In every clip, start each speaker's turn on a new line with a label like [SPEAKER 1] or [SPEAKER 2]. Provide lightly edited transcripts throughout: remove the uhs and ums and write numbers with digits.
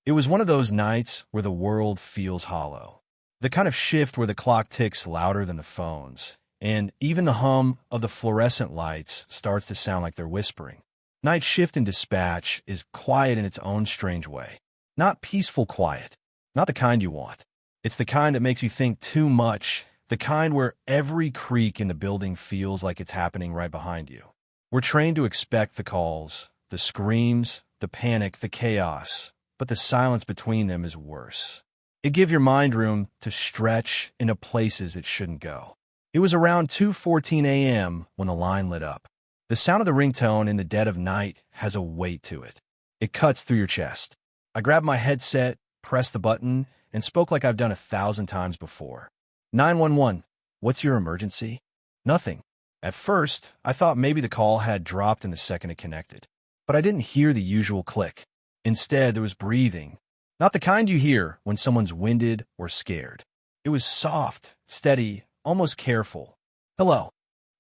[SPEAKER 1] It was one of those nights where the world feels hollow. The kind of shift where the clock ticks louder than the phones, and even the hum of the fluorescent lights starts to sound like they're whispering. Night shift in dispatch is quiet in its own strange way. Not peaceful quiet, not the kind you want. It's the kind that makes you think too much, the kind where every creak in the building feels like it's happening right behind you. We're trained to expect the calls, the screams, the panic, the chaos, but the silence between them is worse. It gives your mind room to stretch into places it shouldn't go. It was around 2:14 a.m. when the line lit up. The sound of the ringtone in the dead of night has a weight to it. It cuts through your chest. I grabbed my headset, pressed the button, and spoke like I've done 1,000 times before. 911, what's your emergency? Nothing. At first, I thought maybe the call had dropped in the second it connected. But I didn't hear the usual click. Instead, there was breathing. Not the kind you hear when someone's winded or scared. It was soft, steady, almost careful. Hello.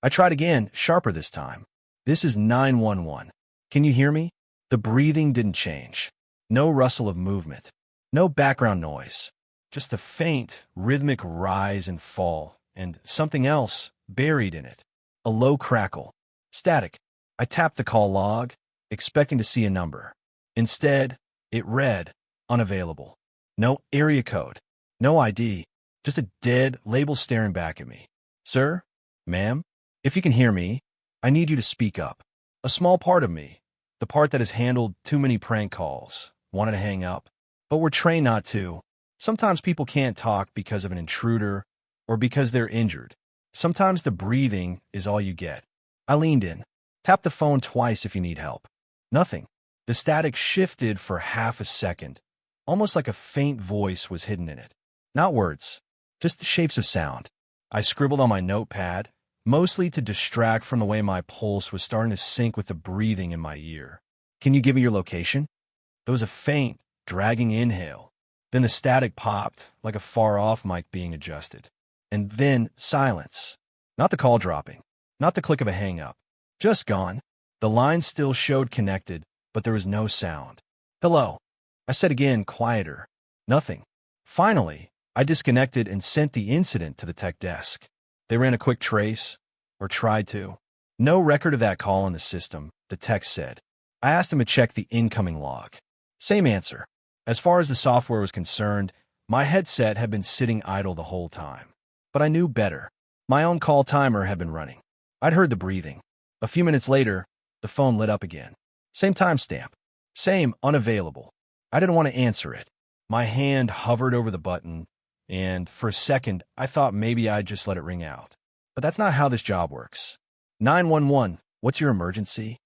[SPEAKER 1] I tried again, sharper this time. This is 911. Can you hear me? The breathing didn't change. No rustle of movement. No background noise. Just a faint, rhythmic rise and fall, and something else buried in it. A low crackle. Static. I tapped the call log, expecting to see a number. Instead, it read, unavailable. No area code. No ID. Just a dead label staring back at me. Sir? Ma'am? If you can hear me, I need you to speak up. A small part of me, the part that has handled too many prank calls, wanted to hang up, but we're trained not to. Sometimes people can't talk because of an intruder or because they're injured. Sometimes the breathing is all you get. I leaned in. Tap the phone twice if you need help. Nothing. The static shifted for half a second, almost like a faint voice was hidden in it. Not words, just the shapes of sound. I scribbled on my notepad, mostly to distract from the way my pulse was starting to sync with the breathing in my ear. Can you give me your location? There was a faint, dragging inhale. Then the static popped, like a far-off mic being adjusted. And then silence. Not the call dropping. Not the click of a hang-up. Just gone. The line still showed connected, but there was no sound. Hello. I said again, quieter. Nothing. Finally, I disconnected and sent the incident to the tech desk. They ran a quick trace, or tried to. No record of that call in the system, the tech said. I asked them to check the incoming log. Same answer. As far as the software was concerned, my headset had been sitting idle the whole time. But I knew better. My own call timer had been running. I'd heard the breathing. A few minutes later, the phone lit up again. Same timestamp. Same unavailable. I didn't want to answer it. My hand hovered over the button, and for a second, I thought maybe I'd just let it ring out. But that's not how this job works. 911, what's your emergency?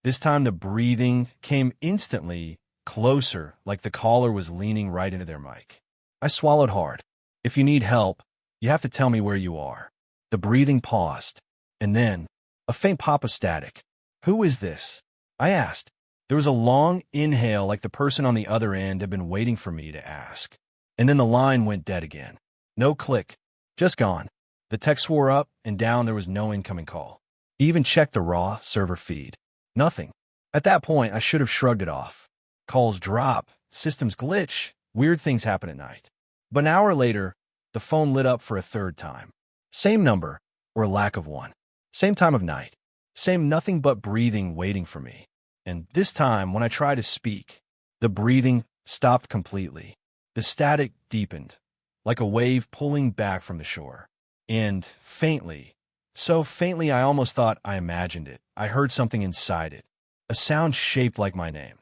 [SPEAKER 1] This time the breathing came instantly closer, like the caller was leaning right into their mic. I swallowed hard. If you need help, you have to tell me where you are. The breathing paused, and then a faint pop of static. Who is this? I asked. There was a long inhale like the person on the other end had been waiting for me to ask. And then the line went dead again. No click. Just gone. The tech swore up and down there was no incoming call. He even checked the raw server feed. Nothing. At that point, I should have shrugged it off. Calls drop. Systems glitch. Weird things happen at night. But an hour later, the phone lit up for a third time. Same number, or a lack of one. Same time of night. Same nothing but breathing waiting for me. And this time, when I tried to speak, the breathing stopped completely. The static deepened, like a wave pulling back from the shore. And faintly, so faintly I almost thought I imagined it, I heard something inside it. A sound shaped like my name.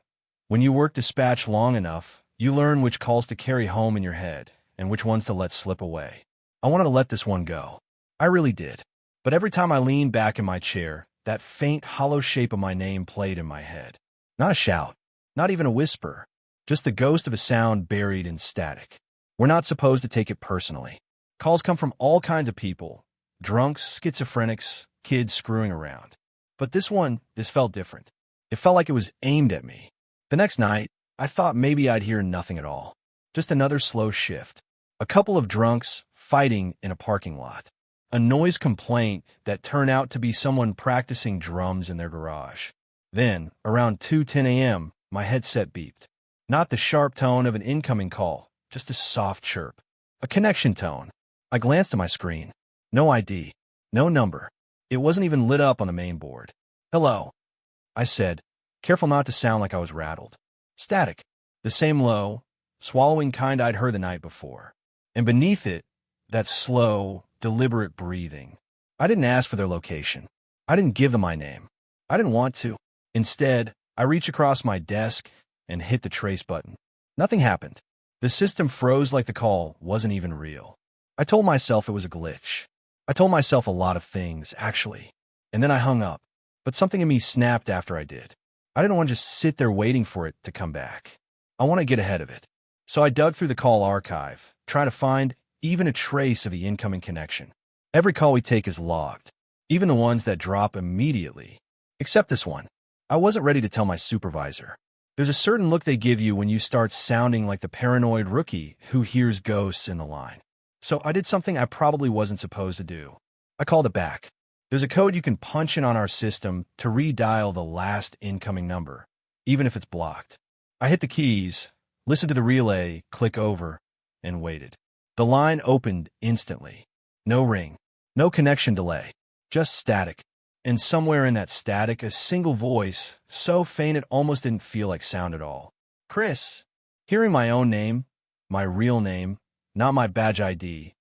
[SPEAKER 1] When you work dispatch long enough, you learn which calls to carry home in your head and which ones to let slip away. I wanted to let this one go. I really did. But every time I leaned back in my chair, that faint, hollow shape of my name played in my head. Not a shout, not even a whisper, just the ghost of a sound buried in static. We're not supposed to take it personally. Calls come from all kinds of people, drunks, schizophrenics, kids screwing around. But this felt different. It felt like it was aimed at me. The next night, I thought maybe I'd hear nothing at all. Just another slow shift. A couple of drunks fighting in a parking lot. A noise complaint that turned out to be someone practicing drums in their garage. Then, around 2:10 a.m., my headset beeped. Not the sharp tone of an incoming call, just a soft chirp. A connection tone. I glanced at my screen. No ID. No number. It wasn't even lit up on the main board. "Hello," I said, careful not to sound like I was rattled. Static. The same low, swallowing kind I'd heard the night before. And beneath it, that slow, deliberate breathing. I didn't ask for their location. I didn't give them my name. I didn't want to. Instead, I reached across my desk and hit the trace button. Nothing happened. The system froze like the call wasn't even real. I told myself it was a glitch. I told myself a lot of things, actually. And then I hung up. But something in me snapped after I did. I didn't want to just sit there waiting for it to come back. I want to get ahead of it. So I dug through the call archive, trying to find even a trace of the incoming connection. Every call we take is logged, even the ones that drop immediately. Except this one. I wasn't ready to tell my supervisor. There's a certain look they give you when you start sounding like the paranoid rookie who hears ghosts in the line. So I did something I probably wasn't supposed to do. I called it back. There's a code you can punch in on our system to redial the last incoming number, even if it's blocked. I hit the keys, listened to the relay, click over, and waited. The line opened instantly. No ring, no connection delay, just static. And somewhere in that static, a single voice, so faint it almost didn't feel like sound at all. "Chris." Hearing my own name, my real name, not my badge ID,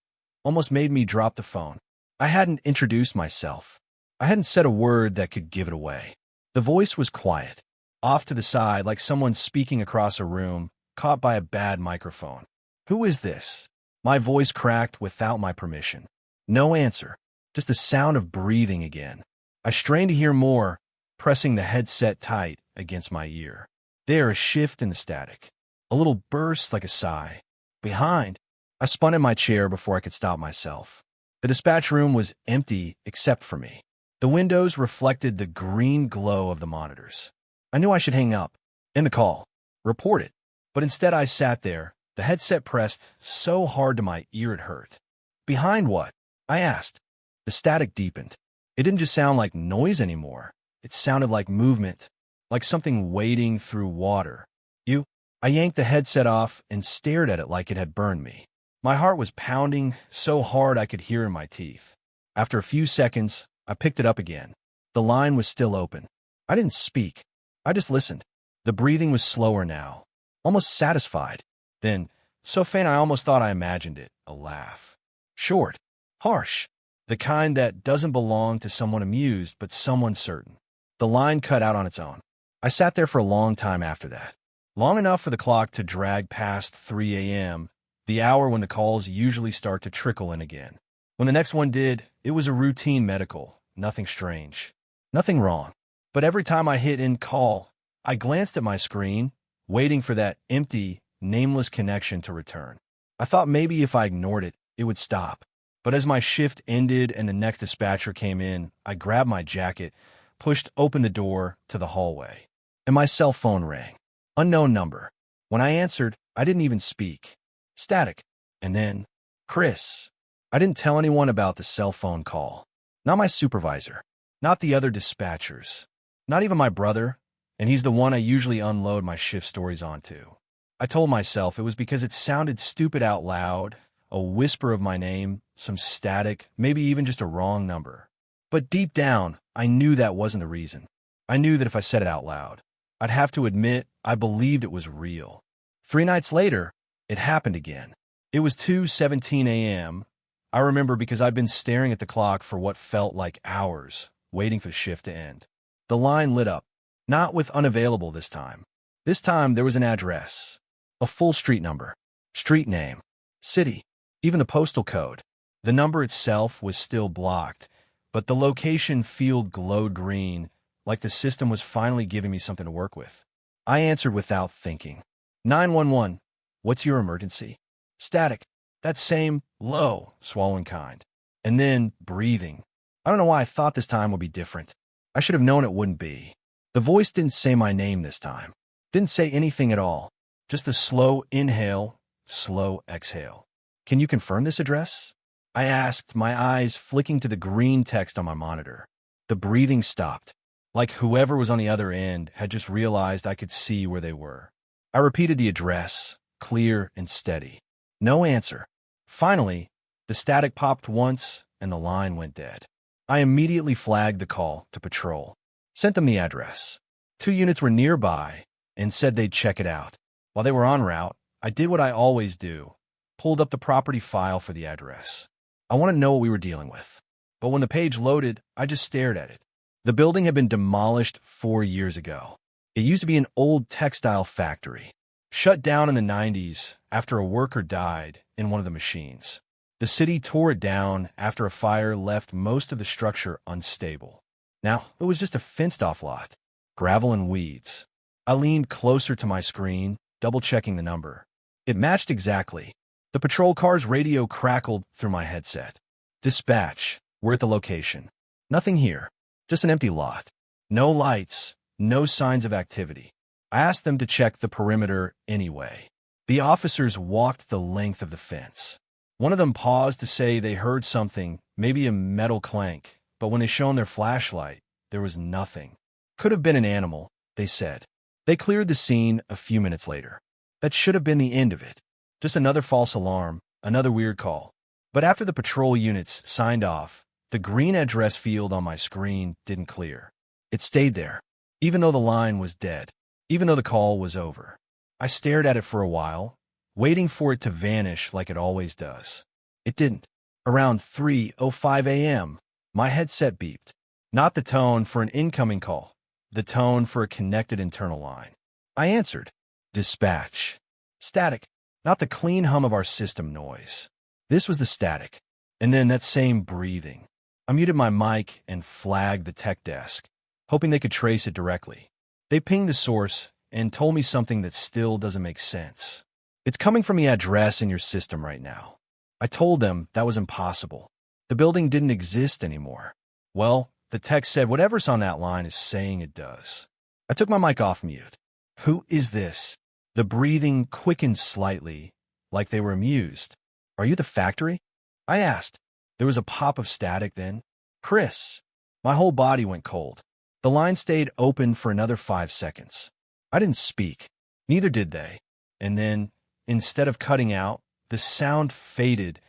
[SPEAKER 1] almost made me drop the phone. I hadn't introduced myself. I hadn't said a word that could give it away. The voice was quiet, off to the side like someone speaking across a room, caught by a bad microphone. "Who is this?" My voice cracked without my permission. No answer, just the sound of breathing again. I strained to hear more, pressing the headset tight against my ear. There, a shift in the static. A little burst like a sigh. Behind, I spun in my chair before I could stop myself. The dispatch room was empty except for me. The windows reflected the green glow of the monitors. I knew I should hang up, end the call, report it. But instead I sat there, the headset pressed so hard to my ear it hurt. "Behind what?" I asked. The static deepened. It didn't just sound like noise anymore. It sounded like movement, like something wading through water. "You?" I yanked the headset off and stared at it like it had burned me. My heart was pounding so hard I could hear in my teeth. After a few seconds, I picked it up again. The line was still open. I didn't speak. I just listened. The breathing was slower now, almost satisfied. Then, so faint I almost thought I imagined it, a laugh. Short, harsh, the kind that doesn't belong to someone amused, but someone certain. The line cut out on its own. I sat there for a long time after that. Long enough for the clock to drag past 3 a.m., the hour when the calls usually start to trickle in again. When the next one did, it was a routine medical, nothing strange, nothing wrong. But every time I hit end call, I glanced at my screen, waiting for that empty, nameless connection to return. I thought maybe if I ignored it, it would stop. But as my shift ended and the next dispatcher came in, I grabbed my jacket, pushed open the door to the hallway. And my cell phone rang. Unknown number. When I answered, I didn't even speak. Static. And then, "Chris." I didn't tell anyone about the cell phone call. Not my supervisor. Not the other dispatchers. Not even my brother, and he's the one I usually unload my shift stories onto. I told myself it was because it sounded stupid out loud, a whisper of my name, some static, maybe even just a wrong number. But deep down, I knew that wasn't the reason. I knew that if I said it out loud, I'd have to admit I believed it was real. 3 nights later, it happened again. It was 2:17 a.m. I remember because I'd been staring at the clock for what felt like hours, waiting for the shift to end. The line lit up, not with unavailable this time. This time there was an address, a full street number, street name, city, even the postal code. The number itself was still blocked, but the location field glowed green, like the system was finally giving me something to work with. I answered without thinking. 911, what's your emergency? Static, that same low, swallowing kind. And then breathing. I don't know why I thought this time would be different. I should have known it wouldn't be. The voice didn't say my name this time. Didn't say anything at all. Just the slow inhale, slow exhale. Can you confirm this address? I asked, my eyes flicking to the green text on my monitor. The breathing stopped, like whoever was on the other end had just realized I could see where they were. I repeated the address, clear and steady. No answer. Finally, the static popped once and the line went dead. I immediately flagged the call to patrol, sent them the address. 2 units were nearby and said they'd check it out. While they were en route, I did what I always do, pulled up the property file for the address. I want to know what we were dealing with. But when the page loaded, I just stared at it. The building had been demolished 4 years ago. It used to be an old textile factory, shut down in the 90s after a worker died in one of the machines. The city tore it down after a fire left most of the structure unstable. Now, it was just a fenced-off lot, gravel and weeds. I leaned closer to my screen, double-checking the number. It matched exactly. The patrol car's radio crackled through my headset. Dispatch, we're at the location. Nothing here, just an empty lot. No lights, no signs of activity. I asked them to check the perimeter anyway. The officers walked the length of the fence. One of them paused to say they heard something, maybe a metal clank, but when they shone their flashlight, there was nothing. Could have been an animal, they said. They cleared the scene a few minutes later. That should have been the end of it. Just another false alarm, another weird call. But after the patrol units signed off, the green address field on my screen didn't clear. It stayed there, even though the line was dead, even though the call was over. I stared at it for a while, waiting for it to vanish like it always does. It didn't. Around 3:05 a.m., my headset beeped. Not the tone for an incoming call, the tone for a connected internal line. I answered. Dispatch. Static, not the clean hum of our system noise. This was the static, and then that same breathing. I muted my mic and flagged the tech desk, hoping they could trace it directly. They pinged the source and told me something that still doesn't make sense. It's coming from the address in your system right now. I told them that was impossible. The building didn't exist anymore. Well, the tech said whatever's on that line is saying it does. I took my mic off mute. Who is this? The breathing quickened slightly, like they were amused. Are you the factory? I asked. There was a pop of static then. Chris. My whole body went cold. The line stayed open for another 5 seconds. I didn't speak. Neither did they. And then, instead of cutting out, the sound faded,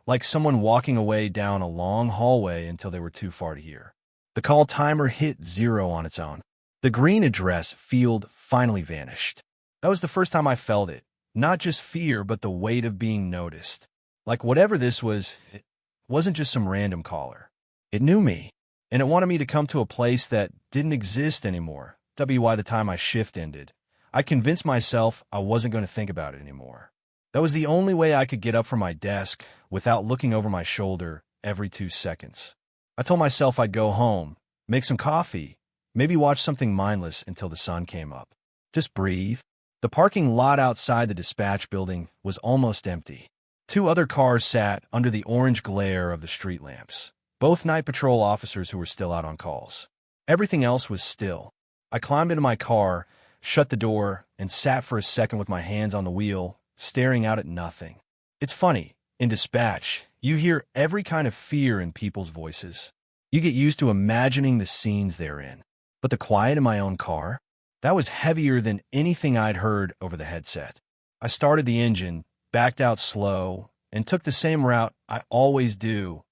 [SPEAKER 1] like someone walking away down a long hallway until they were too far to hear. The call timer hit 0 on its own. The green address field finally vanished. That was the first time I felt it. Not just fear, but the weight of being noticed. Like whatever this was, it wasn't just some random caller. It knew me, and it wanted me to come to a place that didn't exist anymore. By the time my shift ended, I convinced myself I wasn't going to think about it anymore. That was the only way I could get up from my desk without looking over my shoulder every 2 seconds. I told myself I'd go home, make some coffee, maybe watch something mindless until the sun came up. Just breathe. The parking lot outside the dispatch building was almost empty. 2 other cars sat under the orange glare of the street lamps, both night patrol officers who were still out on calls. Everything else was still. I climbed into my car, shut the door, and sat for a second with my hands on the wheel, staring out at nothing. It's funny, in dispatch, you hear every kind of fear in people's voices. You get used to imagining the scenes they're in. But the quiet in my own car? That was heavier than anything I'd heard over the headset. I started the engine, backed out slow, and took the same route I always do,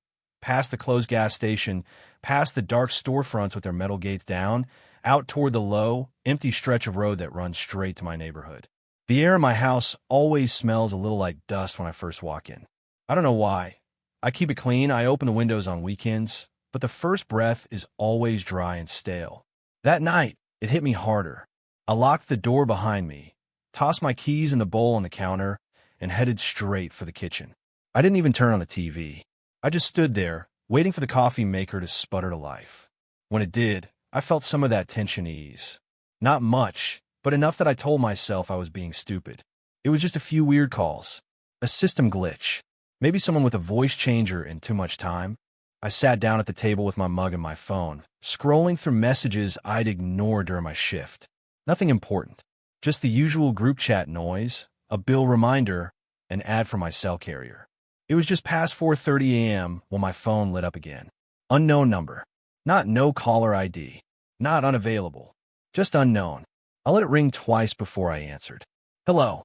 [SPEAKER 1] past the closed gas station, past the dark storefronts with their metal gates down, out toward the low, empty stretch of road that runs straight to my neighborhood. The air in my house always smells a little like dust when I first walk in. I don't know why. I keep it clean, I open the windows on weekends, but the first breath is always dry and stale. That night, it hit me harder. I locked the door behind me, tossed my keys in the bowl on the counter, and headed straight for the kitchen. I didn't even turn on the TV. I just stood there, waiting for the coffee maker to sputter to life. When it did, I felt some of that tension ease. Not much, but enough that I told myself I was being stupid. It was just a few weird calls. A system glitch. Maybe someone with a voice changer and too much time. I sat down at the table with my mug and my phone, scrolling through messages I'd ignored during my shift. Nothing important. Just the usual group chat noise, a bill reminder, an ad for my cell carrier. It was just past 4:30 a.m. when my phone lit up again. Unknown number. Not no caller ID. Not unavailable. Just unknown. I let it ring twice before I answered. Hello.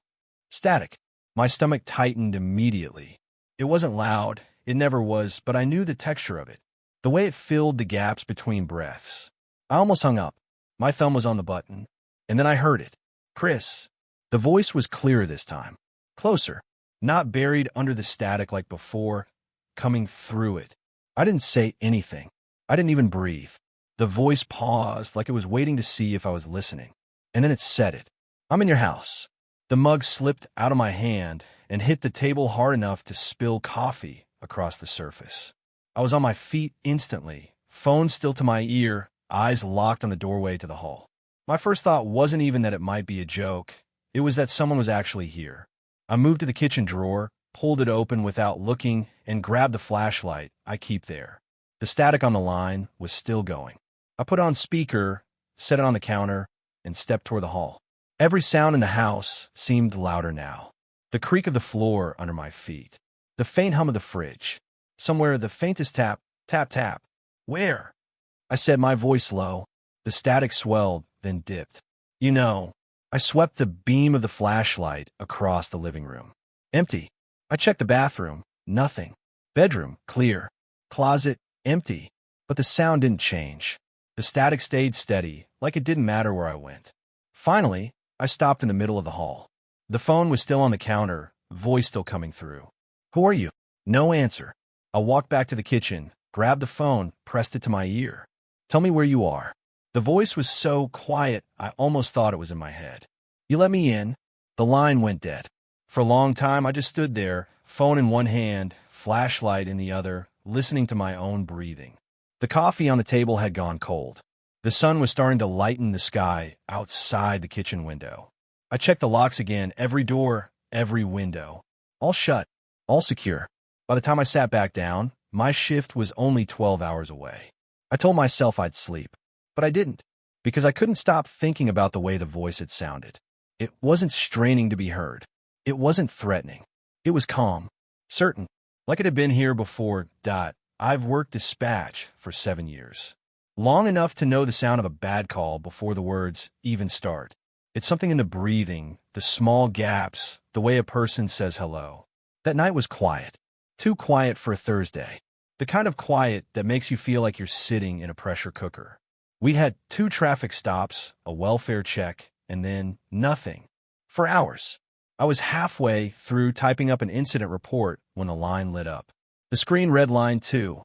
[SPEAKER 1] Static. My stomach tightened immediately. It wasn't loud, it never was, but I knew the texture of it, the way it filled the gaps between breaths. I almost hung up. My thumb was on the button, and then I heard it. Chris. The voice was clearer this time. Closer. Not buried under the static like before, coming through it. I didn't say anything. I didn't even breathe. The voice paused like it was waiting to see if I was listening. And then it said it. I'm in your house. The mug slipped out of my hand and hit the table hard enough to spill coffee across the surface. I was on my feet instantly, phone still to my ear, eyes locked on the doorway to the hall. My first thought wasn't even that it might be a joke. It was that someone was actually here. I moved to the kitchen drawer, pulled it open without looking, and grabbed the flashlight I keep there. The static on the line was still going. I put on speaker, set it on the counter, and stepped toward the hall. Every sound in the house seemed louder now. The creak of the floor under my feet. The faint hum of the fridge. Somewhere the faintest tap, tap, tap. Where? I said, my voice low. The static swelled, then dipped. You know, I swept the beam of the flashlight across the living room. Empty. I checked the bathroom. Nothing. Bedroom, clear. Closet, empty. But the sound didn't change. The static stayed steady, like it didn't matter where I went. Finally, I stopped in the middle of the hall. The phone was still on the counter, voice still coming through. Who are you? No answer. I walked back to the kitchen, grabbed the phone, pressed it to my ear. Tell me where you are. The voice was so quiet, I almost thought it was in my head. You let me in. The line went dead. For a long time, I just stood there, phone in one hand, flashlight in the other, listening to my own breathing. The coffee on the table had gone cold. The sun was starting to lighten the sky outside the kitchen window. I checked the locks again, every door, every window. All shut, all secure. By the time I sat back down, my shift was only 12 hours away. I told myself I'd sleep, but I didn't, because I couldn't stop thinking about the way the voice had sounded. It wasn't straining to be heard. It wasn't threatening. It was calm, certain, like it had been here before. I've worked dispatch for 7 years. Long enough to know the sound of a bad call before the words even start. It's something in the breathing, the small gaps, the way a person says hello. That night was quiet. Too quiet for a Thursday. The kind of quiet that makes you feel like you're sitting in a pressure cooker. We had 2 traffic stops, a welfare check, and then nothing. For hours. I was halfway through typing up an incident report when the line lit up. The screen read line 2.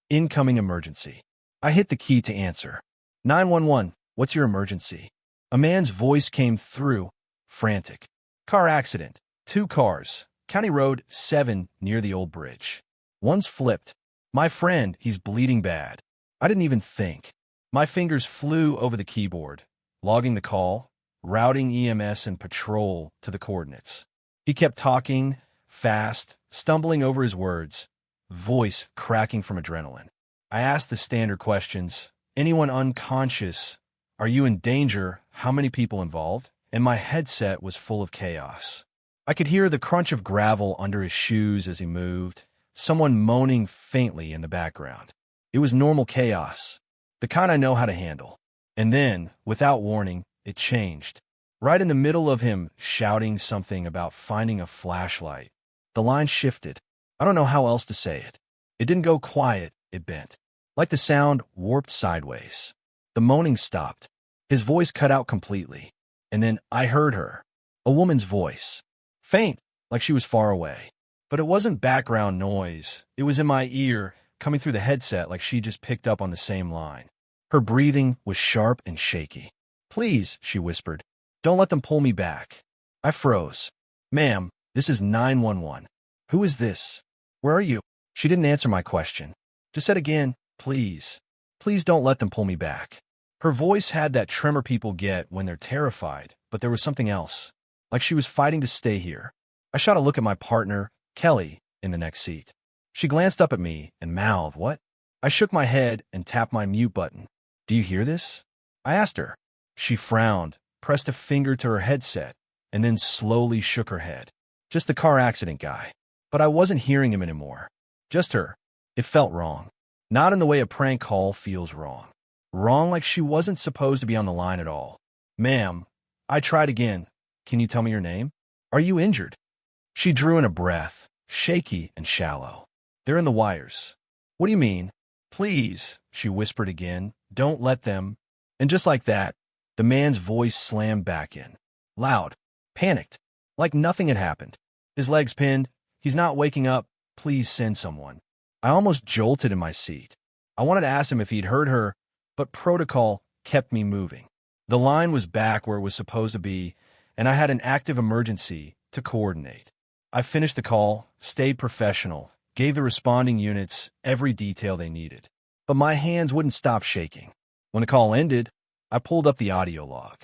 [SPEAKER 1] Incoming emergency. I hit the key to answer. 911, what's your emergency? A man's voice came through, frantic. Car accident. 2 cars. County Road 7 near the old bridge. One's flipped. My friend, he's bleeding bad. I didn't even think. My fingers flew over the keyboard, logging the call, routing EMS and patrol to the coordinates. He kept talking, fast, stumbling over his words, voice cracking from adrenaline. I asked the standard questions. Anyone unconscious? Are you in danger? How many people involved? And my headset was full of chaos. I could hear the crunch of gravel under his shoes as he moved, someone moaning faintly in the background. It was normal chaos, the kind I know how to handle. And then, without warning, it changed. Right in the middle of him shouting something about finding a flashlight, the line shifted. I don't know how else to say it. It didn't go quiet, it bent. Like the sound warped sideways. The moaning stopped. His voice cut out completely. And then I heard her. A woman's voice. Faint, like she was far away. But it wasn't background noise. It was in my ear, coming through the headset like she just picked up on the same line. Her breathing was sharp and shaky. Please, she whispered. Don't let them pull me back. I froze. Ma'am, this is 911. Who is this? Where are you? She didn't answer my question. Just said again, please. Please don't let them pull me back. Her voice had that tremor people get when they're terrified, but there was something else. Like she was fighting to stay here. I shot a look at my partner, Kelly, in the next seat. She glanced up at me and mouthed, what? I shook my head and tapped my mute button. Do you hear this? I asked her. She frowned, pressed a finger to her headset, and then slowly shook her head. Just the car accident guy. But I wasn't hearing him anymore. Just her. It felt wrong. Not in the way a prank call feels wrong. Wrong like she wasn't supposed to be on the line at all. Ma'am, I tried again. Can you tell me your name? Are you injured? She drew in a breath, shaky and shallow. They're in the wires. What do you mean? Please, she whispered again. Don't let them. And just like that, the man's voice slammed back in. Loud, panicked, like nothing had happened. His legs pinned. He's not waking up. Please send someone. I almost jolted in my seat. I wanted to ask him if he'd heard her, but protocol kept me moving. The line was back where it was supposed to be, and I had an active emergency to coordinate. I finished the call, stayed professional, gave the responding units every detail they needed. But my hands wouldn't stop shaking. When the call ended, I pulled up the audio log.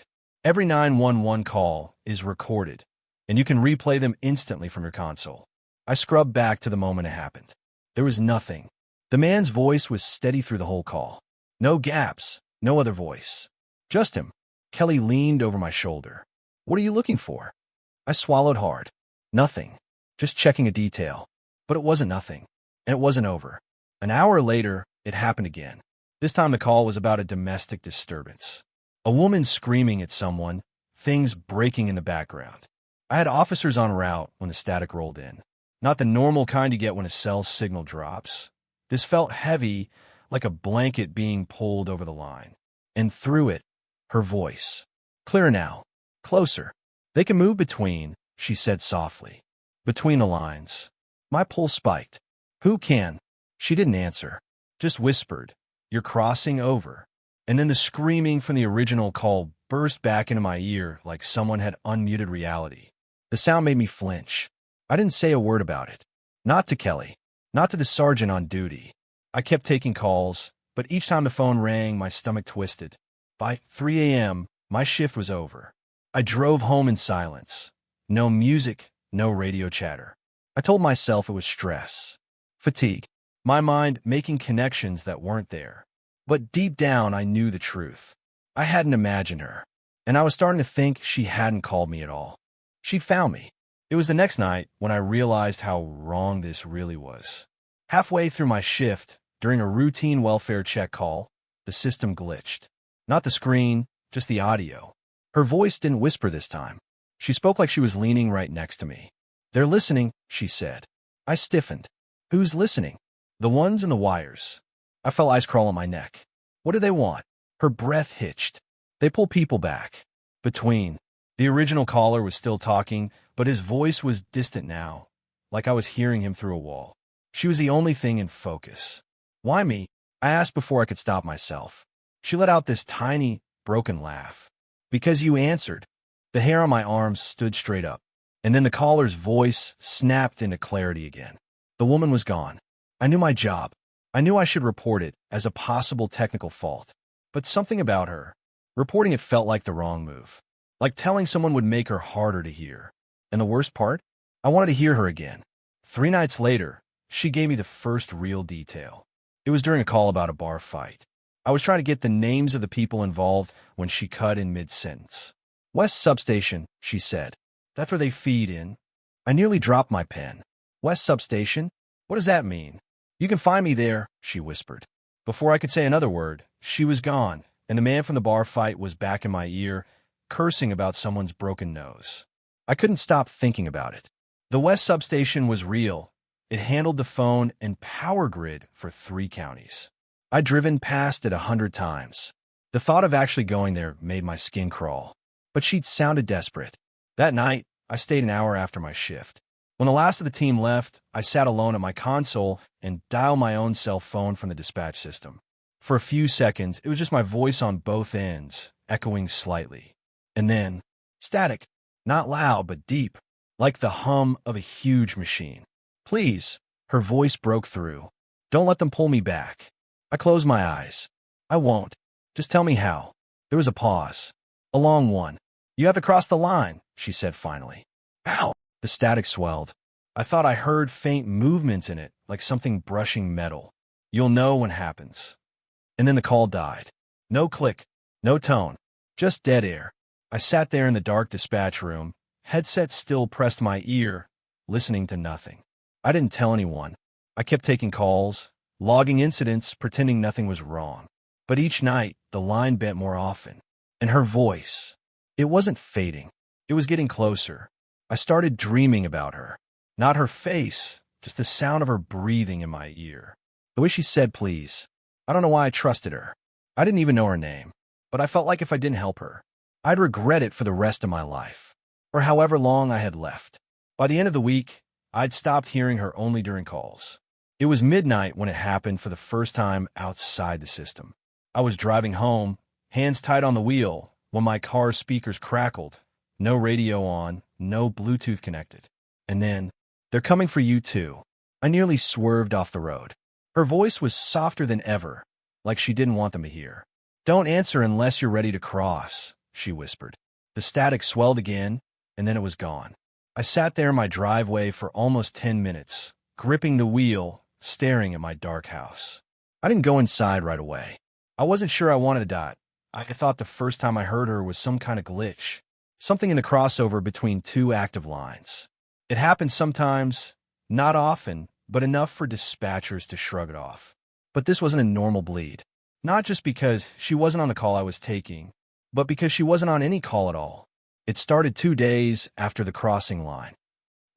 [SPEAKER 1] Every 911 call is recorded, and you can replay them instantly from your console. I scrubbed back to the moment it happened. There was nothing. The man's voice was steady through the whole call. No gaps, no other voice. Just him. Kelly leaned over my shoulder. What are you looking for? I swallowed hard. Nothing. Just checking a detail. But it wasn't nothing. And it wasn't over. An hour later, it happened again. This time the call was about a domestic disturbance. A woman screaming at someone, things breaking in the background. I had officers en route when the static rolled in. Not the normal kind you get when a cell signal drops. This felt heavy, like a blanket being pulled over the line. And through it, her voice. Clear now. Closer. They can move between, she said softly. Between the lines. My pulse spiked. Who can? She didn't answer. Just whispered. You're crossing over. And then the screaming from the original call burst back into my ear like someone had unmuted reality. The sound made me flinch. I didn't say a word about it. Not to Kelly. Not to the sergeant on duty. I kept taking calls, but each time the phone rang, my stomach twisted. By 3 a.m., my shift was over. I drove home in silence. No music, no radio chatter. I told myself it was stress, fatigue, my mind making connections that weren't there. But deep down, I knew the truth. I hadn't imagined her, and I was starting to think she hadn't called me at all. She'd found me. It was the next night when I realized how wrong this really was. Halfway through my shift, during a routine welfare check call, the system glitched. Not the screen, just the audio. Her voice didn't whisper this time. She spoke like she was leaning right next to me. They're listening, she said. I stiffened. Who's listening? The ones in the wires. I felt ice crawl on my neck. What do they want? Her breath hitched. They pull people back. Between. The original caller was still talking, but his voice was distant now, like I was hearing him through a wall. She was the only thing in focus. Why me? I asked before I could stop myself. She let out this tiny, broken laugh. Because you answered. The hair on my arms stood straight up, and then the caller's voice snapped into clarity again. The woman was gone. I knew my job. I knew I should report it as a possible technical fault. But something about her, reporting it felt like the wrong move. Like telling someone would make her harder to hear. And the worst part? I wanted to hear her again. 3 nights later, she gave me the first real detail. It was during a call about a bar fight. I was trying to get the names of the people involved when she cut in mid-sentence. West Substation, she said. That's where they feed in. I nearly dropped my pen. West Substation? What does that mean? You can find me there, she whispered. Before I could say another word, she was gone, and the man from the bar fight was back in my ear, cursing about someone's broken nose. I couldn't stop thinking about it. The West Substation was real. It handled the phone and power grid for 3 counties. I'd driven past it 100 times. The thought of actually going there made my skin crawl. But she'd sounded desperate. That night, I stayed an hour after my shift. When the last of the team left, I sat alone at my console and dialed my own cell phone from the dispatch system. For a few seconds, it was just my voice on both ends, echoing slightly. And then, static, not loud but deep, like the hum of a huge machine. Please, her voice broke through. Don't let them pull me back. I closed my eyes. I won't. Just tell me how. There was a pause. A long one. You have to cross the line, she said finally. Ow! The static swelled. I thought I heard faint movements in it, like something brushing metal. You'll know when it happens. And then the call died. No click, no tone, just dead air. I sat there in the dark dispatch room, headset still pressed to my ear, listening to nothing. I didn't tell anyone. I kept taking calls, logging incidents, pretending nothing was wrong. But each night, the line bent more often. And her voice, it wasn't fading. It was getting closer. I started dreaming about her. Not her face, just the sound of her breathing in my ear. The way she said please. I don't know why I trusted her. I didn't even know her name, but I felt like if I didn't help her, I'd regret it for the rest of my life, or however long I had left. By the end of the week, I'd stopped hearing her only during calls. It was midnight when it happened for the first time outside the system. I was driving home, hands tight on the wheel, when my car's speakers crackled. No radio on, no Bluetooth connected. And then, "They're coming for you too." I nearly swerved off the road. Her voice was softer than ever, like she didn't want them to hear. "Don't answer unless you're ready to cross," she whispered. The static swelled again, and then it was gone. I sat there in my driveway for almost 10 minutes, gripping the wheel, staring at my dark house. I didn't go inside right away. I wasn't sure I wanted to dot. I thought the first time I heard her was some kind of glitch, something in the crossover between two active lines. It happens sometimes, not often, but enough for dispatchers to shrug it off. But this wasn't a normal bleed. Not just because she wasn't on the call I was taking, but because she wasn't on any call at all. It started 2 days after the crossing line.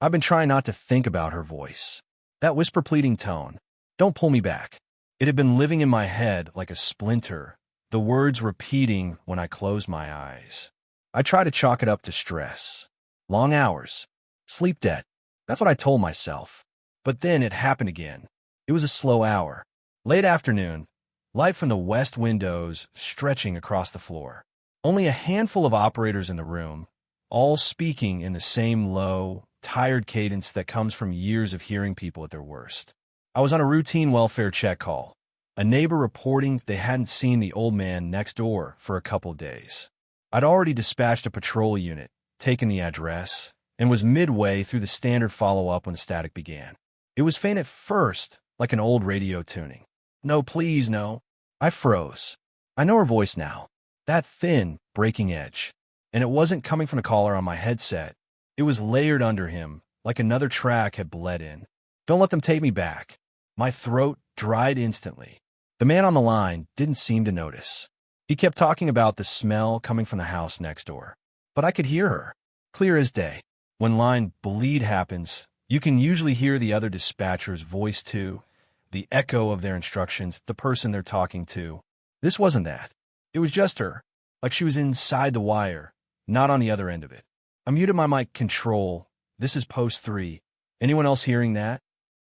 [SPEAKER 1] I've been trying not to think about her voice. That whisper pleading tone. "Don't pull me back." It had been living in my head like a splinter, the words repeating when I closed my eyes. I tried to chalk it up to stress. Long hours. Sleep debt. That's what I told myself. But then it happened again. It was a slow hour. Late afternoon, light from the west windows stretching across the floor. Only a handful of operators in the room, all speaking in the same low, tired cadence that comes from years of hearing people at their worst. I was on a routine welfare check call, a neighbor reporting they hadn't seen the old man next door for a couple days. I'd already dispatched a patrol unit, taken the address, and was midway through the standard follow-up when the static began. It was faint at first, like an old radio tuning. "No, please, no." I froze. I know her voice now. That thin, breaking edge. And it wasn't coming from the caller on my headset. It was layered under him, like another track had bled in. "Don't let them take me back." My throat dried instantly. The man on the line didn't seem to notice. He kept talking about the smell coming from the house next door. But I could hear her, clear as day. When line bleed happens, you can usually hear the other dispatcher's voice too, the echo of their instructions, the person they're talking to. This wasn't that. It was just her, like she was inside the wire, not on the other end of it. I muted my mic control. "This is post 3. Anyone else hearing that?"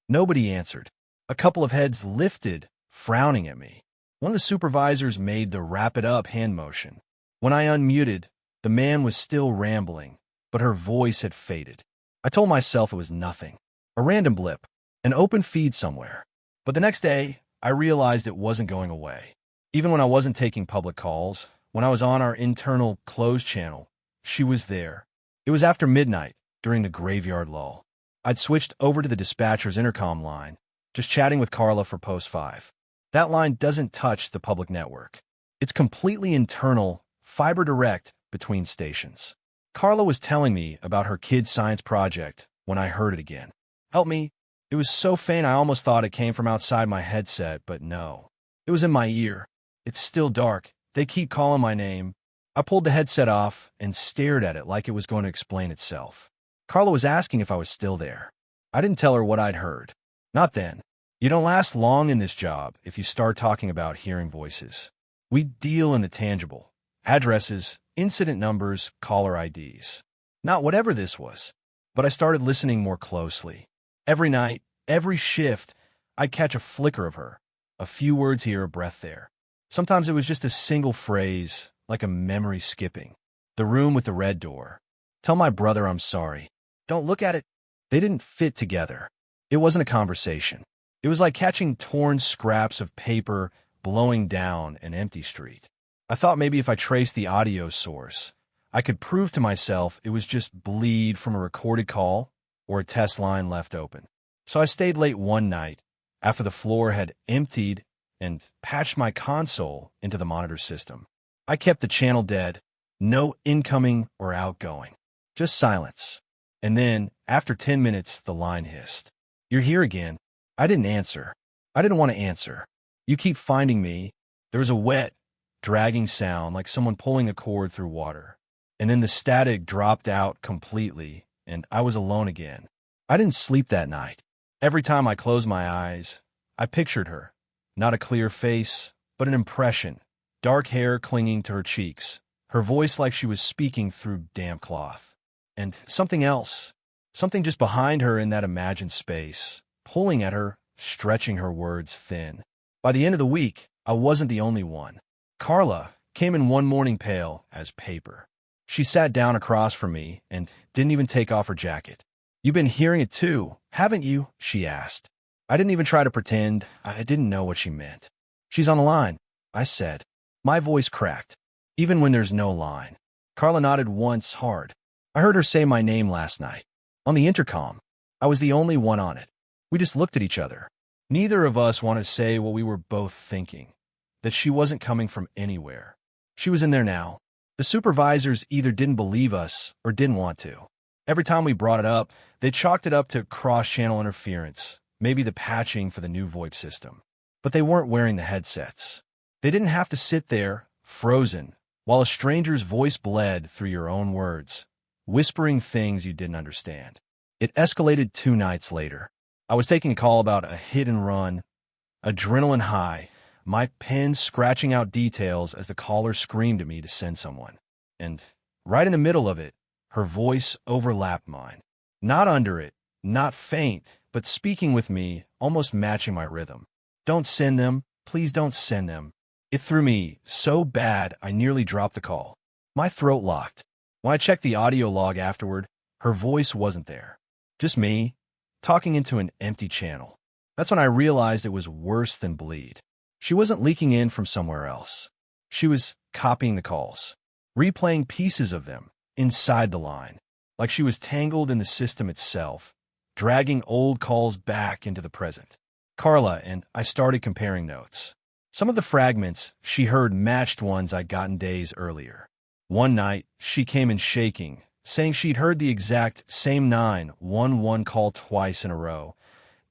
[SPEAKER 1] Nobody answered. A couple of heads lifted, frowning at me. One of the supervisors made the wrap it up hand motion. When I unmuted, the man was still rambling, but her voice had faded. I told myself it was nothing. A random blip, an open feed somewhere. But the next day, I realized it wasn't going away. Even when I wasn't taking public calls, when I was on our internal closed channel, she was there. It was after midnight, during the graveyard lull. I'd switched over to the dispatcher's intercom line, just chatting with Carla for post 5. That line doesn't touch the public network. It's completely internal, fiber direct between stations. Carla was telling me about her kid's science project when I heard it again. "Help me." It was so faint I almost thought it came from outside my headset, but no. It was in my ear. "It's still dark. They keep calling my name." I pulled the headset off and stared at it like it was going to explain itself. Carla was asking if I was still there. I didn't tell her what I'd heard. Not then. You don't last long in this job if you start talking about hearing voices. We deal in the tangible. Addresses, incident numbers, caller IDs. Not whatever this was. But I started listening more closely. Every night, every shift, I'd catch a flicker of her. A few words here, a breath there. Sometimes it was just a single phrase, like a memory skipping. "The room with the red door. Tell my brother I'm sorry. Don't look at it." They didn't fit together. It wasn't a conversation. It was like catching torn scraps of paper blowing down an empty street. I thought maybe if I traced the audio source, I could prove to myself it was just bleed from a recorded call or a test line left open. So I stayed late one night after the floor had emptied and patched my console into the monitor system. I kept the channel dead, no incoming or outgoing, just silence. And then, after 10 minutes, the line hissed. "You're here again." I didn't answer. I didn't want to answer. "You keep finding me." There was a wet, dragging sound like someone pulling a cord through water. And then the static dropped out completely, and I was alone again. I didn't sleep that night. Every time I closed my eyes, I pictured her. Not a clear face, but an impression. Dark hair clinging to her cheeks, her voice like she was speaking through damp cloth. And something else, something just behind her in that imagined space, pulling at her, stretching her words thin. By the end of the week, I wasn't the only one. Carla came in one morning pale as paper. She sat down across from me and didn't even take off her jacket. "You've been hearing it too, haven't you?" she asked. I didn't even try to pretend I didn't know what she meant. "She's on the line," I said. My voice cracked, even when there's no line. Carla nodded once hard. "I heard her say my name last night. On the intercom. I was the only one on it." We just looked at each other. Neither of us wanted to say what we were both thinking, that she wasn't coming from anywhere. She was in there now. The supervisors either didn't believe us or didn't want to. Every time we brought it up, they chalked it up to cross-channel interference, maybe the patching for the new VoIP system. But they weren't wearing the headsets. They didn't have to sit there, frozen, while a stranger's voice bled through your own words, whispering things you didn't understand. It escalated 2 nights later. I was taking a call about a hit and run, adrenaline high, my pen scratching out details as the caller screamed at me to send someone. And right in the middle of it, her voice overlapped mine. Not under it, not faint, but speaking with me, almost matching my rhythm. "Don't send them. Please don't send them." It threw me so bad I nearly dropped the call. My throat locked. When I checked the audio log afterward, her voice wasn't there. Just me, talking into an empty channel. That's when I realized it was worse than bleed. She wasn't leaking in from somewhere else. She was copying the calls, replaying pieces of them inside the line, like she was tangled in the system itself, dragging old calls back into the present. Carla and I started comparing notes. Some of the fragments she heard matched ones I'd gotten days earlier. One night, she came in shaking, saying she'd heard the exact same 911 call twice in a row,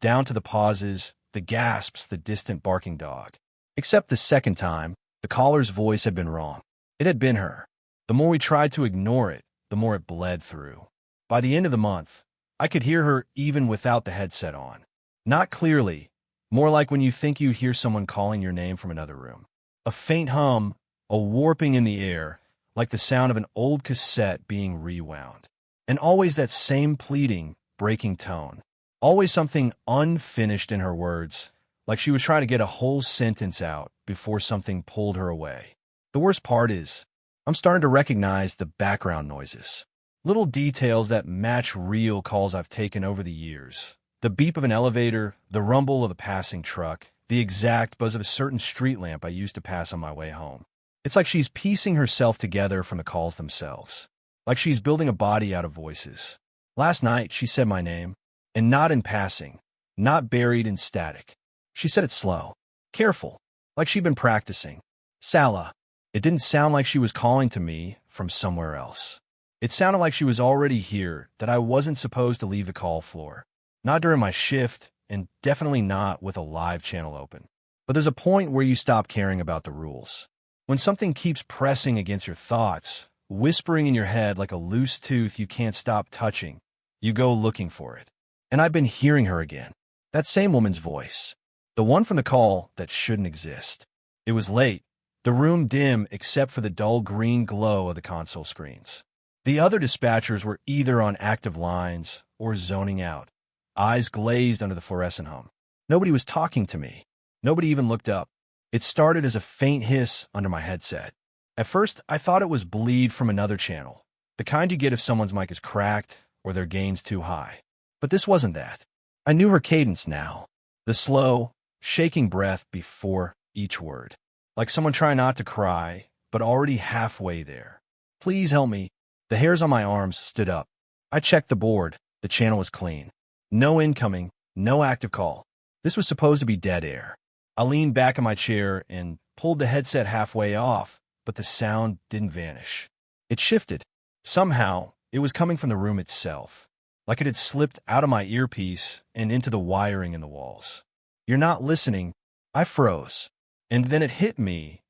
[SPEAKER 1] down to the pauses, the gasps, the distant barking dog. Except the second time, the caller's voice had been wrong. It had been her. The more we tried to ignore it, the more it bled through. By the end of the month, I could hear her even without the headset on. Not clearly, more like when you think you hear someone calling your name from another room. A faint hum, a warping in the air, like the sound of an old cassette being rewound. And always that same pleading, breaking tone. Always something unfinished in her words, like she was trying to get a whole sentence out before something pulled her away. The worst part is, I'm starting to recognize the background noises. Little details that match real calls I've taken over the years. The beep of an elevator, the rumble of a passing truck, the exact buzz of a certain street lamp I used to pass on my way home. It's like she's piecing herself together from the calls themselves. Like she's building a body out of voices. Last night, she said my name, and not in passing, not buried in static. She said it slow, careful, like she'd been practicing. Sala. It didn't sound like she was calling to me from somewhere else. It sounded like she was already here, that I wasn't supposed to leave the call floor. Not during my shift, and definitely not with a live channel open. But there's a point where you stop caring about the rules. When something keeps pressing against your thoughts, whispering in your head like a loose tooth you can't stop touching, you go looking for it. And I've been hearing her again. That same woman's voice. The one from the call that shouldn't exist. It was late. The room dim except for the dull green glow of the console screens. The other dispatchers were either on active lines or zoning out, eyes glazed under the fluorescent hum. Nobody was talking to me. Nobody even looked up. It started as a faint hiss under my headset. At first, I thought it was bleed from another channel, the kind you get if someone's mic is cracked or their gain's too high. But this wasn't that. I knew her cadence now, the slow, shaking breath before each word, like someone trying not to cry, but already halfway there. "Please help me." The hairs on my arms stood up. I checked the board. The channel was clean. No incoming, no active call. This was supposed to be dead air. I leaned back in my chair and pulled the headset halfway off, but the sound didn't vanish. It shifted. Somehow, it was coming from the room itself, like it had slipped out of my earpiece and into the wiring in the walls. "You're not listening." I froze. And then it hit me,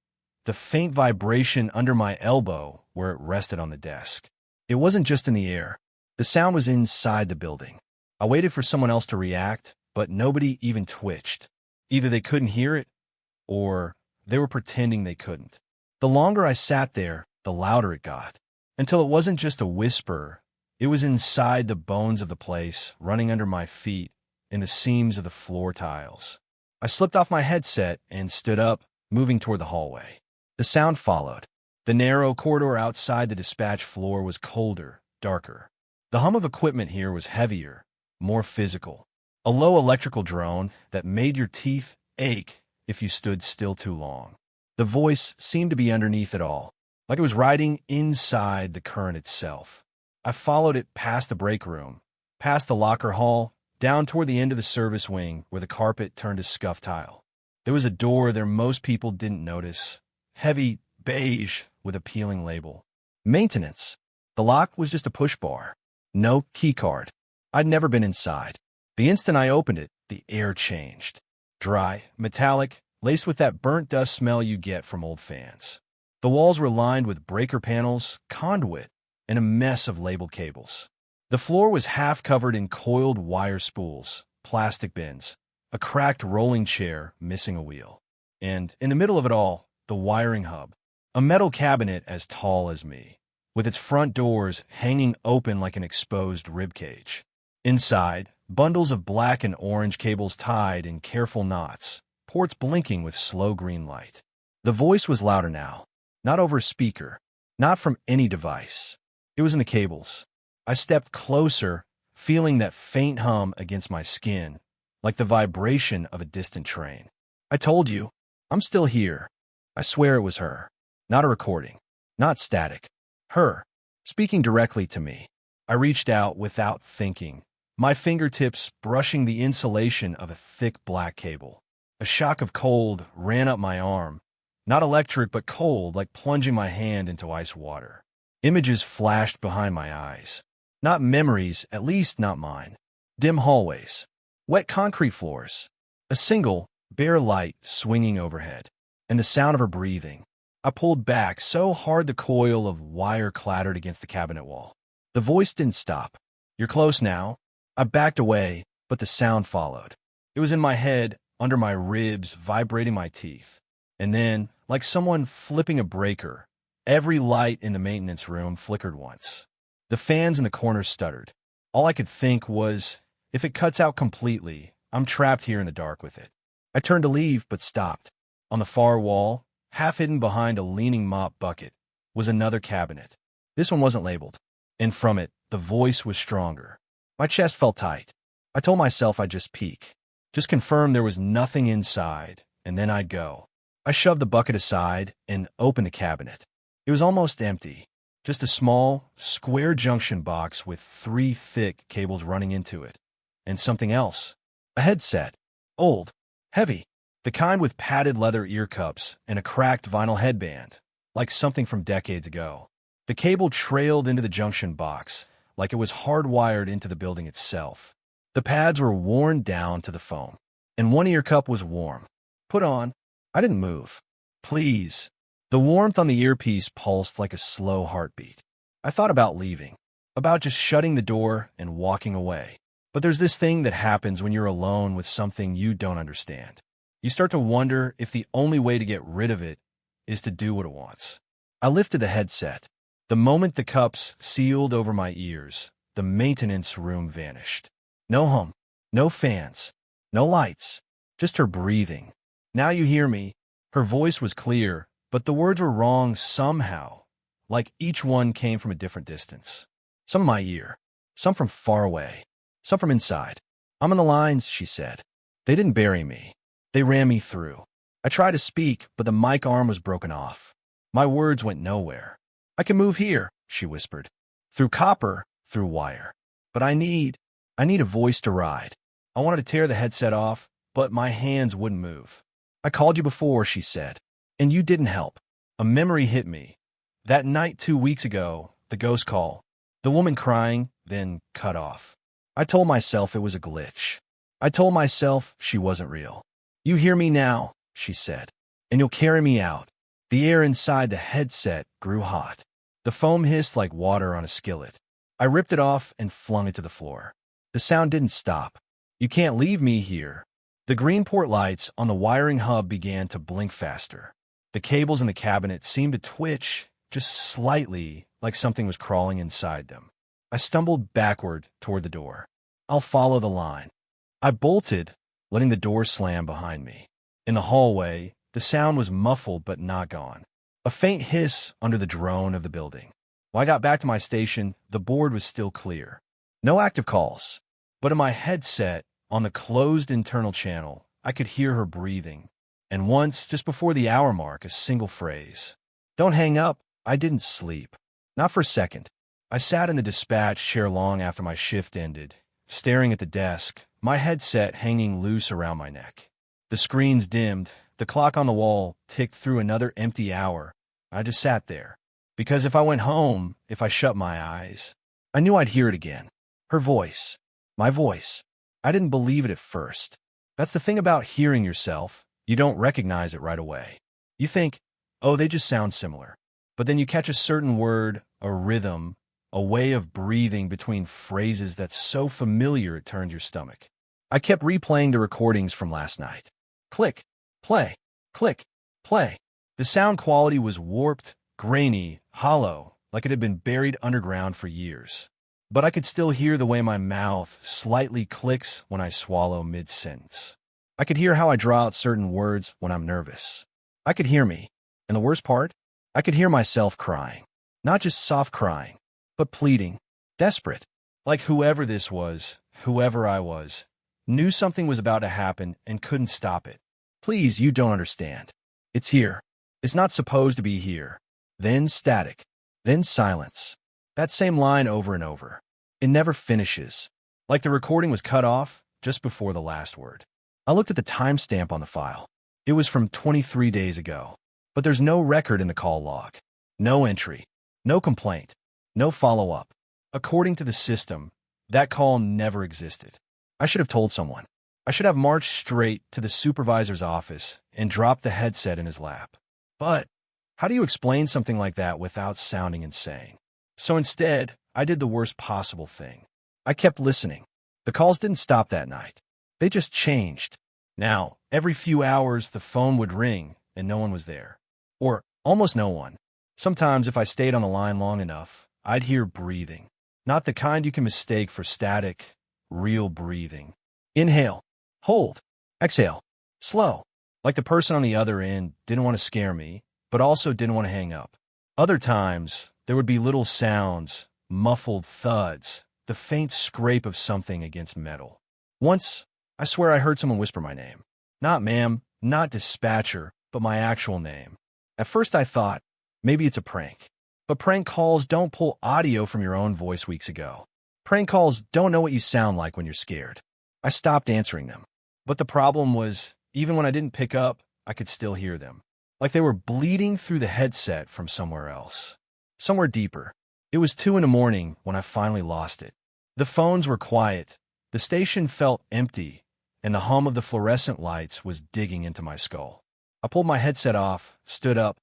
[SPEAKER 1] the faint vibration under my elbow where it rested on the desk. It wasn't just in the air. The sound was inside the building. I waited for someone else to react, but nobody even twitched. Either they couldn't hear it, or they were pretending they couldn't. The longer I sat there, the louder it got, until it wasn't just a whisper. It was inside the bones of the place, running under my feet, in the seams of the floor tiles. I slipped off my headset and stood up, moving toward the hallway. The sound followed. The narrow corridor outside the dispatch floor was colder, darker. The hum of equipment here was heavier, more physical. A low electrical drone that made your teeth ache if you stood still too long. The voice seemed to be underneath it all, like it was riding inside the current itself. I followed it past the break room, past the locker hall, down toward the end of the service wing where the carpet turned to scuffed tile. There was a door there most people didn't notice, heavy, beige, with a peeling label. Maintenance. The lock was just a push bar. No key card. I'd never been inside. The instant I opened it, the air changed. Dry, metallic, laced with that burnt dust smell you get from old fans. The walls were lined with breaker panels, conduit, and a mess of labeled cables. The floor was half covered in coiled wire spools, plastic bins, a cracked rolling chair missing a wheel. And, in the middle of it all, the wiring hub. A metal cabinet as tall as me, with its front doors hanging open like an exposed ribcage. Inside, bundles of black and orange cables tied in careful knots, ports blinking with slow green light. The voice was louder now, not over a speaker, not from any device. It was in the cables. I stepped closer, feeling that faint hum against my skin, like the vibration of a distant train. I told you, I'm still here. I swear it was her. Not a recording. Not static. Her. Speaking directly to me. I reached out without thinking, my fingertips brushing the insulation of a thick black cable. A shock of cold ran up my arm. Not electric, but cold, like plunging my hand into ice water. Images flashed behind my eyes. Not memories, at least not mine. Dim hallways. Wet concrete floors. A single, bare light swinging overhead. And the sound of her breathing. I pulled back so hard the coil of wire clattered against the cabinet wall. The voice didn't stop. You're close now. I backed away, but the sound followed. It was in my head, under my ribs, vibrating my teeth. And then, like someone flipping a breaker, every light in the maintenance room flickered once. The fans in the corners stuttered. All I could think was, if it cuts out completely, I'm trapped here in the dark with it. I turned to leave, but stopped. On the far wall, half hidden behind a leaning mop bucket, was another cabinet. This one wasn't labeled, and from it, the voice was stronger. My chest felt tight. I told myself I'd just peek, just confirm there was nothing inside, and then I'd go. I shoved the bucket aside and opened the cabinet. It was almost empty, just a small, square junction box with 3 thick cables running into it, and something else. A headset. Old. Heavy. The kind with padded leather ear cups and a cracked vinyl headband, like something from decades ago. The cable trailed into the junction box, like it was hardwired into the building itself. The pads were worn down to the foam, and one ear cup was warm. Put on. I didn't move. Please. The warmth on the earpiece pulsed like a slow heartbeat. I thought about leaving, about just shutting the door and walking away. But there's this thing that happens when you're alone with something you don't understand. You start to wonder if the only way to get rid of it is to do what it wants. I lifted the headset. The moment the cups sealed over my ears, the maintenance room vanished. No hum, no fans, no lights, just her breathing. Now you hear me. Her voice was clear, but the words were wrong somehow, like each one came from a different distance. Some in my ear, some from far away, some from inside. I'm on the lines, she said. They didn't bury me. They ran me through. I tried to speak, but the mic arm was broken off. My words went nowhere. I can move here, she whispered. Through copper, through wire. But I need a voice to ride. I wanted to tear the headset off, but my hands wouldn't move. I called you before, she said, and you didn't help. A memory hit me. That night 2 weeks ago, the ghost call. The woman crying, then cut off. I told myself it was a glitch. I told myself she wasn't real. You hear me now, she said, and you'll carry me out. The air inside the headset grew hot. The foam hissed like water on a skillet. I ripped it off and flung it to the floor. The sound didn't stop. You can't leave me here. The green port lights on the wiring hub began to blink faster. The cables in the cabinet seemed to twitch just slightly, like something was crawling inside them. I stumbled backward toward the door. I'll follow the line. I bolted, letting the door slam behind me. In the hallway, the sound was muffled but not gone. A faint hiss under the drone of the building. When I got back to my station, the board was still clear. No active calls. But in my headset, on the closed internal channel, I could hear her breathing. And once, just before the hour mark, a single phrase. Don't hang up. I didn't sleep. Not for a second. I sat in the dispatch chair long after my shift ended, staring at the desk, my headset hanging loose around my neck. The screens dimmed, the clock on the wall ticked through another empty hour. I just sat there. Because if I went home, if I shut my eyes, I knew I'd hear it again. Her voice. My voice. I didn't believe it at first. That's the thing about hearing yourself. You don't recognize it right away. You think, oh, they just sound similar. But then you catch a certain word, a rhythm, a way of breathing between phrases that's so familiar it turns your stomach. I kept replaying the recordings from last night. Click, play, click, play. The sound quality was warped, grainy, hollow, like it had been buried underground for years. But I could still hear the way my mouth slightly clicks when I swallow mid-sentence. I could hear how I draw out certain words when I'm nervous. I could hear me. And the worst part? I could hear myself crying. Not just soft crying, but pleading, desperate. Like whoever this was, whoever I was, knew something was about to happen and couldn't stop it. Please, you don't understand. It's here. It's not supposed to be here. Then static. Then silence. That same line over and over. It never finishes. Like the recording was cut off just before the last word. I looked at the timestamp on the file. It was from 23 days ago. But there's no record in the call log. No entry. No complaint. No follow-up. According to the system, that call never existed. I should have told someone. I should have marched straight to the supervisor's office and dropped the headset in his lap. But how do you explain something like that without sounding insane? So instead, I did the worst possible thing. I kept listening. The calls didn't stop that night. They just changed. Now, every few hours, the phone would ring and no one was there. Or almost no one. Sometimes, if I stayed on the line long enough, I'd hear breathing. Not the kind you can mistake for static, real breathing. Inhale. Hold. Exhale. Slow. Like the person on the other end didn't want to scare me, but also didn't want to hang up. Other times, there would be little sounds, muffled thuds, the faint scrape of something against metal. Once, I swear I heard someone whisper my name. Not ma'am, not dispatcher, but my actual name. At first I thought, maybe it's a prank. But prank calls don't pull audio from your own voice weeks ago. Prank calls don't know what you sound like when you're scared. I stopped answering them. But the problem was, even when I didn't pick up, I could still hear them. Like they were bleeding through the headset from somewhere else. Somewhere deeper. It was 2 a.m. when I finally lost it. The phones were quiet. The station felt empty, and the hum of the fluorescent lights was digging into my skull. I pulled my headset off, stood up,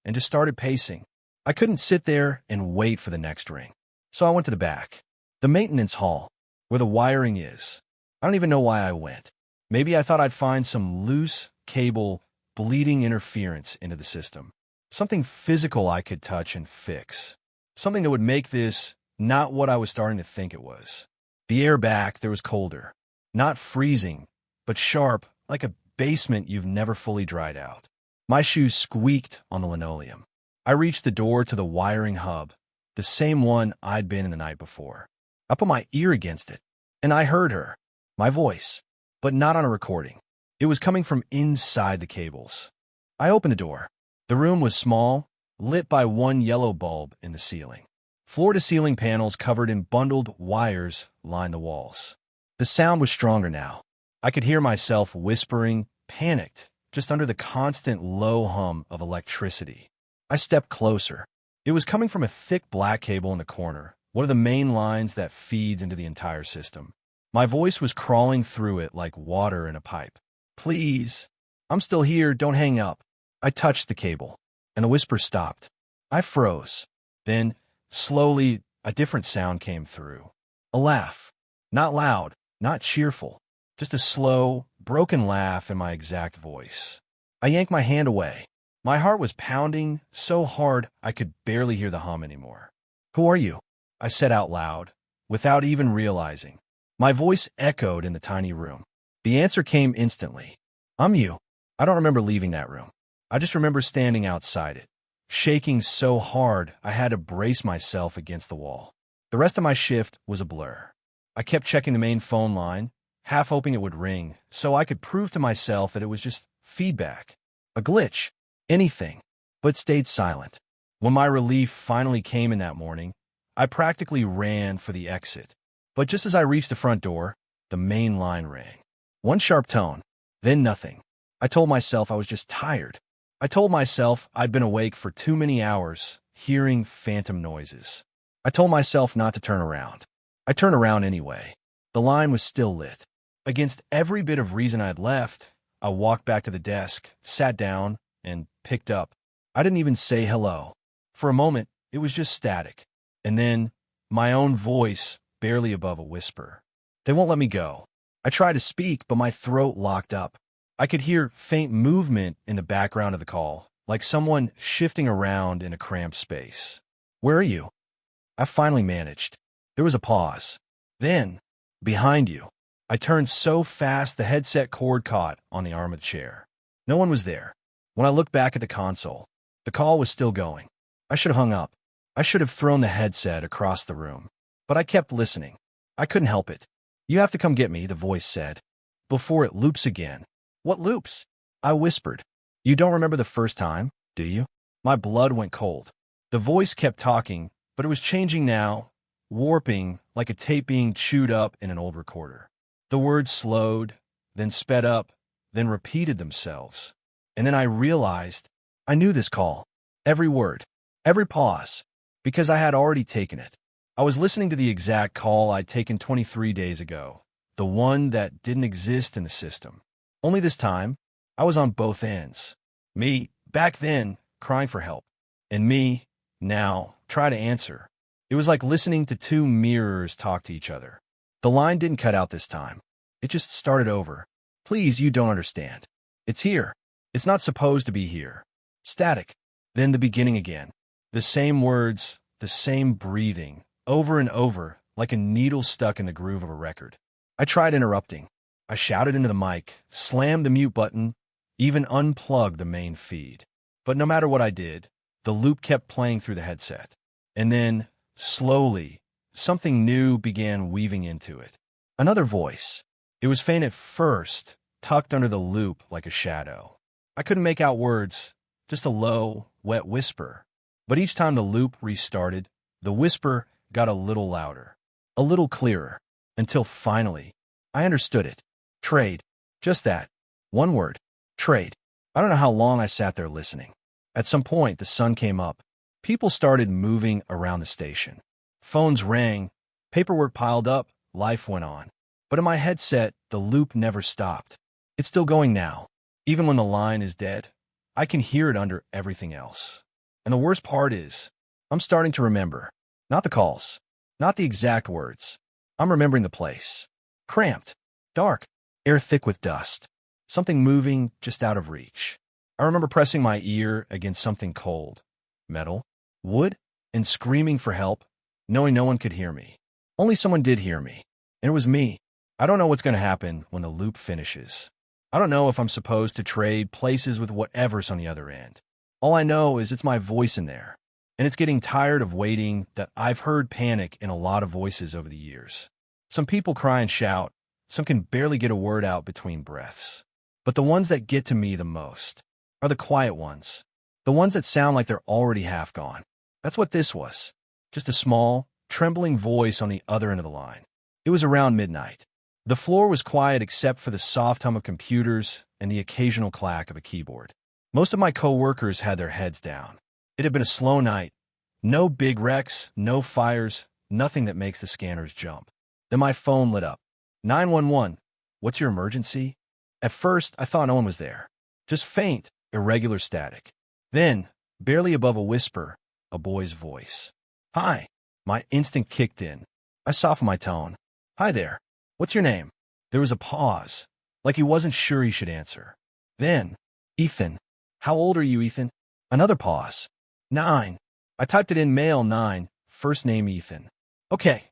[SPEAKER 1] and just started pacing. I couldn't sit there and wait for the next ring. So I went to the back. The maintenance hall, where the wiring is. I don't even know why I went. Maybe I thought I'd find some loose cable bleeding interference into the system. Something physical I could touch and fix. Something that would make this not what I was starting to think it was. The air back there was colder. Not freezing, but sharp, like a basement you've never fully dried out. My shoes squeaked on the linoleum. I reached the door to the wiring hub, the same one I'd been in the night before. I put my ear against it, and I heard her. My voice, but not on a recording. It was coming from inside the cables. I opened the door. The room was small, lit by one yellow bulb in the ceiling. Floor-to-ceiling panels covered in bundled wires lined the walls. The sound was stronger now. I could hear myself whispering, panicked, just under the constant low hum of electricity. I stepped closer. It was coming from a thick black cable in the corner, one of the main lines that feeds into the entire system. My voice was crawling through it like water in a pipe. Please. I'm still here, don't hang up. I touched the cable, and the whisper stopped. I froze. Then, slowly, a different sound came through. A laugh. Not loud, not cheerful. Just a slow, broken laugh in my exact voice. I yanked my hand away. My heart was pounding so hard I could barely hear the hum anymore. "Who are you?" I said out loud, without even realizing. My voice echoed in the tiny room. The answer came instantly. "I'm you." I don't remember leaving that room. I just remember standing outside it, shaking so hard I had to brace myself against the wall. The rest of my shift was a blur. I kept checking the main phone line, half hoping it would ring, so I could prove to myself that it was just feedback, a glitch, anything, but stayed silent. When my relief finally came in that morning, I practically ran for the exit. But just as I reached the front door, the main line rang. One sharp tone, then nothing. I told myself I was just tired. I told myself I'd been awake for too many hours, hearing phantom noises. I told myself not to turn around. I turned around anyway. The line was still lit. Against every bit of reason I'd left, I walked back to the desk, sat down, and picked up. I didn't even say hello. For a moment, it was just static. And then, my own voice, barely above a whisper. "They won't let me go." I tried to speak, but my throat locked up. I could hear faint movement in the background of the call, like someone shifting around in a cramped space. "Where are you?" I finally managed. There was a pause. Then, "Behind you." I turned so fast the headset cord caught on the arm of the chair. No one was there. When I looked back at the console, the call was still going. I should have hung up. I should have thrown the headset across the room. But I kept listening. I couldn't help it. "You have to come get me," the voice said, "before it loops again." "What loops?" I whispered. "You don't remember the first time, do you?" My blood went cold. The voice kept talking, but it was changing now, warping like a tape being chewed up in an old recorder. The words slowed, then sped up, then repeated themselves. And then I realized I knew this call. Every word, every pause, because I had already taken it. I was listening to the exact call I'd taken 23 days ago, the one that didn't exist in the system. Only this time, I was on both ends. Me, back then, crying for help. And me, now, try to answer. It was like listening to two mirrors talk to each other. The line didn't cut out this time. It just started over. "Please, you don't understand. It's here. It's not supposed to be here." Static. Then the beginning again. The same words, the same breathing, over and over, like a needle stuck in the groove of a record. I tried interrupting. I shouted into the mic, slammed the mute button, even unplugged the main feed. But no matter what I did, the loop kept playing through the headset. And then, slowly, something new began weaving into it. Another voice. It was faint at first, tucked under the loop like a shadow. I couldn't make out words, just a low, wet whisper. But each time the loop restarted, the whisper got a little louder, a little clearer, until finally, I understood it. Trade. Just that. One word. Trade. I don't know how long I sat there listening. At some point, the sun came up. People started moving around the station. Phones rang. Paperwork piled up. Life went on. But in my headset, the loop never stopped. It's still going now. Even when the line is dead, I can hear it under everything else. And the worst part is, I'm starting to remember. Not the calls. Not the exact words. I'm remembering the place. Cramped. Dark. Air thick with dust. Something moving just out of reach. I remember pressing my ear against something cold. Metal. Wood. And screaming for help, knowing no one could hear me. Only someone did hear me. And it was me. I don't know what's going to happen when the loop finishes. I don't know if I'm supposed to trade places with whatever's on the other end. All I know is it's my voice in there. And it's getting tired of waiting that I've heard panic in a lot of voices over the years. Some people cry and shout. Some can barely get a word out between breaths. But the ones that get to me the most are the quiet ones. The ones that sound like they're already half gone. That's what this was. Just a small, trembling voice on the other end of the line. It was around midnight. The floor was quiet except for the soft hum of computers and the occasional clack of a keyboard. Most of my coworkers had their heads down. It had been a slow night. No big wrecks, no fires, nothing that makes the scanners jump. Then my phone lit up. 911. What's your emergency? At first, I thought no one was there. Just faint, irregular static. Then, barely above a whisper, a boy's voice. Hi. My instinct kicked in. I softened my tone. Hi there. What's your name? There was a pause, like he wasn't sure he should answer. Then, Ethan. How old are you, Ethan? Another pause. 9. I typed it in, male 9, first name Ethan. Okay.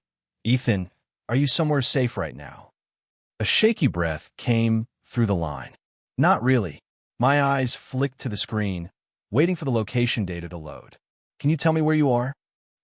[SPEAKER 1] Ethan, are you somewhere safe right now? A shaky breath came through the line. Not really. My eyes flicked to the screen, waiting for the location data to load. Can you tell me where you are?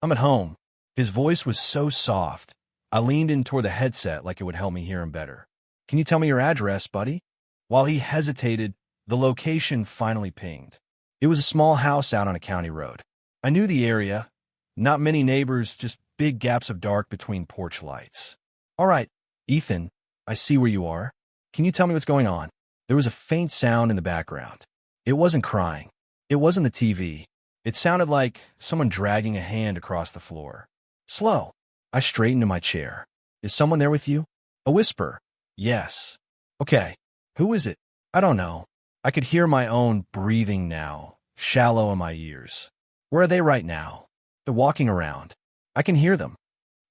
[SPEAKER 1] I'm at home. His voice was so soft, I leaned in toward the headset like it would help me hear him better. Can you tell me your address, buddy? While he hesitated, the location finally pinged. It was a small house out on a county road. I knew the area. Not many neighbors, just big gaps of dark between porch lights. All right, Ethan, I see where you are. Can you tell me what's going on? There was a faint sound in the background. It wasn't crying. It wasn't the TV. It sounded like someone dragging a hand across the floor. Slow. I straightened in my chair. Is someone there with you? A whisper. Yes. Okay. Who is it? I don't know. I could hear my own breathing now, shallow in my ears. Where are they right now? They're walking around. I can hear them.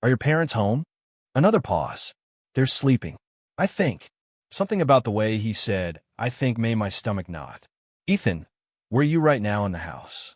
[SPEAKER 1] Are your parents home? Another pause. They're sleeping. I think. Something about the way he said, I think, made my stomach knot. Ethan, where are you right now in the house?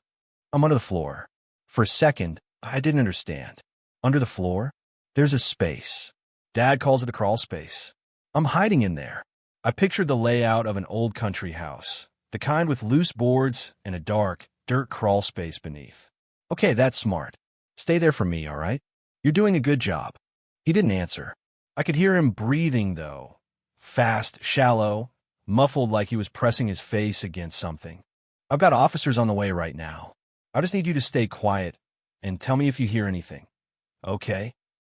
[SPEAKER 1] I'm under the floor. For a second, I didn't understand. Under the floor? There's a space. Dad calls it the crawl space. I'm hiding in there. I pictured the layout of an old country house, the kind with loose boards and a dark, dirt crawl space beneath. Okay, that's smart. Stay there for me, all right? You're doing a good job. He didn't answer. I could hear him breathing, though. Fast, shallow, muffled like he was pressing his face against something. I've got officers on the way right now. I just need you to stay quiet and tell me if you hear anything. Okay?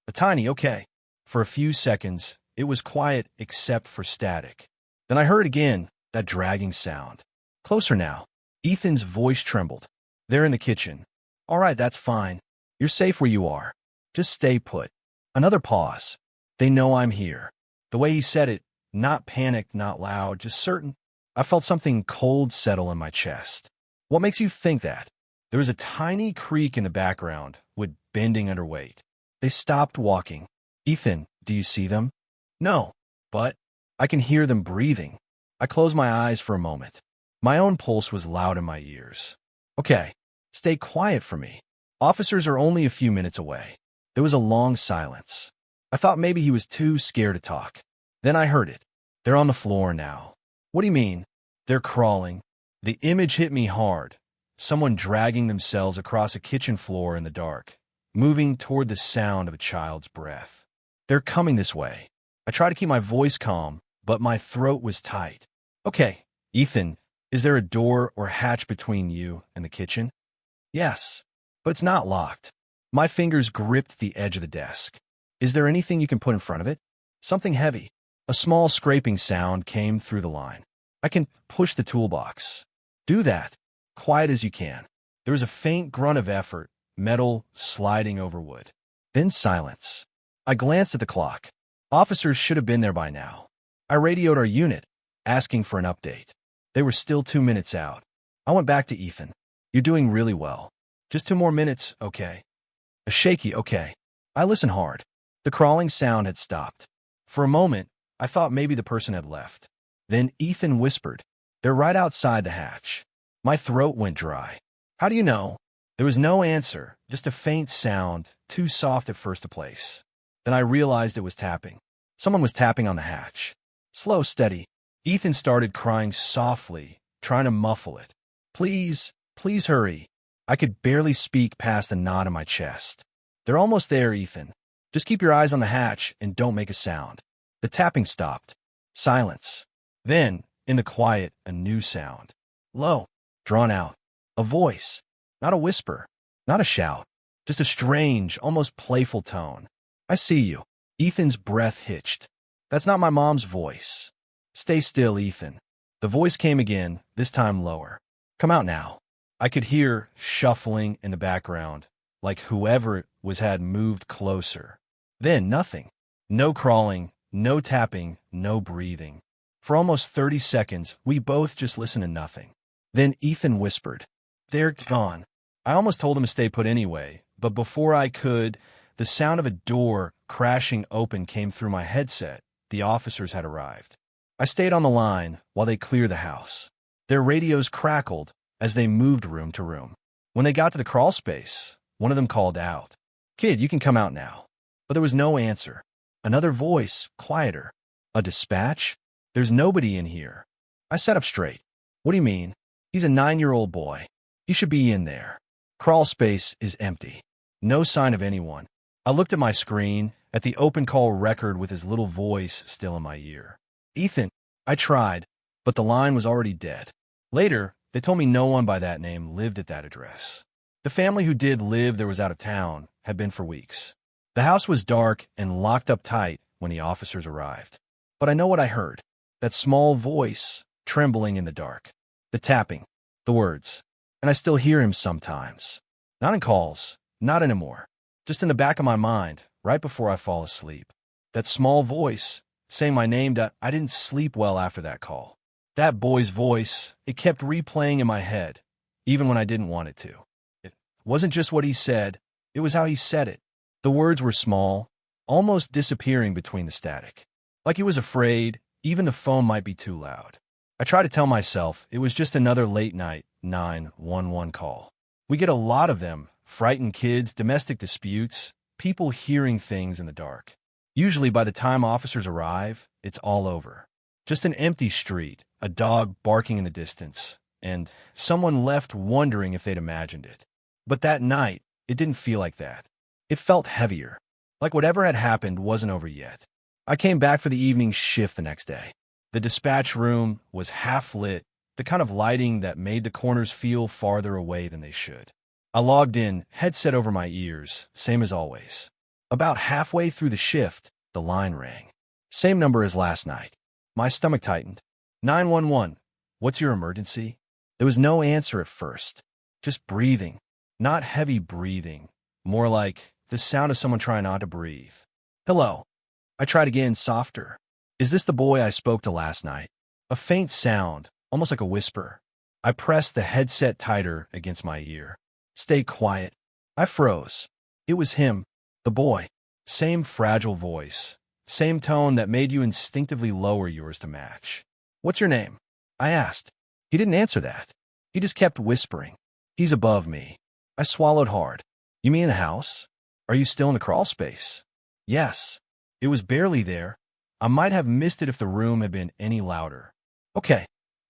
[SPEAKER 1] A tiny okay. For a few seconds, it was quiet except for static. Then I heard again, that dragging sound. Closer now. Ethan's voice trembled. They're in the kitchen. All right, that's fine. You're safe where you are. Just stay put. Another pause. They know I'm here. The way he said it, not panicked, not loud, just certain. I felt something cold settle in my chest. What makes you think that? There was a tiny creak in the background, with bending under weight. They stopped walking. Ethan, do you see them? No, but I can hear them breathing. I closed my eyes for a moment. My own pulse was loud in my ears. Okay, stay quiet for me. Officers are only a few minutes away. There was a long silence. I thought maybe he was too scared to talk. Then I heard it. They're on the floor now. What do you mean? They're crawling. The image hit me hard. Someone dragging themselves across a kitchen floor in the dark, moving toward the sound of a child's breath. They're coming this way. I tried to keep my voice calm, but my throat was tight. Okay, Ethan, is there a door or hatch between you and the kitchen? Yes, but it's not locked. My fingers gripped the edge of the desk. Is there anything you can put in front of it? Something heavy. A small scraping sound came through the line. I can push the toolbox. Do that. Quiet as you can. There was a faint grunt of effort, metal sliding over wood. Then silence. I glanced at the clock. Officers should have been there by now. I radioed our unit, asking for an update. They were still 2 minutes out. I went back to Ethan. You're doing really well. Just 2 more minutes, okay? A shaky okay. I listened hard. The crawling sound had stopped. For a moment, I thought maybe the person had left. Then Ethan whispered, "They're right outside the hatch." My throat went dry. How do you know? There was no answer, just a faint sound, too soft at first to place. Then I realized it was tapping. Someone was tapping on the hatch. Slow, steady. Ethan started crying softly, trying to muffle it. Please, please hurry. I could barely speak past a knot in my chest. They're almost there, Ethan. Just keep your eyes on the hatch and don't make a sound. The tapping stopped. Silence. Then, in the quiet, a new sound. Low, drawn out. A voice. Not a whisper. Not a shout. Just a strange, almost playful tone. I see you. Ethan's breath hitched. That's not my mom's voice. Stay still, Ethan. The voice came again, this time lower. Come out now. I could hear shuffling in the background, like whoever it was had moved closer. Then nothing. No crawling, no tapping, no breathing. For almost 30 seconds, we both just listened to nothing. Then Ethan whispered, "They're gone." I almost told him to stay put anyway, but before I could, the sound of a door crashing open came through my headset. The officers had arrived. I stayed on the line while they cleared the house. Their radios crackled as they moved room to room. When they got to the crawl space, one of them called out, "Kid, you can come out now." But there was no answer. Another voice, quieter. "A dispatch? There's nobody in here." I sat up straight. "What do you mean? He's a 9-year-old boy. He should be in there. Crawl space is empty. No sign of anyone." I looked at my screen, at the open call record with his little voice still in my ear. "Ethan." I tried, but the line was already dead. Later, they told me no one by that name lived at that address. The family who did live there was out of town, had been for weeks. The house was dark and locked up tight when the officers arrived. But I know what I heard. That small voice trembling in the dark. The tapping. The words. And I still hear him sometimes. Not in calls. Not anymore. Just in the back of my mind, right before I fall asleep. That small voice saying my name. I didn't sleep well after that call. That boy's voice, it kept replaying in my head, even when I didn't want it to. It wasn't just what he said, it was how he said it. The words were small, almost disappearing between the static. Like he was afraid, even the phone might be too loud. I tried to tell myself it was just another late-night 911 call. We get a lot of them, frightened kids, domestic disputes, people hearing things in the dark. Usually by the time officers arrive, it's all over. Just an empty street, a dog barking in the distance, and someone left wondering if they'd imagined it. But that night, it didn't feel like that. It felt heavier, like whatever had happened wasn't over yet. I came back for the evening shift the next day. The dispatch room was half lit, the kind of lighting that made the corners feel farther away than they should. I logged in, headset over my ears, same as always. About halfway through the shift, the line rang. Same number as last night. My stomach tightened. 911, what's your emergency? There was no answer at first. Just breathing. Not heavy breathing. More like the sound of someone trying not to breathe. Hello. I tried again, softer. Is this the boy I spoke to last night? A faint sound, almost like a whisper. I pressed the headset tighter against my ear. Stay quiet. I froze. It was him, the boy. Same fragile voice. Same tone that made you instinctively lower yours to match. What's your name? I asked. He didn't answer that. He just kept whispering. He's above me. I swallowed hard. You mean the house? Are you still in the crawl space? Yes. It was barely there. I might have missed it if the room had been any louder. Okay.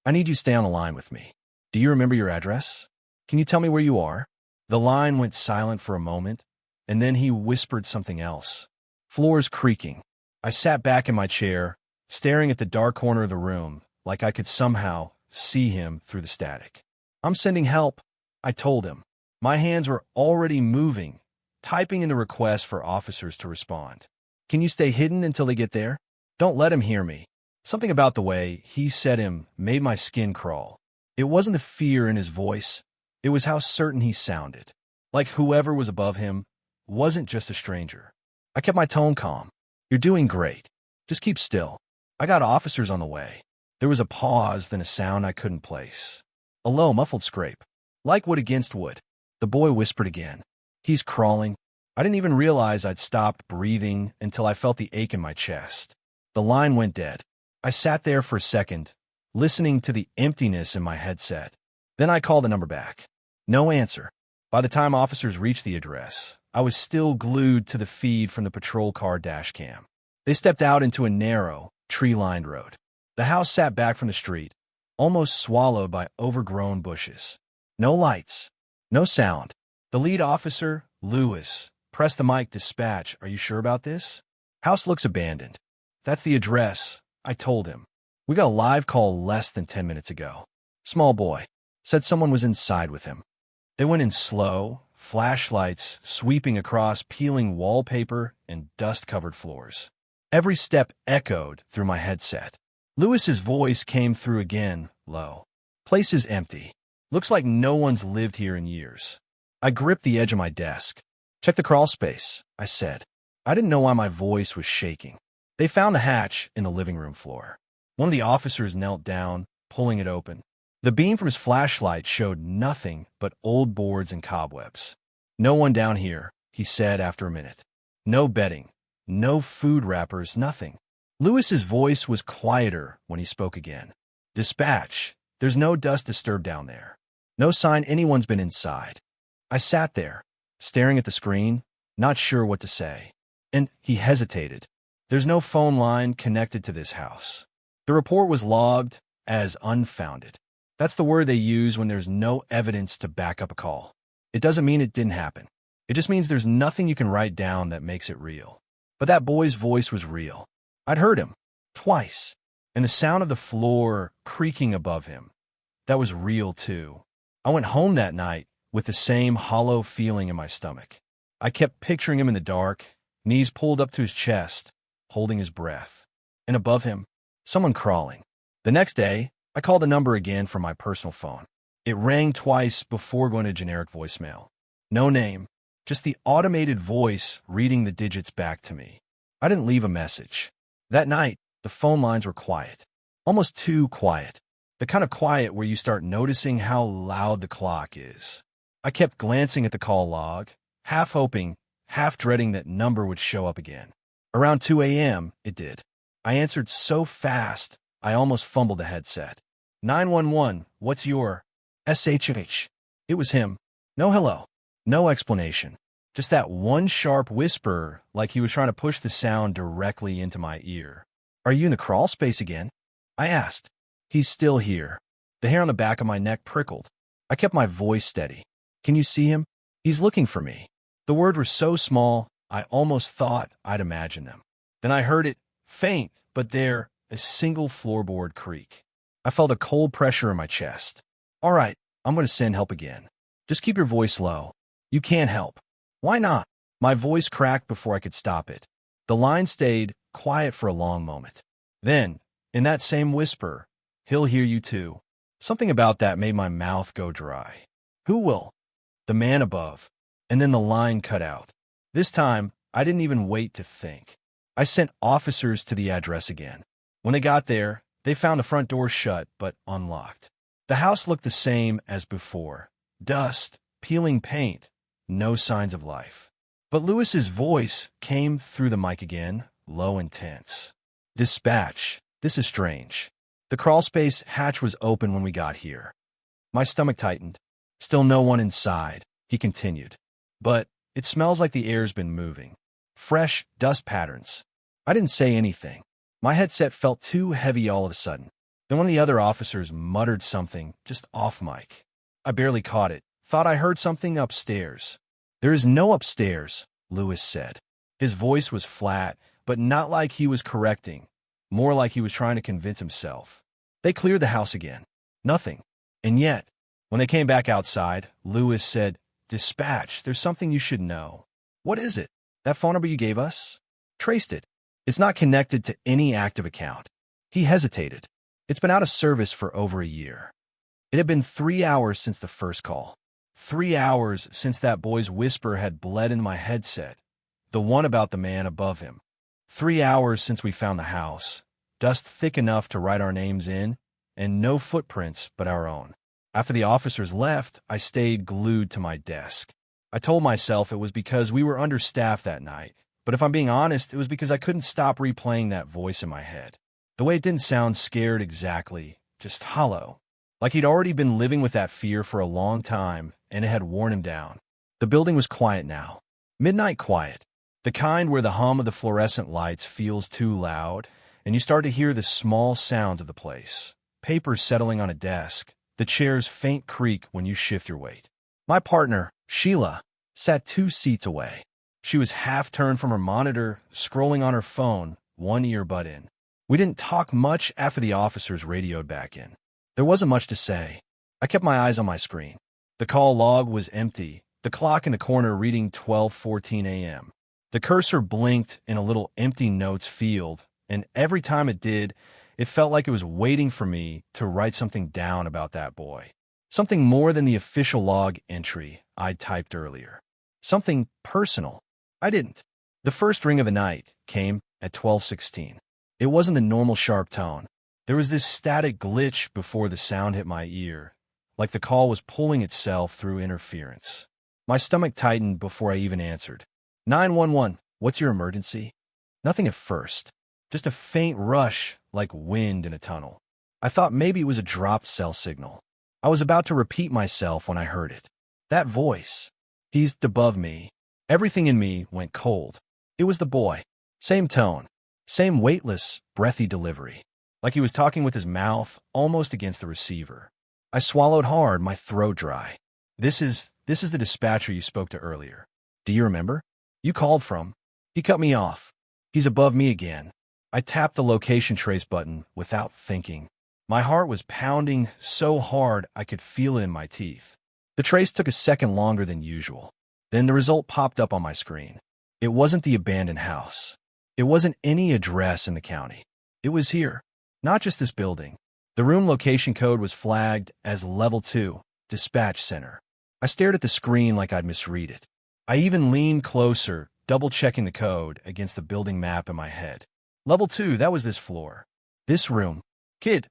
[SPEAKER 1] I need you to stay on the line with me. Do you remember your address? Can you tell me where you are? The line went silent for a moment, and then he whispered something else. Floors creaking. I sat back in my chair, staring at the dark corner of the room, like I could somehow see him through the static. I'm sending help, I told him. My hands were already moving, typing in the request for officers to respond. Can you stay hidden until they get there? Don't let him hear me. Something about the way he said him made my skin crawl. It wasn't the fear in his voice. It was how certain he sounded. Like whoever was above him wasn't just a stranger. I kept my tone calm. You're doing great. Just keep still. I got officers on the way. There was a pause, then a sound I couldn't place. A low, muffled scrape. Like wood against wood. The boy whispered again. He's crawling. I didn't even realize I'd stopped breathing until I felt the ache in my chest. The line went dead. I sat there for a second, listening to the emptiness in my headset. Then I called the number back. No answer. By the time officers reached the address, I was still glued to the feed from the patrol car dash cam. They stepped out into a narrow, tree-lined road. The house sat back from the street, almost swallowed by overgrown bushes. No lights. No sound. The lead officer, Lewis, pressed the mic. Dispatch, are you sure about this? House looks abandoned. That's the address, I told him. We got a live call less than 10 minutes ago. Small boy. Said someone was inside with him. They went in slow, flashlights sweeping across peeling wallpaper and dust-covered floors. Every step echoed through my headset. Lewis's voice came through again, low. Place is empty. Looks like no one's lived here in years. I gripped the edge of my desk. Check the crawl space, I said. I didn't know why my voice was shaking. They found the hatch in the living room floor. One of the officers knelt down, pulling it open. The beam from his flashlight showed nothing but old boards and cobwebs. No one down here, he said after a minute. No bedding, no food wrappers, nothing. Lewis's voice was quieter when he spoke again. Dispatch, there's no dust disturbed down there. No sign anyone's been inside. I sat there, staring at the screen, not sure what to say. And he hesitated. There's no phone line connected to this house. The report was logged as unfounded. That's the word they use when there's no evidence to back up a call. It doesn't mean it didn't happen. It just means there's nothing you can write down that makes it real. But that boy's voice was real. I'd heard him. Twice. And the sound of the floor creaking above him. That was real, too. I went home that night with the same hollow feeling in my stomach. I kept picturing him in the dark, knees pulled up to his chest, holding his breath. And above him, someone crawling. The next day, I called the number again from my personal phone. It rang twice before going to generic voicemail. No name, just the automated voice reading the digits back to me. I didn't leave a message. That night, the phone lines were quiet. Almost too quiet. The kind of quiet where you start noticing how loud the clock is. I kept glancing at the call log, half hoping, half dreading that number would show up again. Around 2 a.m., it did. I answered so fast, I almost fumbled the headset. 911, what's your SHH? It was him. No hello. No explanation. Just that one sharp whisper, like he was trying to push the sound directly into my ear. Are you in the crawl space again? I asked. He's still here. The hair on the back of my neck prickled. I kept my voice steady. Can you see him? He's looking for me. The words were so small, I almost thought I'd imagine them. Then I heard it, faint, but there, a single floorboard creak. I felt a cold pressure in my chest. All right, I'm going to send help again. Just keep your voice low. You can't help. Why not? My voice cracked before I could stop it. The line stayed quiet for a long moment. Then, in that same whisper, he'll hear you too. Something about that made my mouth go dry. Who will? The man above. And then the line cut out. This time, I didn't even wait to think. I sent officers to the address again. When they got there, they found the front door shut but unlocked. The house looked the same as before. Dust, peeling paint, no signs of life. But Lewis's voice came through the mic again, low and tense. Dispatch, this is strange. The crawlspace hatch was open when we got here. My stomach tightened. Still no one inside, he continued. But it smells like the air's been moving. Fresh dust patterns. I didn't say anything. My headset felt too heavy all of a sudden. Then one of the other officers muttered something, just off mic. I barely caught it. Thought I heard something upstairs. There is no upstairs, Lewis said. His voice was flat, but not like he was correcting. More like he was trying to convince himself. They cleared the house again. Nothing. And yet, when they came back outside, Lewis said, Dispatch, there's something you should know. What is it? That phone number you gave us? Traced it. It's not connected to any active account. He hesitated. It's been out of service for over a year. It had been 3 hours since the first call. 3 hours since that boy's whisper had bled into my headset, the one about the man above him. 3 hours since we found the house, dust thick enough to write our names in, and no footprints but our own. After the officers left, I stayed glued to my desk. I told myself it was because we were understaffed that night, but if I'm being honest, it was because I couldn't stop replaying that voice in my head. The way it didn't sound scared exactly, just hollow. Like he'd already been living with that fear for a long time, and it had worn him down. The building was quiet now. Midnight quiet. The kind where the hum of the fluorescent lights feels too loud, and you start to hear the small sounds of the place. Paper settling on a desk, the chair's faint creak when you shift your weight. My partner, Sheila, sat 2 seats away. She was half-turned from her monitor, scrolling on her phone, one earbud in. We didn't talk much after the officers radioed back in. There wasn't much to say. I kept my eyes on my screen. The call log was empty, the clock in the corner reading 12:14 a.m. The cursor blinked in a little empty notes field, and every time it did, it felt like it was waiting for me to write something down about that boy. Something more than the official log entry I'd typed earlier. Something personal. I didn't. The first ring of the night came at 12:16. It wasn't the normal sharp tone. There was this static glitch before the sound hit my ear, like the call was pulling itself through interference. My stomach tightened before I even answered. 911, what's your emergency? Nothing at first. Just a faint rush, like wind in a tunnel. I thought maybe it was a dropped cell signal. I was about to repeat myself when I heard it. That voice. He's above me. Everything in me went cold. It was the boy. Same tone. Same weightless, breathy delivery. Like he was talking with his mouth almost against the receiver. I swallowed hard, my throat dry. This is the dispatcher you spoke to earlier. Do you remember? You called from. He cut me off. He's above me again. I tapped the location trace button without thinking. My heart was pounding so hard I could feel it in my teeth. The trace took a second longer than usual. Then the result popped up on my screen. It wasn't the abandoned house. It wasn't any address in the county. It was here. Not just this building. The room location code was flagged as Level 2, Dispatch Center. I stared at the screen like I'd misread it. I even leaned closer, double-checking the code against the building map in my head. Level 2, that was this floor. This room. Kid,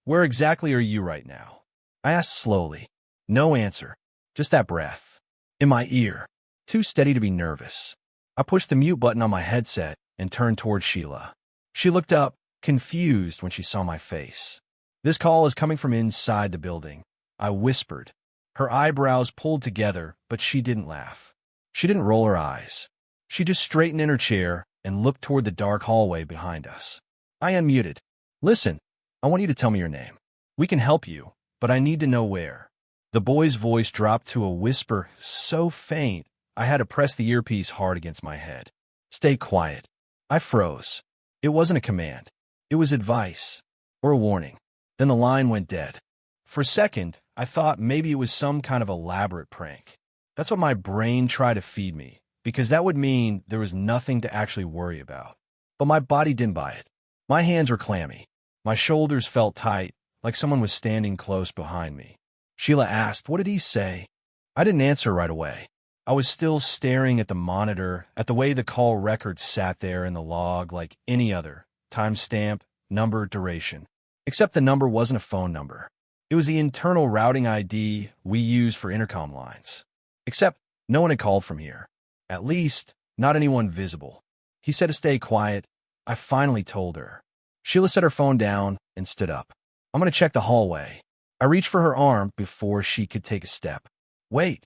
[SPEAKER 1] where exactly are you right now? I asked slowly. No answer. Just that breath. In my ear. Too steady to be nervous. I pushed the mute button on my headset and turned toward Sheila. She looked up, confused when she saw my face. This call is coming from inside the building. I whispered. Her eyebrows pulled together, but she didn't laugh. She didn't roll her eyes. She just straightened in her chair and looked toward the dark hallway behind us. I unmuted. Listen, I want you to tell me your name. We can help you, but I need to know where. The boy's voice dropped to a whisper so faint I had to press the earpiece hard against my head. Stay quiet. I froze. It wasn't a command. It was advice. Or a warning. Then the line went dead. For a second, I thought maybe it was some kind of elaborate prank. That's what my brain tried to feed me, because that would mean there was nothing to actually worry about. But my body didn't buy it. My hands were clammy. My shoulders felt tight, like someone was standing close behind me. Sheila asked, "What did he say?" I didn't answer right away. I was still staring at the monitor, at the way the call record sat there in the log like any other, timestamp, number, duration. Except the number wasn't a phone number. It was the internal routing ID we use for intercom lines. Except no one had called from here. At least, not anyone visible. He said to stay quiet. I finally told her. Sheila set her phone down and stood up. I'm going to check the hallway. I reached for her arm before she could take a step. Wait.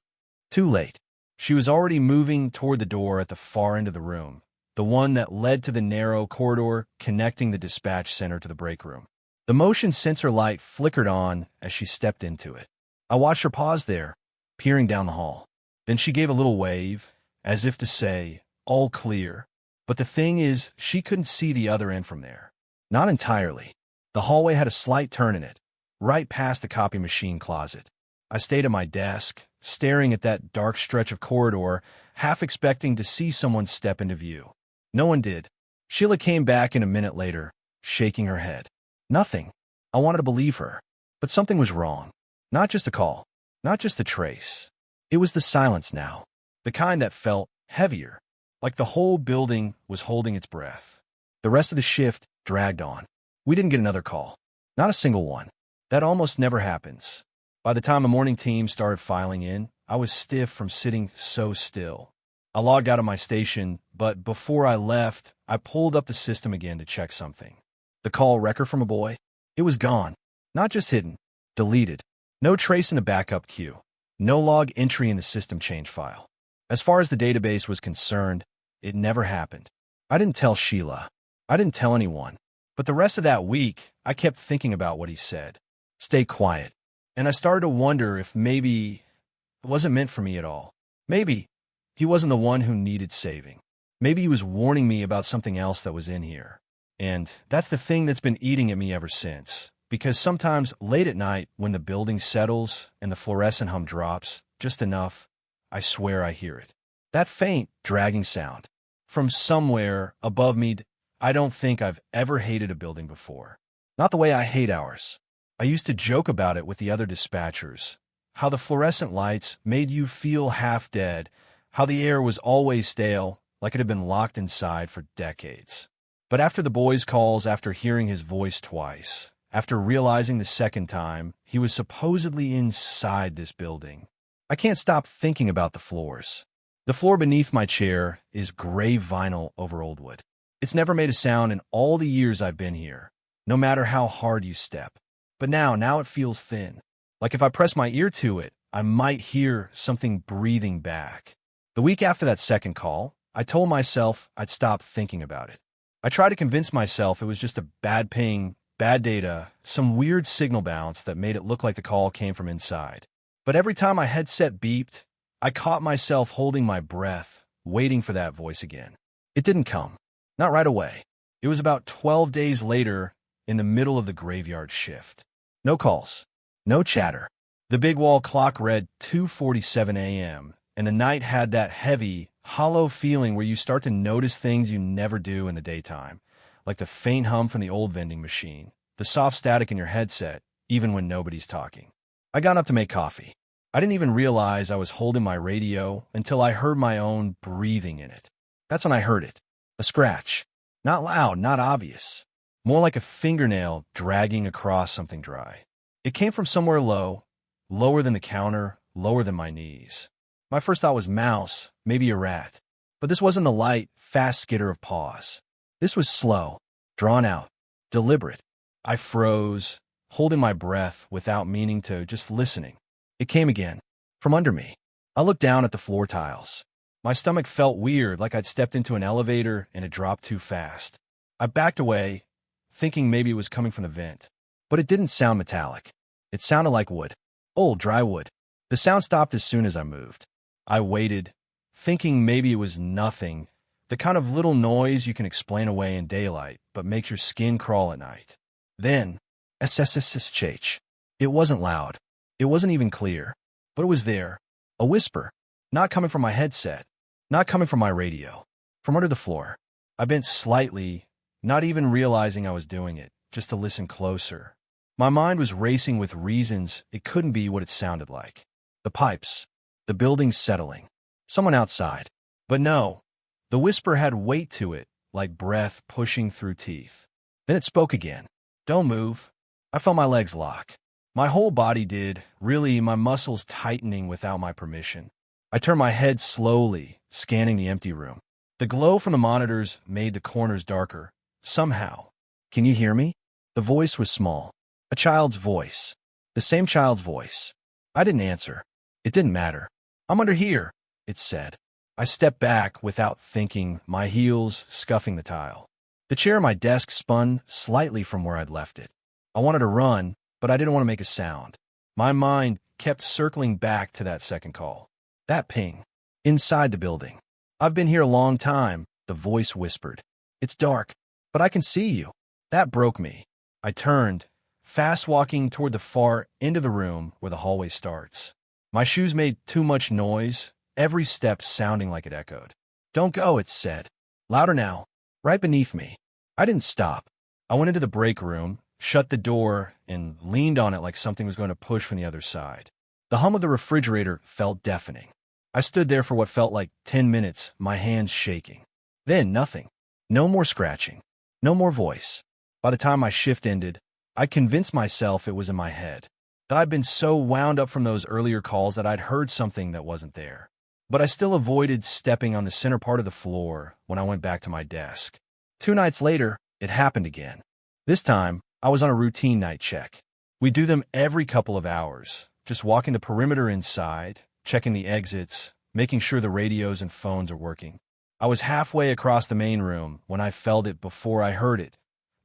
[SPEAKER 1] Too late. She was already moving toward the door at the far end of the room, the one that led to the narrow corridor connecting the dispatch center to the break room. The motion sensor light flickered on as she stepped into it. I watched her pause there, peering down the hall. Then she gave a little wave, as if to say, all clear. But the thing is, she couldn't see the other end from there. Not entirely. The hallway had a slight turn in it, right past the copy machine closet. I stayed at my desk, staring at that dark stretch of corridor, half expecting to see someone step into view. No one did. Sheila came back in a minute later, shaking her head. Nothing. I wanted to believe her. But something was wrong. Not just the call. Not just the trace. It was the silence now. The kind that felt heavier. Like the whole building was holding its breath. The rest of the shift dragged on. We didn't get another call. Not a single one. That almost never happens. By the time the morning team started filing in, I was stiff from sitting so still. I logged out of my station, but before I left, I pulled up the system again to check something. The call record from a boy? It was gone. Not just hidden. Deleted. No trace in the backup queue. No log entry in the system change file. As far as the database was concerned, it never happened. I didn't tell Sheila. I didn't tell anyone. But the rest of that week, I kept thinking about what he said. Stay quiet. And I started to wonder if maybe it wasn't meant for me at all. Maybe he wasn't the one who needed saving. Maybe he was warning me about something else that was in here. And that's the thing that's been eating at me ever since. Because sometimes late at night, when the building settles and the fluorescent hum drops, just enough, I swear I hear it. That faint, dragging sound. From somewhere above me. I don't think I've ever hated a building before. Not the way I hate ours. I used to joke about it with the other dispatchers. How the fluorescent lights made you feel half dead. How the air was always stale, like it had been locked inside for decades. But after the boy's calls, after hearing his voice twice, after realizing the second time he was supposedly inside this building, I can't stop thinking about the floors. The floor beneath my chair is gray vinyl over old wood. It's never made a sound in all the years I've been here, no matter how hard you step. But now it feels thin. Like if I press my ear to it, I might hear something breathing back. The week after that second call, I told myself I'd stop thinking about it. I tried to convince myself it was just a bad ping, bad data, some weird signal bounce that made it look like the call came from inside. But every time my headset beeped, I caught myself holding my breath, waiting for that voice again. It didn't come. Not right away. It was about 12 days later, in the middle of the graveyard shift. No calls. No chatter. The big wall clock read 2:47 a.m., and the night had that heavy, hollow feeling where you start to notice things you never do in the daytime, like the faint hum from the old vending machine, the soft static in your headset, even when nobody's talking. I got up to make coffee. I didn't even realize I was holding my radio until I heard my own breathing in it. That's when I heard it. A scratch. Not loud, not obvious. More like a fingernail dragging across something dry. It came from somewhere low, lower than the counter, lower than my knees. My first thought was mouse, maybe a rat. But this wasn't the light, fast skitter of paws. This was slow, drawn out, deliberate. I froze, holding my breath without meaning to, just listening. It came again, from under me. I looked down at the floor tiles. My stomach felt weird, like I'd stepped into an elevator and it dropped too fast. I backed away, thinking maybe it was coming from the vent. But it didn't sound metallic. It sounded like wood. Old, dry wood. The sound stopped as soon as I moved. I waited, thinking maybe it was nothing, the kind of little noise you can explain away in daylight, but makes your skin crawl at night. Then, SSSSH. It wasn't loud. It wasn't even clear. But it was there. A whisper. Not coming from my headset. Not coming from my radio. From under the floor. I bent slightly, not even realizing I was doing it, just to listen closer. My mind was racing with reasons it couldn't be what it sounded like. The pipes. The building settling. Someone outside. But no. The whisper had weight to it, like breath pushing through teeth. Then it spoke again. Don't move. I felt my legs lock. My whole body did, really, my muscles tightening without my permission. I turned my head slowly, scanning the empty room. The glow from the monitors made the corners darker. Somehow. Can you hear me? The voice was small. A child's voice. The same child's voice. I didn't answer. It didn't matter. I'm under here, it said. I stepped back without thinking, my heels scuffing the tile. The chair at my desk spun slightly from where I'd left it. I wanted to run, but I didn't want to make a sound. My mind kept circling back to that second call. That ping. Inside the building. I've been here a long time, the voice whispered. It's dark, but I can see you. That broke me. I turned, fast walking toward the far end of the room where the hallway starts. My shoes made too much noise, every step sounding like it echoed. Don't go, it said. Louder now. Right beneath me. I didn't stop. I went into the break room, shut the door, and leaned on it like something was going to push from the other side. The hum of the refrigerator felt deafening. I stood there for what felt like 10 minutes, my hands shaking. Then nothing. No more scratching. No more voice. By the time my shift ended, I convinced myself it was in my head. That I'd been so wound up from those earlier calls that I'd heard something that wasn't there. But I still avoided stepping on the center part of the floor when I went back to my desk. 2 nights later, it happened again. This time, I was on a routine night check. We do them every couple of hours, just walking the perimeter inside, checking the exits, making sure the radios and phones are working. I was halfway across the main room when I felt it before I heard it.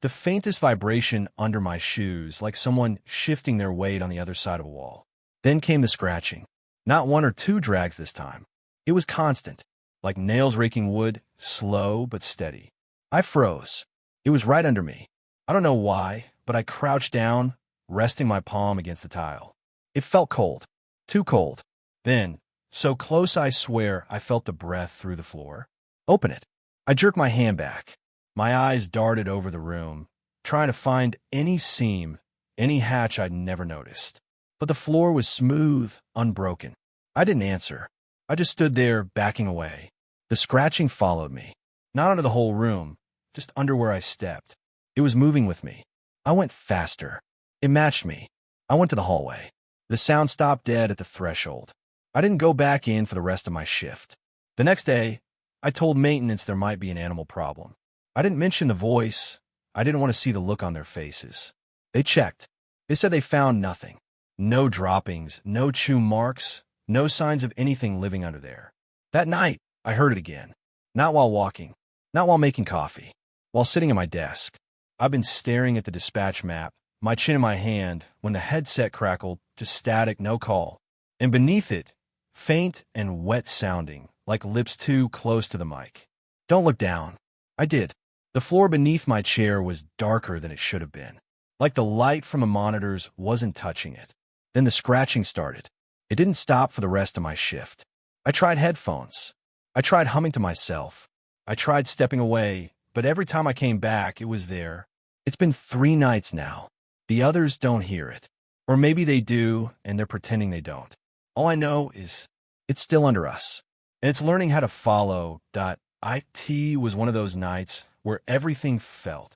[SPEAKER 1] The faintest vibration under my shoes, like someone shifting their weight on the other side of a wall. Then came the scratching. Not 1 or 2 drags this time. It was constant, like nails raking wood, slow but steady. I froze. It was right under me. I don't know why, but I crouched down, resting my palm against the tile. It felt cold. Too cold. Then, so close I swear I felt the breath through the floor. Open it. I jerked my hand back. My eyes darted over the room, trying to find any seam, any hatch I'd never noticed. But the floor was smooth, unbroken. I didn't answer. I just stood there, backing away. The scratching followed me. Not under the whole room, just under where I stepped. It was moving with me. I went faster. It matched me. I went to the hallway. The sound stopped dead at the threshold. I didn't go back in for the rest of my shift. The next day, I told maintenance there might be an animal problem. I didn't mention the voice. I didn't want to see the look on their faces. They checked. They said they found nothing. No droppings, no chew marks, no signs of anything living under there. That night, I heard it again. Not while walking, not while making coffee, while sitting at my desk. I've been staring at the dispatch map, my chin in my hand, when the headset crackled, just static, no call. And beneath it, faint and wet sounding, like lips too close to the mic. Don't look down. I did. The floor beneath my chair was darker than it should have been. Like the light from the monitors wasn't touching it. Then the scratching started. It didn't stop for the rest of my shift. I tried headphones. I tried humming to myself. I tried stepping away, but every time I came back, it was there. It's been 3 nights now. The others don't hear it. Or maybe they do, and they're pretending they don't. All I know is it's still under us. And it's learning how to follow. It was one of those nights where everything felt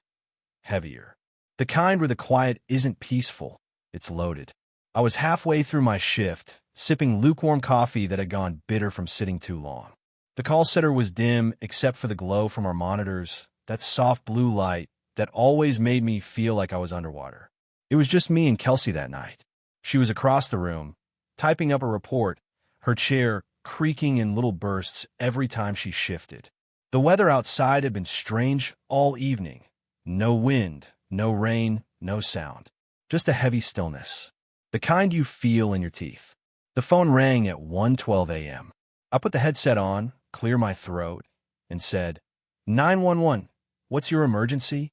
[SPEAKER 1] heavier. The kind where the quiet isn't peaceful, it's loaded. I was halfway through my shift, sipping lukewarm coffee that had gone bitter from sitting too long. The call center was dim except for the glow from our monitors, that soft blue light that always made me feel like I was underwater. It was just me and Kelsey that night. She was across the room, typing up a report, her chair creaking in little bursts every time she shifted. The weather outside had been strange all evening. No wind, no rain, no sound. Just a heavy stillness. The kind you feel in your teeth. The phone rang at 1:12 a.m. I put the headset on, clear my throat, and said, 911, what's your emergency?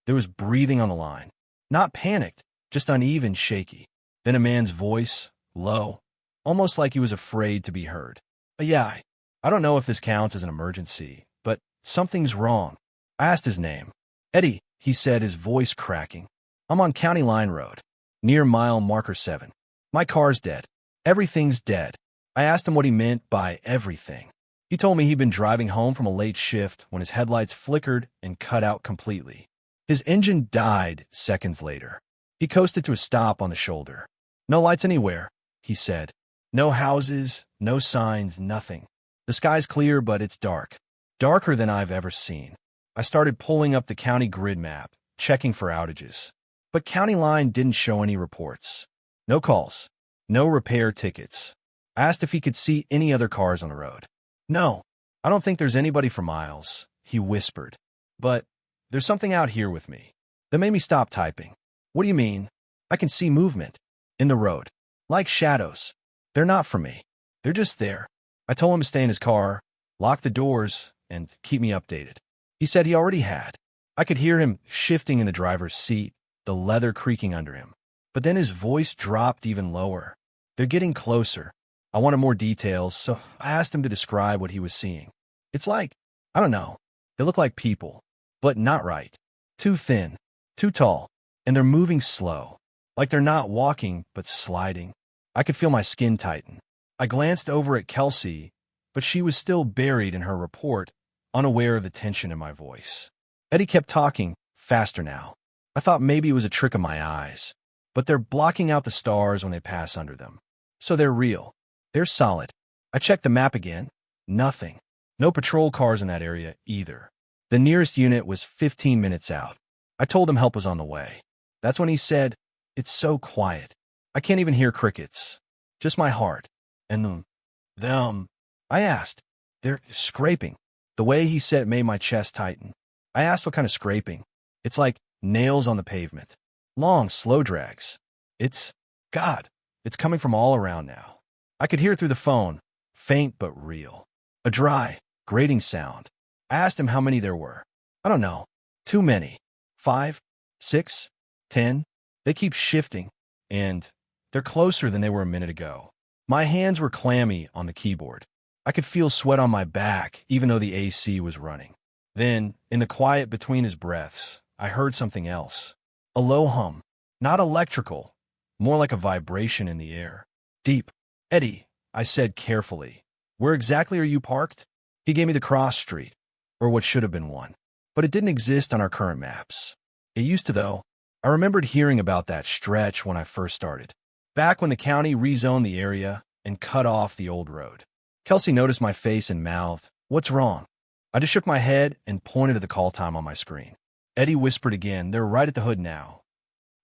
[SPEAKER 1] There was breathing on the line. Not panicked, just uneven, shaky. Then a man's voice, low, almost like he was afraid to be heard. Yeah, I don't know if this counts as an emergency, but something's wrong. I asked his name. Eddie, he said, his voice cracking. I'm on County Line Road, near mile marker 7. My car's dead. Everything's dead. I asked him what he meant by everything. He told me he'd been driving home from a late shift when his headlights flickered and cut out completely. His engine died seconds later. He coasted to a stop on the shoulder. No lights anywhere, he said. No houses, no signs, nothing. The sky's clear, but it's dark. Darker than I've ever seen. I started pulling up the county grid map, checking for outages. But County Line didn't show any reports. No calls. No repair tickets. I asked if he could see any other cars on the road. No, I don't think there's anybody for miles, he whispered. But there's something out here with me. That made me stop typing. What do you mean? I can see movement. In the road. Like shadows. They're not for me. They're just there. I told him to stay in his car, lock the doors, and keep me updated. He said he already had. I could hear him shifting in the driver's seat, the leather creaking under him. But then his voice dropped even lower. They're getting closer. I wanted more details, so I asked him to describe what he was seeing. It's like, I don't know. They look like people, but not right. Too thin, too tall, and they're moving slow. Like they're not walking, but sliding. I could feel my skin tighten. I glanced over at Kelsey, but she was still buried in her report, unaware of the tension in my voice. Eddie kept talking, faster now. I thought maybe it was a trick of my eyes. But they're blocking out the stars when they pass under them. So they're real. They're solid. I checked the map again. Nothing. No patrol cars in that area either. The nearest unit was 15 minutes out. I told him help was on the way. That's when he said, it's so quiet. I can't even hear crickets. Just my heart. And them. I asked. They're scraping. The way he said it made my chest tighten. I asked what kind of scraping. It's like nails on the pavement. Long, slow drags. God, it's coming from all around now. I could hear it through the phone, faint but real. A dry, grating sound. I asked him how many there were. I don't know. Too many. 5, 6, 10. They keep shifting, and they're closer than they were a minute ago. My hands were clammy on the keyboard. I could feel sweat on my back, even though the AC was running. Then, in the quiet between his breaths, I heard something else. A low hum. Not electrical. More like a vibration in the air. Deep. Eddie, I said carefully. Where exactly are you parked? He gave me the cross street, or what should have been one. But it didn't exist on our current maps. It used to, though. I remembered hearing about that stretch when I first started. Back when the county rezoned the area, and cut off the old road. Kelsey noticed my face and mouth. "What's wrong?" I just shook my head and pointed to the call time on my screen. Eddie whispered again, "They're right at the hood now."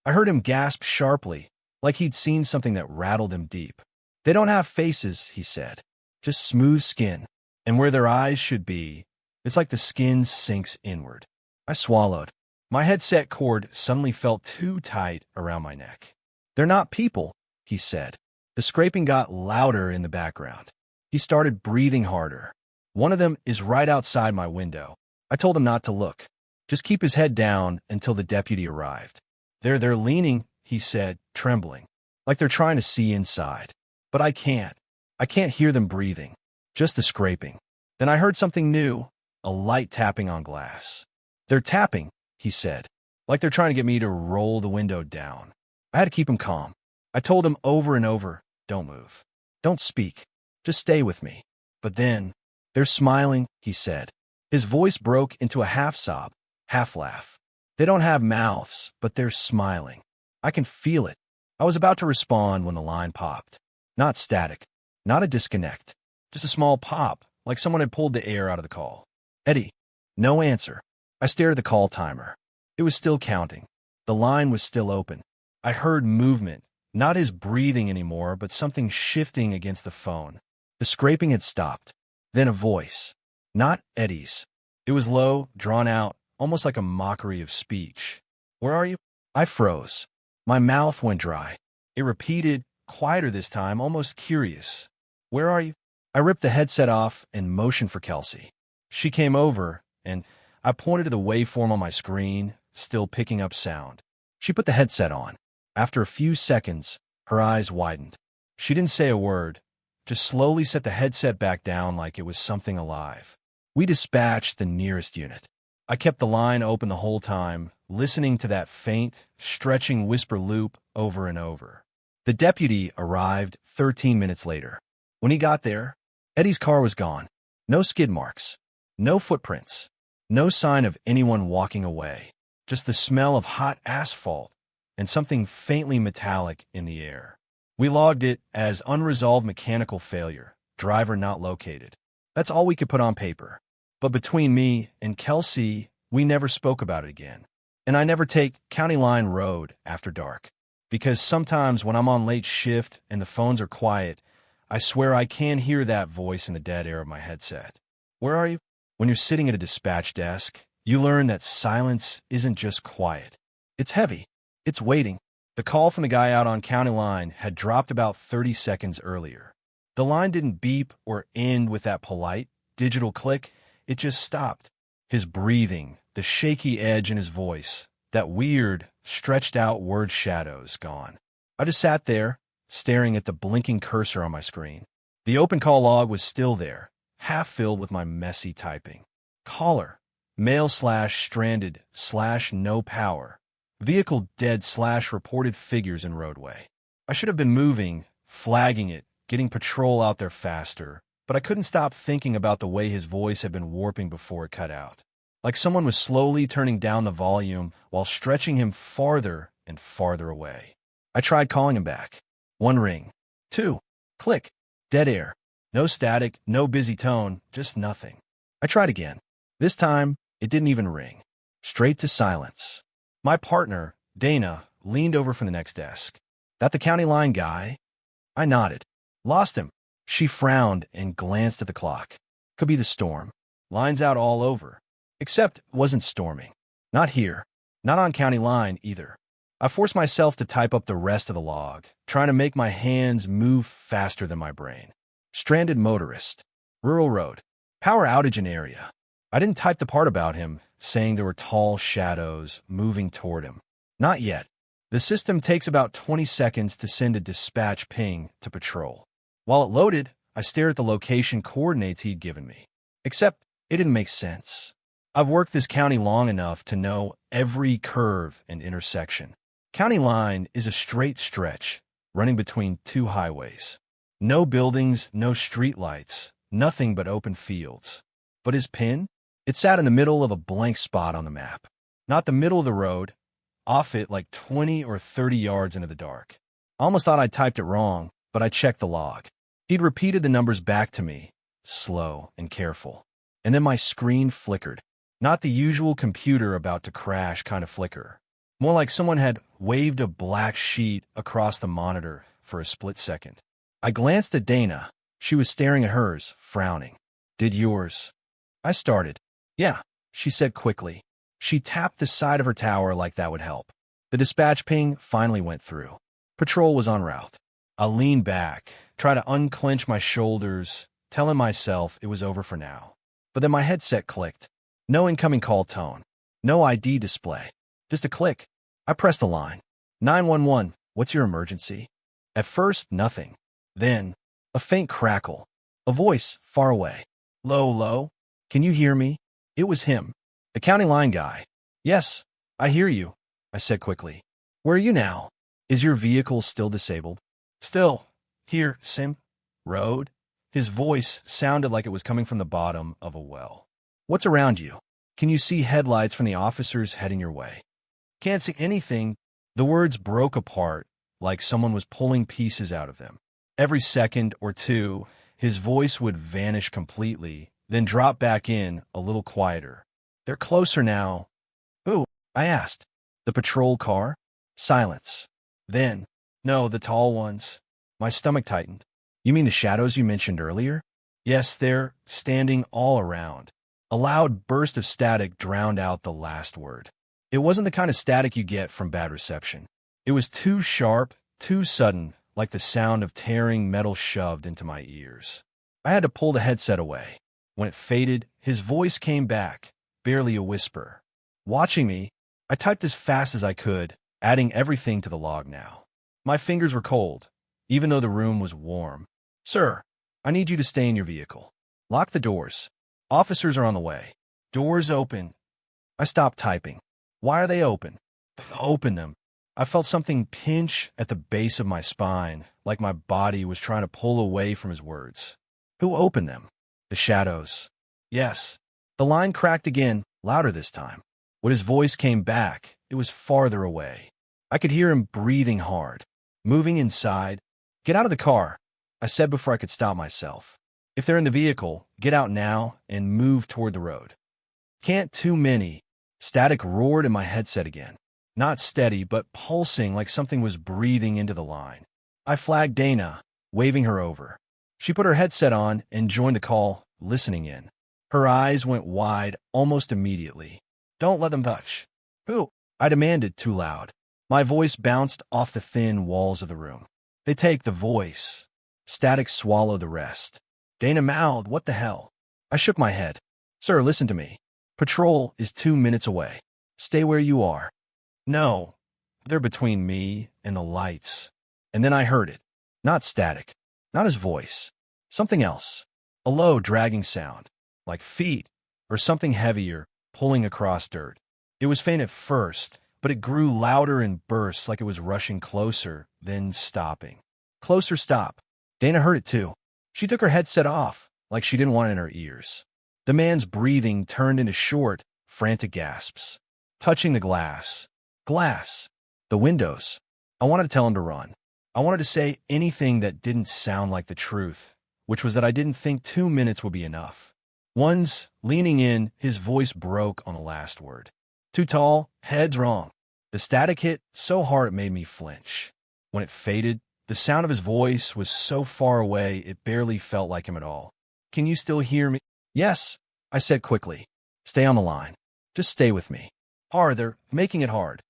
[SPEAKER 1] I heard him gasp sharply, like he'd seen something that rattled him deep. "They don't have faces," he said. "Just smooth skin. And where their eyes should be, it's like the skin sinks inward." I swallowed. My headset cord suddenly felt too tight around my neck. "They're not people," he said. The scraping got louder in the background. He started breathing harder. "One of them is right outside my window." I told him not to look. Just keep his head down until the deputy arrived. They're leaning," he said, trembling, like they're trying to see inside. "But I can't. I can't hear them breathing. Just the scraping." Then I heard something new, a light tapping on glass. "They're tapping," he said, like they're trying to get me to roll the window down. I had to keep him calm. I told him over and over, "Don't move. Don't speak. Just stay with me." But then, "They're smiling," he said. His voice broke into a half-sob, half-laugh. "They don't have mouths, but they're smiling. I can feel it." I was about to respond when the line popped. Not static, not a disconnect, just a small pop, like someone had pulled the air out of the call. "Eddie." No answer. I stared at the call timer. It was still counting. The line was still open. I heard movement, not his breathing anymore, but something shifting against the phone. The scraping had stopped. Then a voice. Not Eddie's. It was low, drawn out, almost like a mockery of speech. "Where are you?" I froze. My mouth went dry. It repeated, quieter this time, almost curious. "Where are you?" I ripped the headset off and motioned for Kelsey. She came over, and I pointed to the waveform on my screen, still picking up sound. She put the headset on. After a few seconds, her eyes widened. She didn't say a word, just slowly set the headset back down like it was something alive. We dispatched the nearest unit. I kept the line open the whole time, listening to that faint, stretching whisper loop over and over. The deputy arrived 13 minutes later. When he got there, Eddie's car was gone. No skid marks, no footprints, no sign of anyone walking away. Just the smell of hot asphalt and something faintly metallic in the air. We logged it as unresolved mechanical failure, driver not located. That's all we could put on paper. But between me and Kelsey, we never spoke about it again. And I never take County Line Road after dark. Because sometimes when I'm on late shift and the phones are quiet, I swear I can hear that voice in the dead air of my headset. "Where are you?" When you're sitting at a dispatch desk, you learn that silence isn't just quiet. It's heavy. It's waiting. The call from the guy out on County Line had dropped about 30 seconds earlier. The line didn't beep or end with that polite, digital click. It just stopped. His breathing, the shaky edge in his voice, that weird, stretched-out word shadows gone. I just sat there, staring at the blinking cursor on my screen. The open call log was still there, half filled with my messy typing. Caller, mail/stranded/no power. Vehicle dead/reported figures in roadway. I should have been moving, flagging it, getting patrol out there faster, but I couldn't stop thinking about the way his voice had been warping before it cut out. Like someone was slowly turning down the volume while stretching him farther and farther away. I tried calling him back. 1 ring. 2. Click. Dead air. No static, no busy tone, just nothing. I tried again. This time, it didn't even ring. Straight to silence. My partner, Dana, leaned over from the next desk. "That the County Line guy?" I nodded. "Lost him." She frowned and glanced at the clock. Could be the storm. Lines out all over. Except it wasn't storming. Not here. Not on County Line either. I forced myself to type up the rest of the log, trying to make my hands move faster than my brain. Stranded motorist. Rural road. Power outage in area. I didn't type the part about him, saying there were tall shadows moving toward him. Not yet. The system takes about 20 seconds to send a dispatch ping to patrol. While it loaded, I stared at the location coordinates he'd given me. Except it didn't make sense. I've worked this county long enough to know every curve and intersection. County Line is a straight stretch running between 2 highways. No buildings, no streetlights, nothing but open fields. But his pin? It sat in the middle of a blank spot on the map. Not the middle of the road, off it like 20 or 30 yards into the dark. I almost thought I typed it wrong, but I checked the log. He'd repeated the numbers back to me, slow and careful. And then my screen flickered. Not the usual computer about to crash kind of flicker. More like someone had waved a black sheet across the monitor for a split second. I glanced at Dana. She was staring at hers, frowning. Did yours? I started. Yeah, she said quickly. She tapped the side of her tower like that would help. The dispatch ping finally went through. Patrol was en route. I leaned back, tried to unclench my shoulders, telling myself it was over for now. But then my headset clicked. No incoming call tone. No ID display. Just a click. I pressed the line. 911, what's your emergency? At first, nothing. Then, a faint crackle. A voice far away. Low. Can you hear me? It was him. The county line guy. Yes, I hear you, I said quickly. Where are you now? Is your vehicle still disabled? Still. Here, Sim. Road? His voice sounded like it was coming from the bottom of a well. What's around you? Can you see headlights from the officers heading your way? Can't see anything. The words broke apart like someone was pulling pieces out of them. Every second or two, his voice would vanish completely, then drop back in a little quieter. They're closer now. Who? I asked. The patrol car? Silence. Then, no, the tall ones. My stomach tightened. You mean the shadows you mentioned earlier? Yes, they're standing all around. A loud burst of static drowned out the last word. It wasn't the kind of static you get from bad reception. It was too sharp, too sudden, like the sound of tearing metal shoved into my ears. I had to pull the headset away. When it faded, his voice came back, barely a whisper. Watching me, I typed as fast as I could, adding everything to the log now. My fingers were cold, even though the room was warm. Sir, I need you to stay in your vehicle. Lock the doors. Officers are on the way. Doors open. I stopped typing. Why are they open? Open them. I felt something pinch at the base of my spine, like my body was trying to pull away from his words. Who opened them? The shadows. Yes. The line cracked again, louder this time. When his voice came back, it was farther away. I could hear him breathing hard, moving inside. Get out of the car, I said before I could stop myself. If they're in the vehicle, get out now and move toward the road. Can't too many. Static roared in my headset again. Not steady, but pulsing like something was breathing into the line. I flagged Dana, waving her over. She put her headset on and joined the call, listening in. Her eyes went wide almost immediately. Don't let them touch. Who? I demanded too loud. My voice bounced off the thin walls of the room. They take the voice. Static swallowed the rest. Dana mouthed, what the hell? I shook my head. Sir, listen to me. Patrol is 2 minutes away. Stay where you are. No, they're between me and the lights. And then I heard it. Not static. Not his voice. Something else. A low, dragging sound. Like feet, or something heavier, pulling across dirt. It was faint at first, but it grew louder in bursts like it was rushing closer, then stopping. Closer stop. Dana heard it too. She took her headset off, like she didn't want it in her ears. The man's breathing turned into short, frantic gasps. Touching the glass. Glass. The windows. I wanted to tell him to run. I wanted to say anything that didn't sound like the truth, which was that I didn't think 2 minutes would be enough. Once, leaning in, his voice broke on the last word. Too tall, head's wrong. The static hit so hard it made me flinch. When it faded, the sound of his voice was so far away it barely felt like him at all. Can you still hear me? Yes, I said quickly. Stay on the line. Just stay with me. Hard, they're making it hard.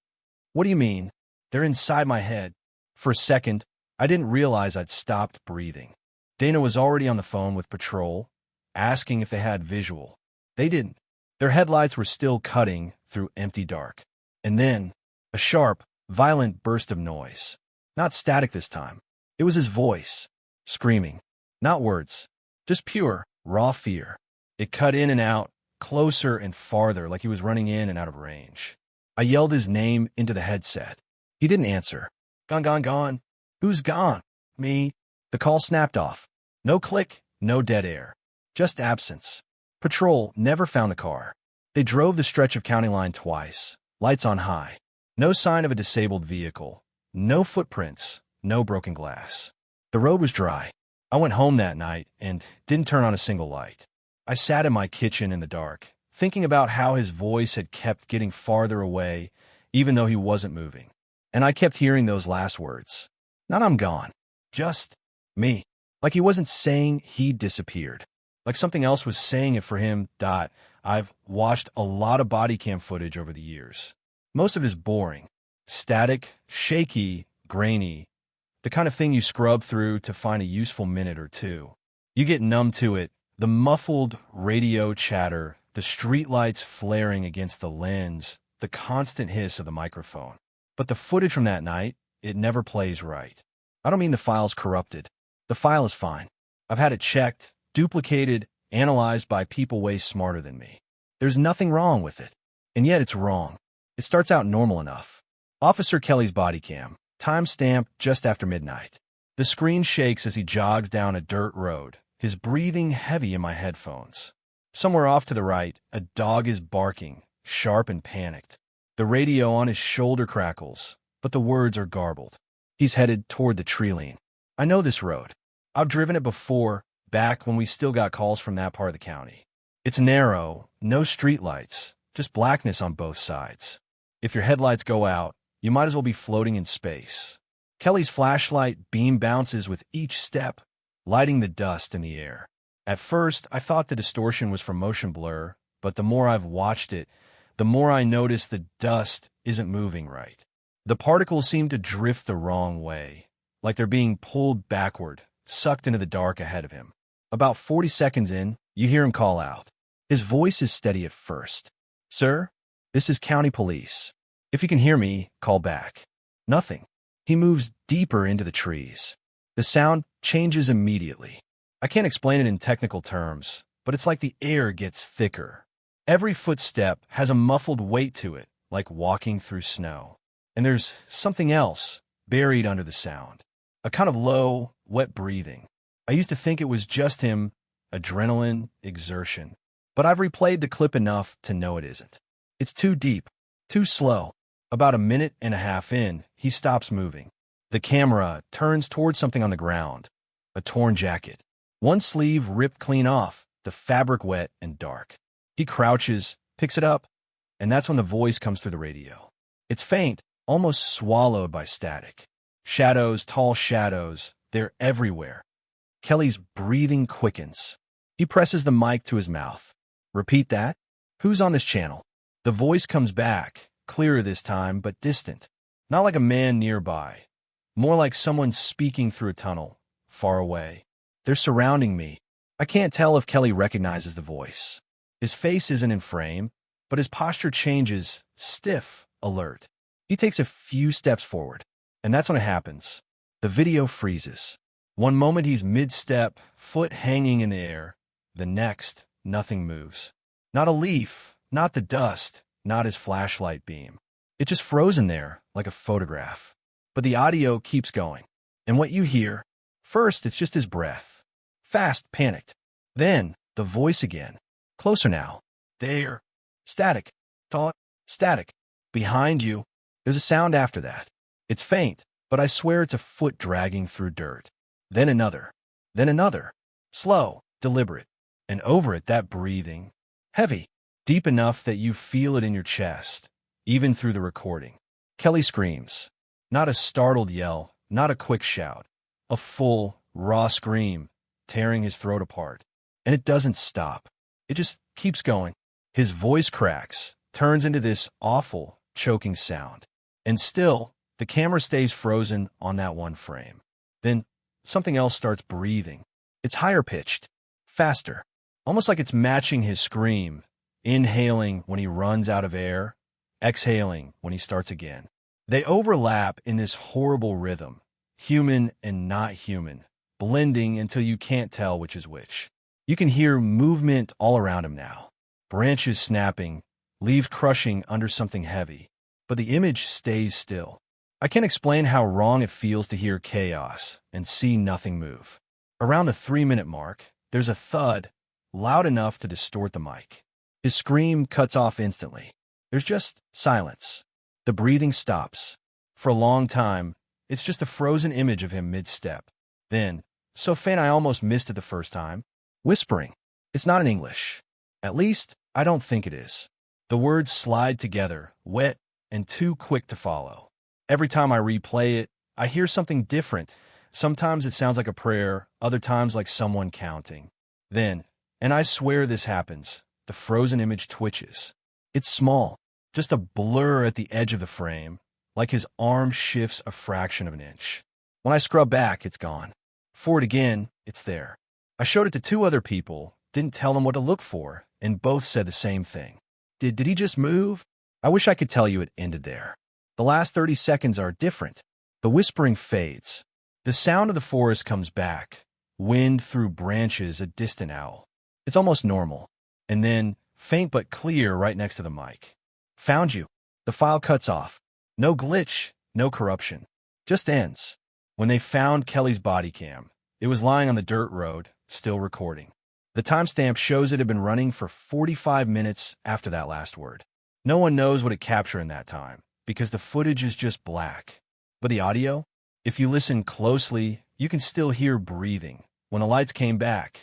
[SPEAKER 1] What do you mean? They're inside my head. For a second, I didn't realize I'd stopped breathing. Dana was already on the phone with patrol, asking if they had visual. They didn't. Their headlights were still cutting through empty dark. And then, a sharp, violent burst of noise. Not static this time. It was his voice, screaming. Not words, just pure, raw fear. It cut in and out, closer and farther, like he was running in and out of range. I yelled his name into the headset. He didn't answer. Gone. Who's gone? Me. The call snapped off. No click, no dead air. Just absence. Patrol never found the car. They drove the stretch of county line twice, lights on high. No sign of a disabled vehicle. No footprints, no broken glass. The road was dry. I went home that night and didn't turn on a single light. I sat in my kitchen in the dark, thinking about how his voice had kept getting farther away, even though he wasn't moving. And I kept hearing those last words. Not I'm gone. Just me. Like he wasn't saying he'd disappeared. Like something else was saying it for him. I've watched a lot of body cam footage over the years. Most of it is boring. Static, shaky, grainy. The kind of thing you scrub through to find a useful minute or two. You get numb to it. The muffled radio chatter, the streetlights flaring against the lens, the constant hiss of the microphone. But the footage from that night, it never plays right. I don't mean the file's corrupted. The file is fine. I've had it checked, duplicated, analyzed by people way smarter than me. There's nothing wrong with it. And yet it's wrong. It starts out normal enough. Officer Kelly's body cam, timestamp just after midnight. The screen shakes as he jogs down a dirt road, his breathing heavy in my headphones. Somewhere off to the right, a dog is barking, sharp and panicked. The radio on his shoulder crackles, but the words are garbled. He's headed toward the tree line. I know this road. I've driven it before, back when we still got calls from that part of the county. It's narrow, no streetlights, just blackness on both sides. If your headlights go out, you might as well be floating in space. Kelly's flashlight beam bounces with each step, lighting the dust in the air. At first, I thought the distortion was from motion blur, but the more I've watched it, the more I notice the dust isn't moving right. The particles seem to drift the wrong way, like they're being pulled backward, sucked into the dark ahead of him. About 40 seconds in, you hear him call out. His voice is steady at first. Sir, this is county police. If you can hear me, call back. Nothing. He moves deeper into the trees. The sound changes immediately. I can't explain it in technical terms, but it's like the air gets thicker. Every footstep has a muffled weight to it, like walking through snow. And there's something else buried under the sound. A kind of low, wet breathing. I used to think it was just him, adrenaline, exertion. But I've replayed the clip enough to know it isn't. It's too deep, too slow. About a minute and a half in, he stops moving. The camera turns towards something on the ground. A torn jacket. One sleeve ripped clean off, the fabric wet and dark. He crouches, picks it up, and that's when the voice comes through the radio. It's faint, almost swallowed by static. Shadows, tall shadows, they're everywhere. Kelly's breathing quickens. He presses the mic to his mouth. Repeat that. Who's on this channel? The voice comes back, clearer this time, but distant. Not like a man nearby. More like someone speaking through a tunnel, far away. They're surrounding me. I can't tell if Kelly recognizes the voice. His face isn't in frame, but his posture changes, stiff, alert. He takes a few steps forward, and that's when it happens. The video freezes. One moment he's mid-step, foot hanging in the air. The next, nothing moves. Not a leaf, not the dust, not his flashlight beam. It's just frozen there, like a photograph. But the audio keeps going. And what you hear, first it's just his breath. Fast, panicked. Then, the voice again. Closer now. There. Static. Thought. Static. Behind you. There's a sound after that. It's faint, but I swear it's a foot dragging through dirt. Then another. Then another. Slow, deliberate. And over it, that breathing. Heavy. Deep enough that you feel it in your chest, even through the recording. Kelly screams. Not a startled yell, not a quick shout. A full, raw scream, tearing his throat apart. And it doesn't stop. It just keeps going. His voice cracks, turns into this awful, choking sound. And still, the camera stays frozen on that one frame. Then, something else starts breathing. It's higher pitched, faster, almost like it's matching his scream, inhaling when he runs out of air, exhaling when he starts again. They overlap in this horrible rhythm, human and not human, blending until you can't tell which is which. You can hear movement all around him now. Branches snapping, leaves crushing under something heavy. But the image stays still. I can't explain how wrong it feels to hear chaos and see nothing move. Around the 3-minute mark, there's a thud, loud enough to distort the mic. His scream cuts off instantly. There's just silence. The breathing stops. For a long time, it's just a frozen image of him mid-step. Then, so faint I almost missed it the first time. Whispering. It's not in English. At least, I don't think it is. The words slide together, wet and too quick to follow. Every time I replay it, I hear something different. Sometimes it sounds like a prayer, other times like someone counting. Then, and I swear this happens, the frozen image twitches. It's small, just a blur at the edge of the frame, like his arm shifts a fraction of an inch. When I scrub back, it's gone. For it again, it's there. I showed it to 2 other people, didn't tell them what to look for, and both said the same thing. Did he just move? I wish I could tell you it ended there. The last 30 seconds are different. The whispering fades. The sound of the forest comes back. Wind through branches, a distant owl. It's almost normal. And then, faint but clear right next to the mic. Found you. The file cuts off. No glitch, no corruption. Just ends. When they found Kelly's body cam, it was lying on the dirt road, still recording. The timestamp shows it had been running for 45 minutes after that last word. No one knows what it captured in that time, because the footage is just black. But the audio? If you listen closely, you can still hear breathing. When the lights came back,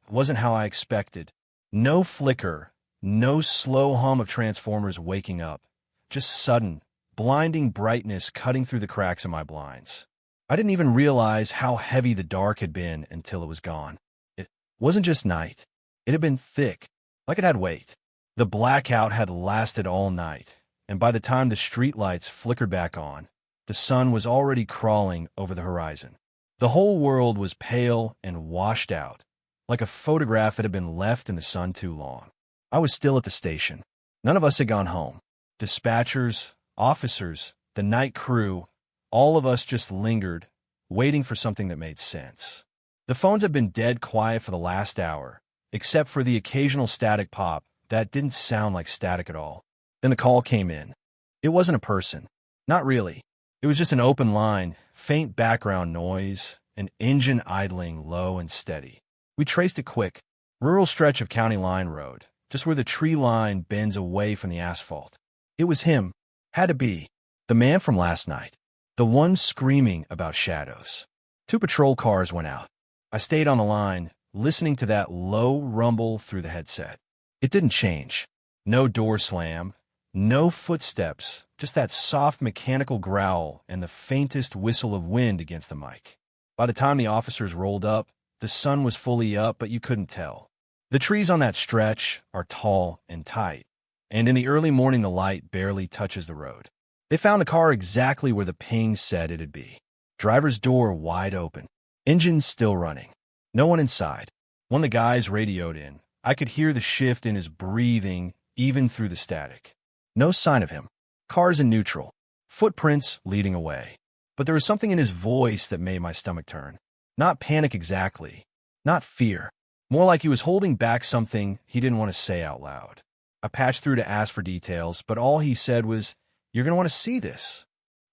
[SPEAKER 1] it wasn't how I expected. No flicker, no slow hum of transformers waking up. Just sudden, blinding brightness cutting through the cracks in my blinds. I didn't even realize how heavy the dark had been until it was gone. It wasn't just night. It had been thick, like it had weight. The blackout had lasted all night, and by the time the streetlights flickered back on, the sun was already crawling over the horizon. The whole world was pale and washed out, like a photograph that had been left in the sun too long. I was still at the station. None of us had gone home. Dispatchers, officers, the night crew, all of us just lingered, waiting for something that made sense. The phones had been dead quiet for the last hour, except for the occasional static pop that didn't sound like static at all. Then the call came in. It wasn't a person. Not really. It was just an open line, faint background noise, an engine idling low and steady. We traced it quick. Rural stretch of County Line Road, just where the tree line bends away from the asphalt. It was him. Had to be. The man from last night. The one screaming about shadows. 2 patrol cars went out. I stayed on the line, listening to that low rumble through the headset. It didn't change. No door slam, no footsteps, just that soft mechanical growl and the faintest whistle of wind against the mic. By the time the officers rolled up, the sun was fully up, but you couldn't tell. The trees on that stretch are tall and tight, and in the early morning the light barely touches the road. They found the car exactly where the ping said it'd be. Driver's door wide open. Engines still running. No one inside. When the guys radioed in, I could hear the shift in his breathing even through the static. No sign of him. Cars in neutral. Footprints leading away. But there was something in his voice that made my stomach turn. Not panic exactly. Not fear. More like he was holding back something he didn't want to say out loud. I patched through to ask for details, but all he said was, "You're going to want to see this."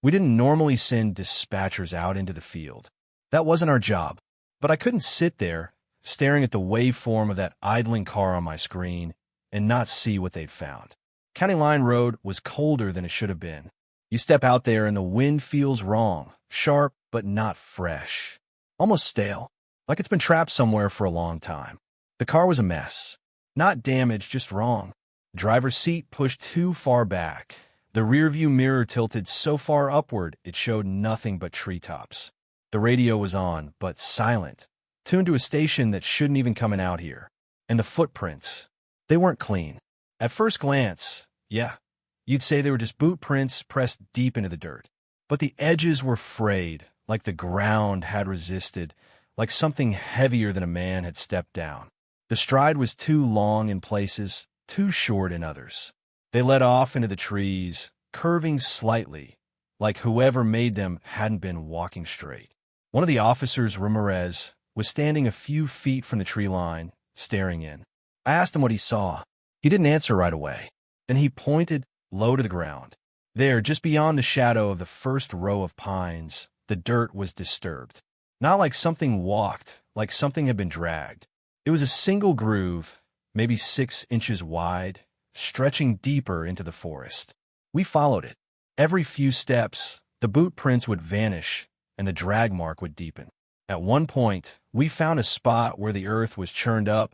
[SPEAKER 1] We didn't normally send dispatchers out into the field. That wasn't our job. But I couldn't sit there, staring at the waveform of that idling car on my screen, and not see what they'd found. County Line Road was colder than it should have been. You step out there and the wind feels wrong, sharp but not fresh. Almost stale, like it's been trapped somewhere for a long time. The car was a mess. Not damaged, just wrong. The driver's seat pushed too far back. The rearview mirror tilted so far upward it showed nothing but treetops. The radio was on, but silent, tuned to a station that shouldn't even come out here. And the footprints, they weren't clean. At first glance, yeah, you'd say they were just boot prints pressed deep into the dirt. But the edges were frayed, like the ground had resisted, like something heavier than a man had stepped down. The stride was too long in places, too short in others. They led off into the trees, curving slightly, like whoever made them hadn't been walking straight. One of the officers, Ramirez, was standing a few feet from the tree line, staring in. I asked him what he saw. He didn't answer right away. Then he pointed low to the ground. There, just beyond the shadow of the first row of pines, the dirt was disturbed. Not like something walked, like something had been dragged. It was a single groove, maybe 6 inches wide, stretching deeper into the forest. We followed it. Every few steps, the boot prints would vanish, and the drag mark would deepen. At one point, we found a spot where the earth was churned up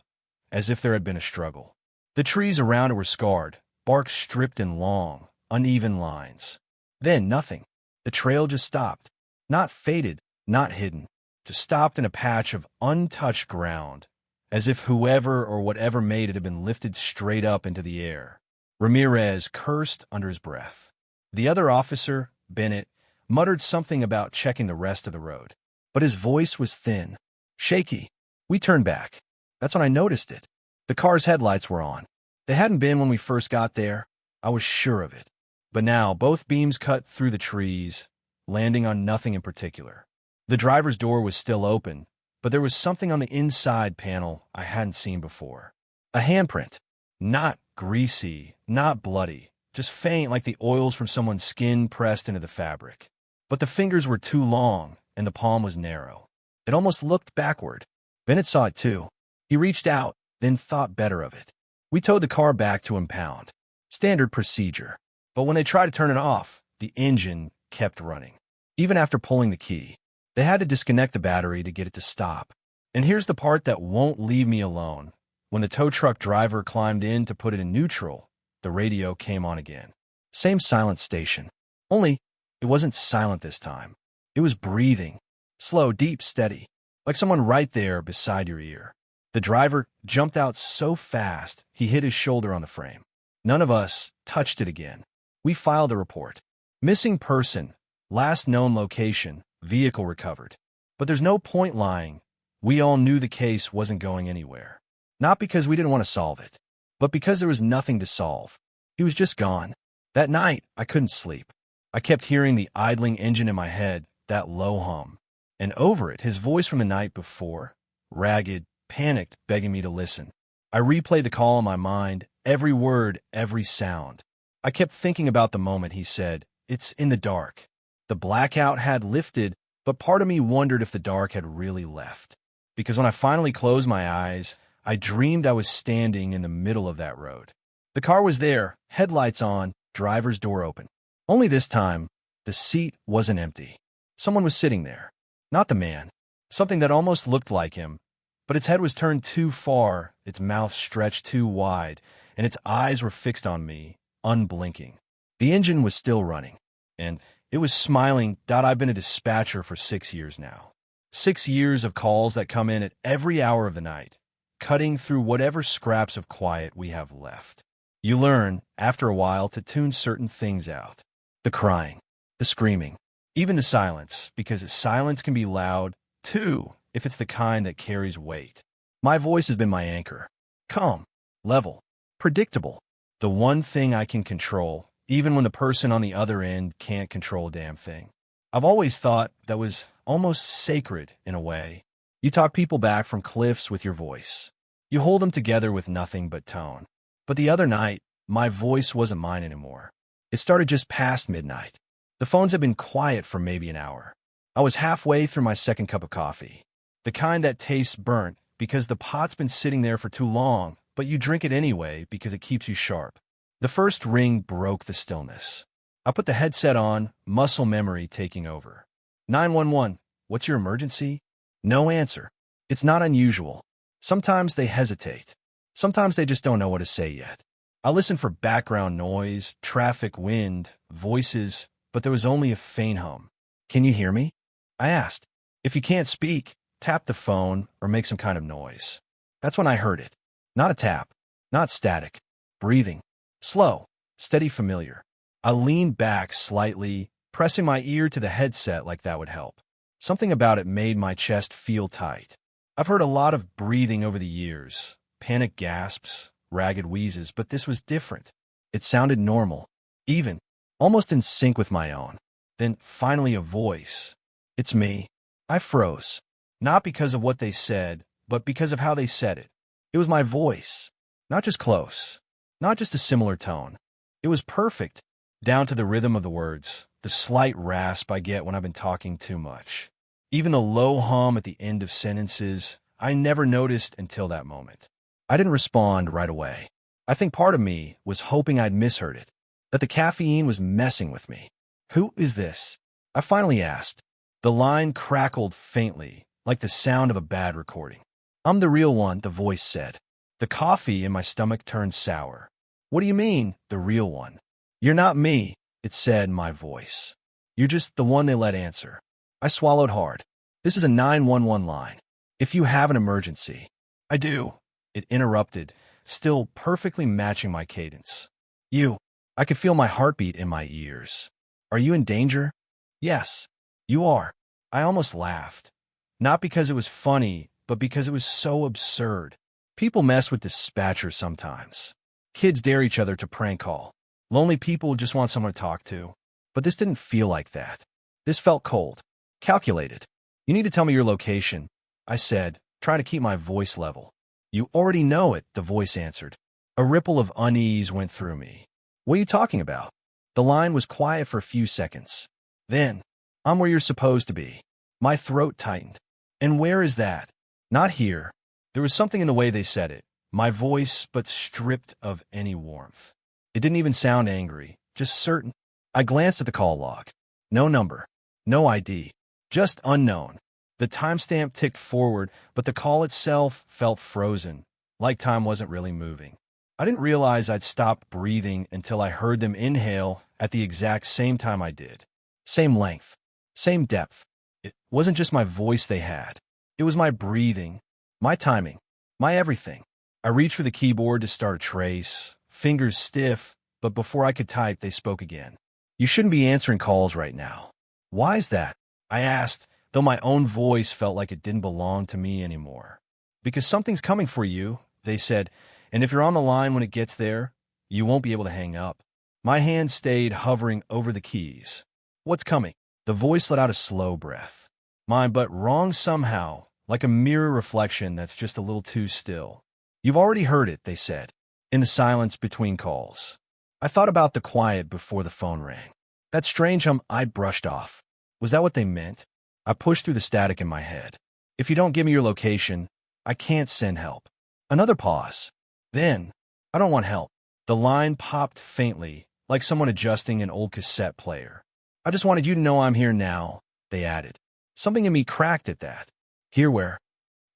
[SPEAKER 1] as if there had been a struggle. The trees around it were scarred, bark stripped in long, uneven lines. Then nothing. The trail just stopped. Not faded, not hidden. Just stopped in a patch of untouched ground, as if whoever or whatever made it had been lifted straight up into the air. Ramirez cursed under his breath. The other officer, Bennett, muttered something about checking the rest of the road. But his voice was thin, shaky. We turned back. That's when I noticed it. The car's headlights were on. They hadn't been when we first got there. I was sure of it. But now both beams cut through the trees, landing on nothing in particular. The driver's door was still open, but there was something on the inside panel I hadn't seen before. A handprint. Not greasy, not bloody, just faint like the oils from someone's skin pressed into the fabric. But the fingers were too long, and the palm was narrow. It almost looked backward. Bennett saw it too. He reached out, then thought better of it. We towed the car back to impound. Standard procedure. But when they tried to turn it off, the engine kept running. Even after pulling the key, they had to disconnect the battery to get it to stop. And here's the part that won't leave me alone. When the tow truck driver climbed in to put it in neutral, the radio came on again. Same silent station. Only, it wasn't silent this time. It was breathing. Slow, deep, steady. Like someone right there beside your ear. The driver jumped out so fast, he hit his shoulder on the frame. None of us touched it again. We filed a report. Missing person, last known location, vehicle recovered. But there's no point lying. We all knew the case wasn't going anywhere. Not because we didn't want to solve it, but because there was nothing to solve. He was just gone. That night, I couldn't sleep. I kept hearing the idling engine in my head, that low hum. And over it, his voice from the night before, ragged, panicked, begging me to listen. I replayed the call in my mind, every word, every sound. I kept thinking about the moment he said, "It's in the dark." The blackout had lifted, but part of me wondered if the dark had really left. Because when I finally closed my eyes, I dreamed I was standing in the middle of that road. The car was there, headlights on, driver's door open. Only this time, the seat wasn't empty. Someone was sitting there. Not the man. Something that almost looked like him. But its head was turned too far, its mouth stretched too wide, and its eyes were fixed on me, unblinking. The engine was still running, and it was smiling. I've been a dispatcher for 6 years now. 6 years of calls that come in at every hour of the night, cutting through whatever scraps of quiet we have left. You learn, after a while, to tune certain things out. The crying, the screaming, even the silence, because silence can be loud, too, if it's the kind that carries weight. My voice has been my anchor. Calm, level, predictable. The one thing I can control, even when the person on the other end can't control a damn thing. I've always thought that was almost sacred in a way. You talk people back from cliffs with your voice. You hold them together with nothing but tone. But the other night, my voice wasn't mine anymore. It started just past midnight. The phones had been quiet for maybe an hour. I was halfway through my second cup of coffee. The kind that tastes burnt because the pot's been sitting there for too long, but you drink it anyway because it keeps you sharp. The first ring broke the stillness. I put the headset on, muscle memory taking over. 911, what's your emergency? No answer. It's not unusual. Sometimes they hesitate. Sometimes they just don't know what to say yet. I listened for background noise, traffic, wind, voices, but there was only a faint hum. Can you hear me? I asked. If you can't speak, tap the phone or make some kind of noise. That's when I heard it. Not a tap, not static, breathing. Slow, steady, familiar. I leaned back slightly, pressing my ear to the headset like that would help. Something about it made my chest feel tight. I've heard a lot of breathing over the years, panic gasps, ragged wheezes, but this was different. It sounded normal, even, almost in sync with my own. Then, finally, a voice. It's me. I froze. Not because of what they said, but because of how they said it. It was my voice. Not just close. Not just a similar tone. It was perfect, down to the rhythm of the words, the slight rasp I get when I've been talking too much. Even the low hum at the end of sentences, I never noticed until that moment. I didn't respond right away. I think part of me was hoping I'd misheard it, that the caffeine was messing with me. Who is this? I finally asked. The line crackled faintly, like the sound of a bad recording. "I'm the real one," the voice said. The coffee in my stomach turned sour. "What do you mean, the real one?" "You're not me," it said in my voice. "You're just the one they let answer." I swallowed hard. "This is a 911 line. If you have an emergency." "I do," it interrupted, still perfectly matching my cadence. "You." I could feel my heartbeat in my ears. "Are you in danger?" "Yes." "You are." I almost laughed. Not because it was funny, but because it was so absurd. People mess with dispatchers sometimes. Kids dare each other to prank call. Lonely people just want someone to talk to. But this didn't feel like that. This felt cold. Calculated. "You need to tell me your location," I said, trying to keep my voice level. "You already know it," the voice answered. A ripple of unease went through me. "What are you talking about?" The line was quiet for a few seconds. Then, "I'm where you're supposed to be." My throat tightened. "And where is that?" "Not here." There was something in the way they said it. My voice, but stripped of any warmth. It didn't even sound angry, just certain. I glanced at the call log. No number. No ID. Just unknown. The timestamp ticked forward, but the call itself felt frozen, like time wasn't really moving. I didn't realize I'd stopped breathing until I heard them inhale at the exact same time I did. Same length. Same depth. It wasn't just my voice they had. It was my breathing, my timing, my everything. I reached for the keyboard to start a trace, fingers stiff, but before I could type, they spoke again. "You shouldn't be answering calls right now." "Why is that?" I asked, though my own voice felt like it didn't belong to me anymore. "Because something's coming for you," they said, "and if you're on the line when it gets there, you won't be able to hang up." My hand stayed hovering over the keys. "What's coming?" The voice let out a slow breath. Mine, but wrong somehow, like a mirror reflection that's just a little too still. "You've already heard it," they said, in the silence between calls. I thought about the quiet before the phone rang. That strange hum I'd brushed off. Was that what they meant? I pushed through the static in my head. "If you don't give me your location, I can't send help." Another pause. Then, "I don't want help." The line popped faintly, like someone adjusting an old cassette player. "I just wanted you to know I'm here now," they added. Something in me cracked at that. "Here where?"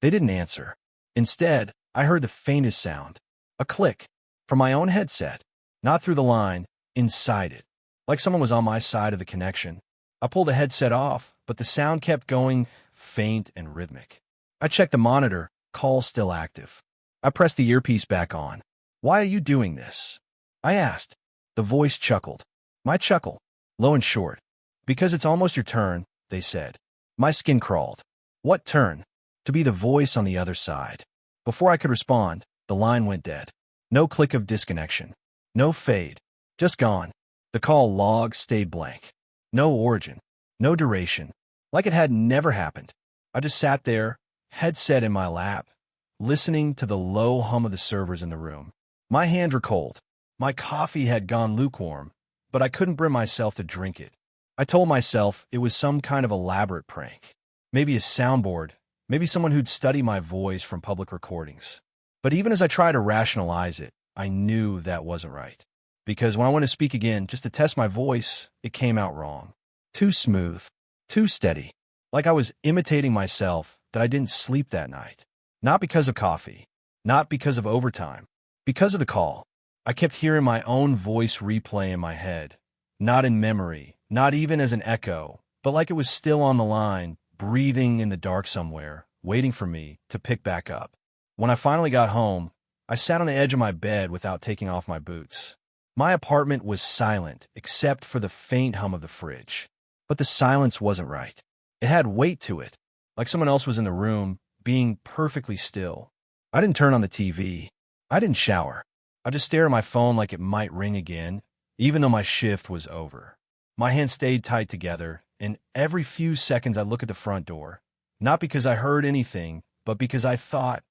[SPEAKER 1] They didn't answer. Instead, I heard the faintest sound. A click. From my own headset. Not through the line, inside it. Like someone was on my side of the connection. I pulled the headset off, but the sound kept going, faint and rhythmic. I checked the monitor, call still active. I pressed the earpiece back on. "Why are you doing this?" I asked. The voice chuckled. My chuckle, low and short. "Because it's almost your turn," they said. My skin crawled. What turn? To be the voice on the other side. Before I could respond, the line went dead. No click of disconnection. No fade. Just gone. The call log stayed blank. No origin. No duration. Like it had never happened. I just sat there, headset in my lap, listening to the low hum of the servers in the room. My hands were cold. My coffee had gone lukewarm, but I couldn't bring myself to drink it. I told myself it was some kind of elaborate prank. Maybe a soundboard, maybe someone who'd study my voice from public recordings. But even as I tried to rationalize it, I knew that wasn't right. Because when I went to speak again, just to test my voice, it came out wrong. Too smooth. Too steady. Like I was imitating myself, that I didn't sleep that night. Not because of coffee. Not because of overtime. Because of the call. I kept hearing my own voice replay in my head. Not in memory, not even as an echo, but like it was still on the line, breathing in the dark somewhere, waiting for me to pick back up. When I finally got home, I sat on the edge of my bed without taking off my boots. My apartment was silent, except for the faint hum of the fridge. But the silence wasn't right. It had weight to it, like someone else was in the room, being perfectly still. I didn't turn on the TV. I didn't shower. I just stared at my phone like it might ring again, even though my shift was over. My hands stayed tight together, and every few seconds I look at the front door, not because I heard anything, but because I thought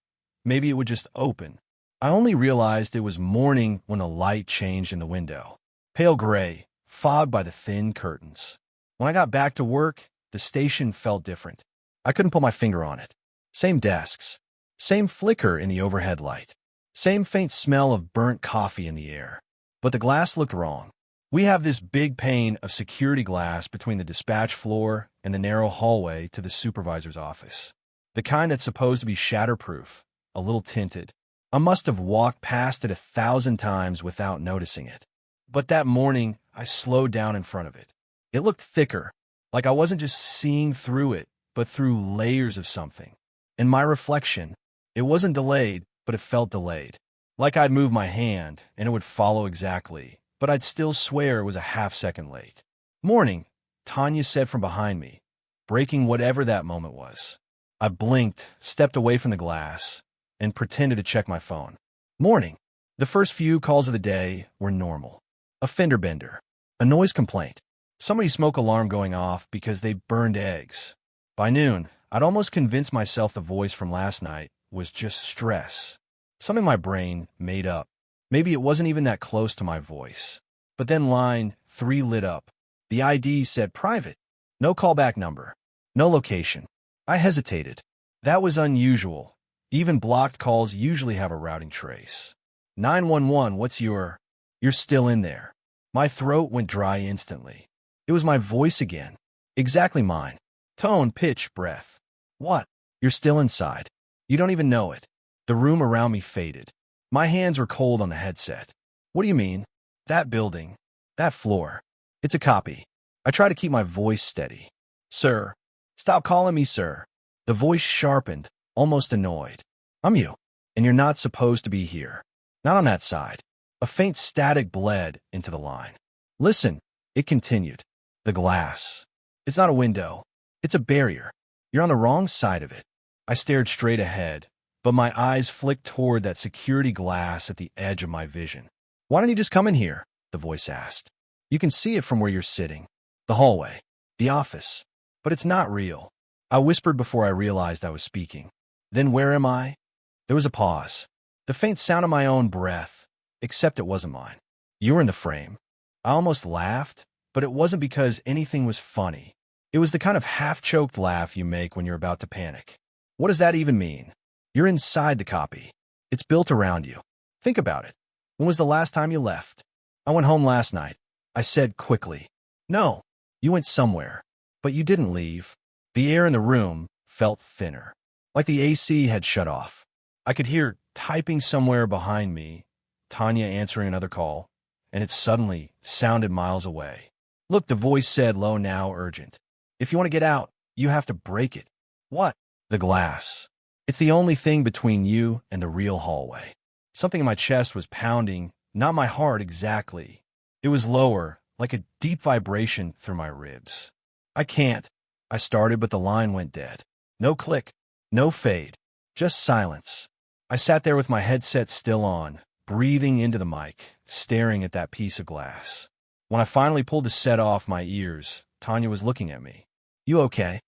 [SPEAKER 1] maybe it would just open. I only realized it was morning when the light changed in the window. Pale gray, fogged by the thin curtains. When I got back to work, the station felt different. I couldn't put my finger on it. Same desks. Same flicker in the overhead light. Same faint smell of burnt coffee in the air. But the glass looked wrong. We have this big pane of security glass between the dispatch floor and the narrow hallway to the supervisor's office. the kind that's supposed to be shatterproof, a little tinted. I must have walked past it 1,000 times without noticing it. But that morning, I slowed down in front of it. It looked thicker, like I wasn't just seeing through it, but through layers of something. In my reflection, it wasn't delayed, but it felt delayed. Like I'd move my hand, and it would follow exactly, but I'd still swear it was a half-second late. "Morning," Tanya said from behind me, breaking whatever that moment was. I blinked, stepped away from the glass, and pretended to check my phone. "Morning." The first few calls of the day were normal. A fender bender, a noise complaint, somebody's smoke alarm going off because they burned eggs. By noon, I'd almost convinced myself the voice from last night was just stress. Something my brain made up. Maybe it wasn't even that close to my voice. But then line 3 lit up. The ID said private. No callback number. No location. I hesitated. That was unusual. Even blocked calls usually have a routing trace. 911, what's your... You're still in there. My throat went dry instantly. It was my voice again. Exactly mine. Tone, pitch, breath. What? You're still inside. You don't even know it. The room around me faded. My hands were cold on the headset. What do you mean? That building. That floor. It's a copy. I try to keep my voice steady. Sir. Stop calling me sir. The voice sharpened, almost annoyed. I'm you, and you're not supposed to be here. Not on that side. A faint static bled into the line. Listen, it continued. The glass. It's not a window. It's a barrier. You're on the wrong side of it. I stared straight ahead, but my eyes flicked toward that security glass at the edge of my vision. Why don't you just come in here? The voice asked. You can see it from where you're sitting. The hallway. The office. But it's not real. I whispered before I realized I was speaking. Then where am I? There was a pause. The faint sound of my own breath, except it wasn't mine. You were in the frame. I almost laughed, but it wasn't because anything was funny. It was the kind of half-choked laugh you make when you're about to panic. What does that even mean? You're inside the copy. It's built around you. Think about it. When was the last time you left? I went home last night. I said quickly. No, you went somewhere. But you didn't leave. The air in the room felt thinner, like the AC had shut off. I could hear typing somewhere behind me, Tanya answering another call, and it suddenly sounded miles away. Look, the voice said low now, urgent. If you want to get out, you have to break it. What? The glass. It's the only thing between you and the real hallway. Something in my chest was pounding, not my heart exactly. It was lower, like a deep vibration through my ribs. I can't. I started, but the line went dead. No click, no fade, just silence. I sat there with my headset still on, breathing into the mic, staring at that piece of glass. When I finally pulled the set off my ears, Tanya was looking at me. You okay?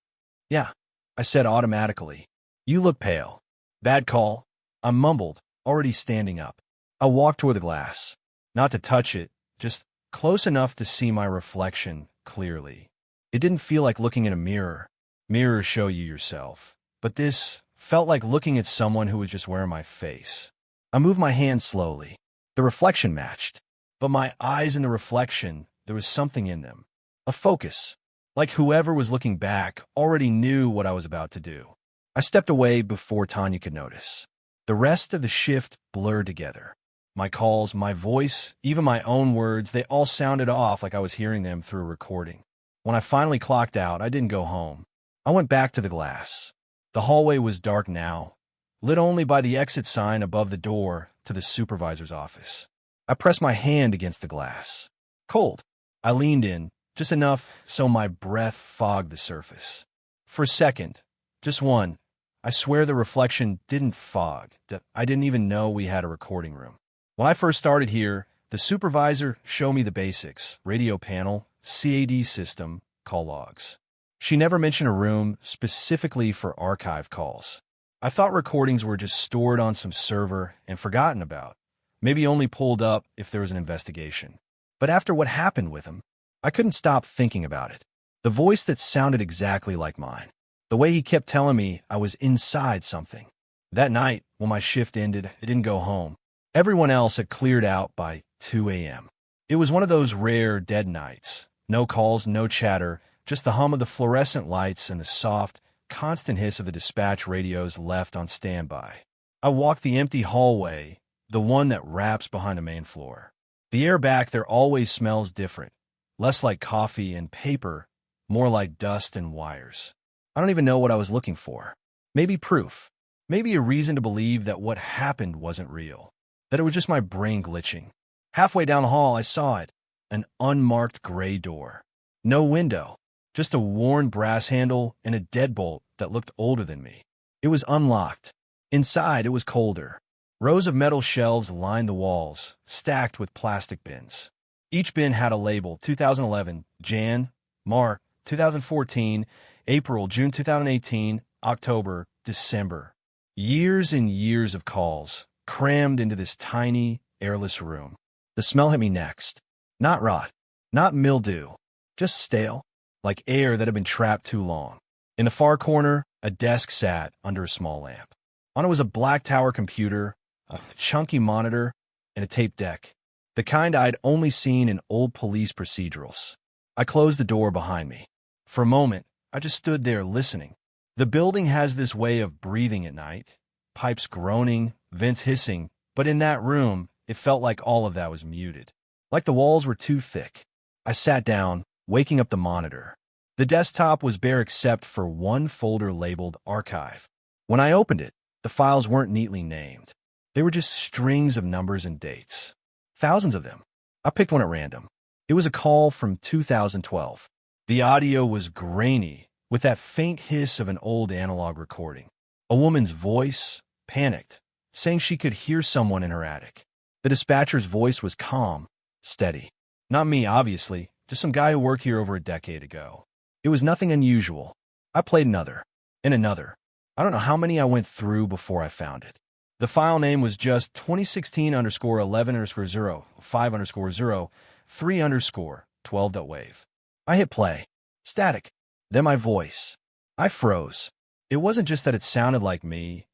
[SPEAKER 1] Yeah, I said automatically. You look pale. Bad call. I mumbled, already standing up. I walked toward the glass. Not to touch it, just close enough to see my reflection clearly. It didn't feel like looking in a mirror. Mirrors show you yourself. But this felt like looking at someone who was just wearing my face. I moved my hand slowly. The reflection matched. But my eyes in the reflection, there was something in them. A focus. Like whoever was looking back already knew what I was about to do. I stepped away before Tanya could notice. The rest of the shift blurred together. My calls, my voice, even my own words, they all sounded off like I was hearing them through a recording. When I finally clocked out, I didn't go home. I went back to the glass. The hallway was dark now, lit only by the exit sign above the door to the supervisor's office. I pressed my hand against the glass. Cold. I leaned in, just enough so my breath fogged the surface. For a second, just one, I swear the reflection didn't fog. I didn't even know we had a recording room. When I first started here, the supervisor showed me the basics: radio panel, CAD system, call logs. She never mentioned a room specifically for archive calls. I thought recordings were just stored on some server and forgotten about, maybe only pulled up if there was an investigation. But after what happened with him, I couldn't stop thinking about it. The voice that sounded exactly like mine. The way he kept telling me I was inside something. That night, when my shift ended, I didn't go home. Everyone else had cleared out by 2 a.m. It was one of those rare dead nights. No calls, no chatter, just the hum of the fluorescent lights and the soft, constant hiss of the dispatch radios left on standby. I walked the empty hallway, the one that wraps behind the main floor. The air back there always smells different, less like coffee and paper, more like dust and wires. I don't even know what I was looking for. Maybe proof. Maybe a reason to believe that what happened wasn't real, that it was just my brain glitching. Halfway down the hall, I saw it, an unmarked gray door. No window, just a worn brass handle and a deadbolt that looked older than me. It was unlocked. Inside, it was colder. Rows of metal shelves lined the walls, stacked with plastic bins. Each bin had a label: 2011, Jan, March, 2014, April, June 2018, October, December. Years and years of calls, crammed into this tiny, airless room. The smell hit me next. Not rot, not mildew, just stale, like air that had been trapped too long. In the far corner, a desk sat under a small lamp. On it was a black tower computer, a chunky monitor, and a tape deck, the kind I'd only seen in old police procedurals. I closed the door behind me. For a moment, I just stood there listening. The building has this way of breathing at night, pipes groaning, vents hissing, but in that room, it felt like all of that was muted, like the walls were too thick. I sat down, waking up the monitor. The desktop was bare except for one folder labeled Archive. When I opened it, the files weren't neatly named. They were just strings of numbers and dates. Thousands of them. I picked one at random. It was a call from 2012. The audio was grainy, with that faint hiss of an old analog recording. A woman's voice, panicked, saying she could hear someone in her attic. The dispatcher's voice was calm, steady. Not me, obviously, just some guy who worked here over a decade ago. It was nothing unusual. I played another, and another. I don't know how many I went through before I found it. The file name was just 2016_11_0, 5_0, 3_12.wave. I hit play. Static. Then my voice. I froze. It wasn't just that it sounded like me.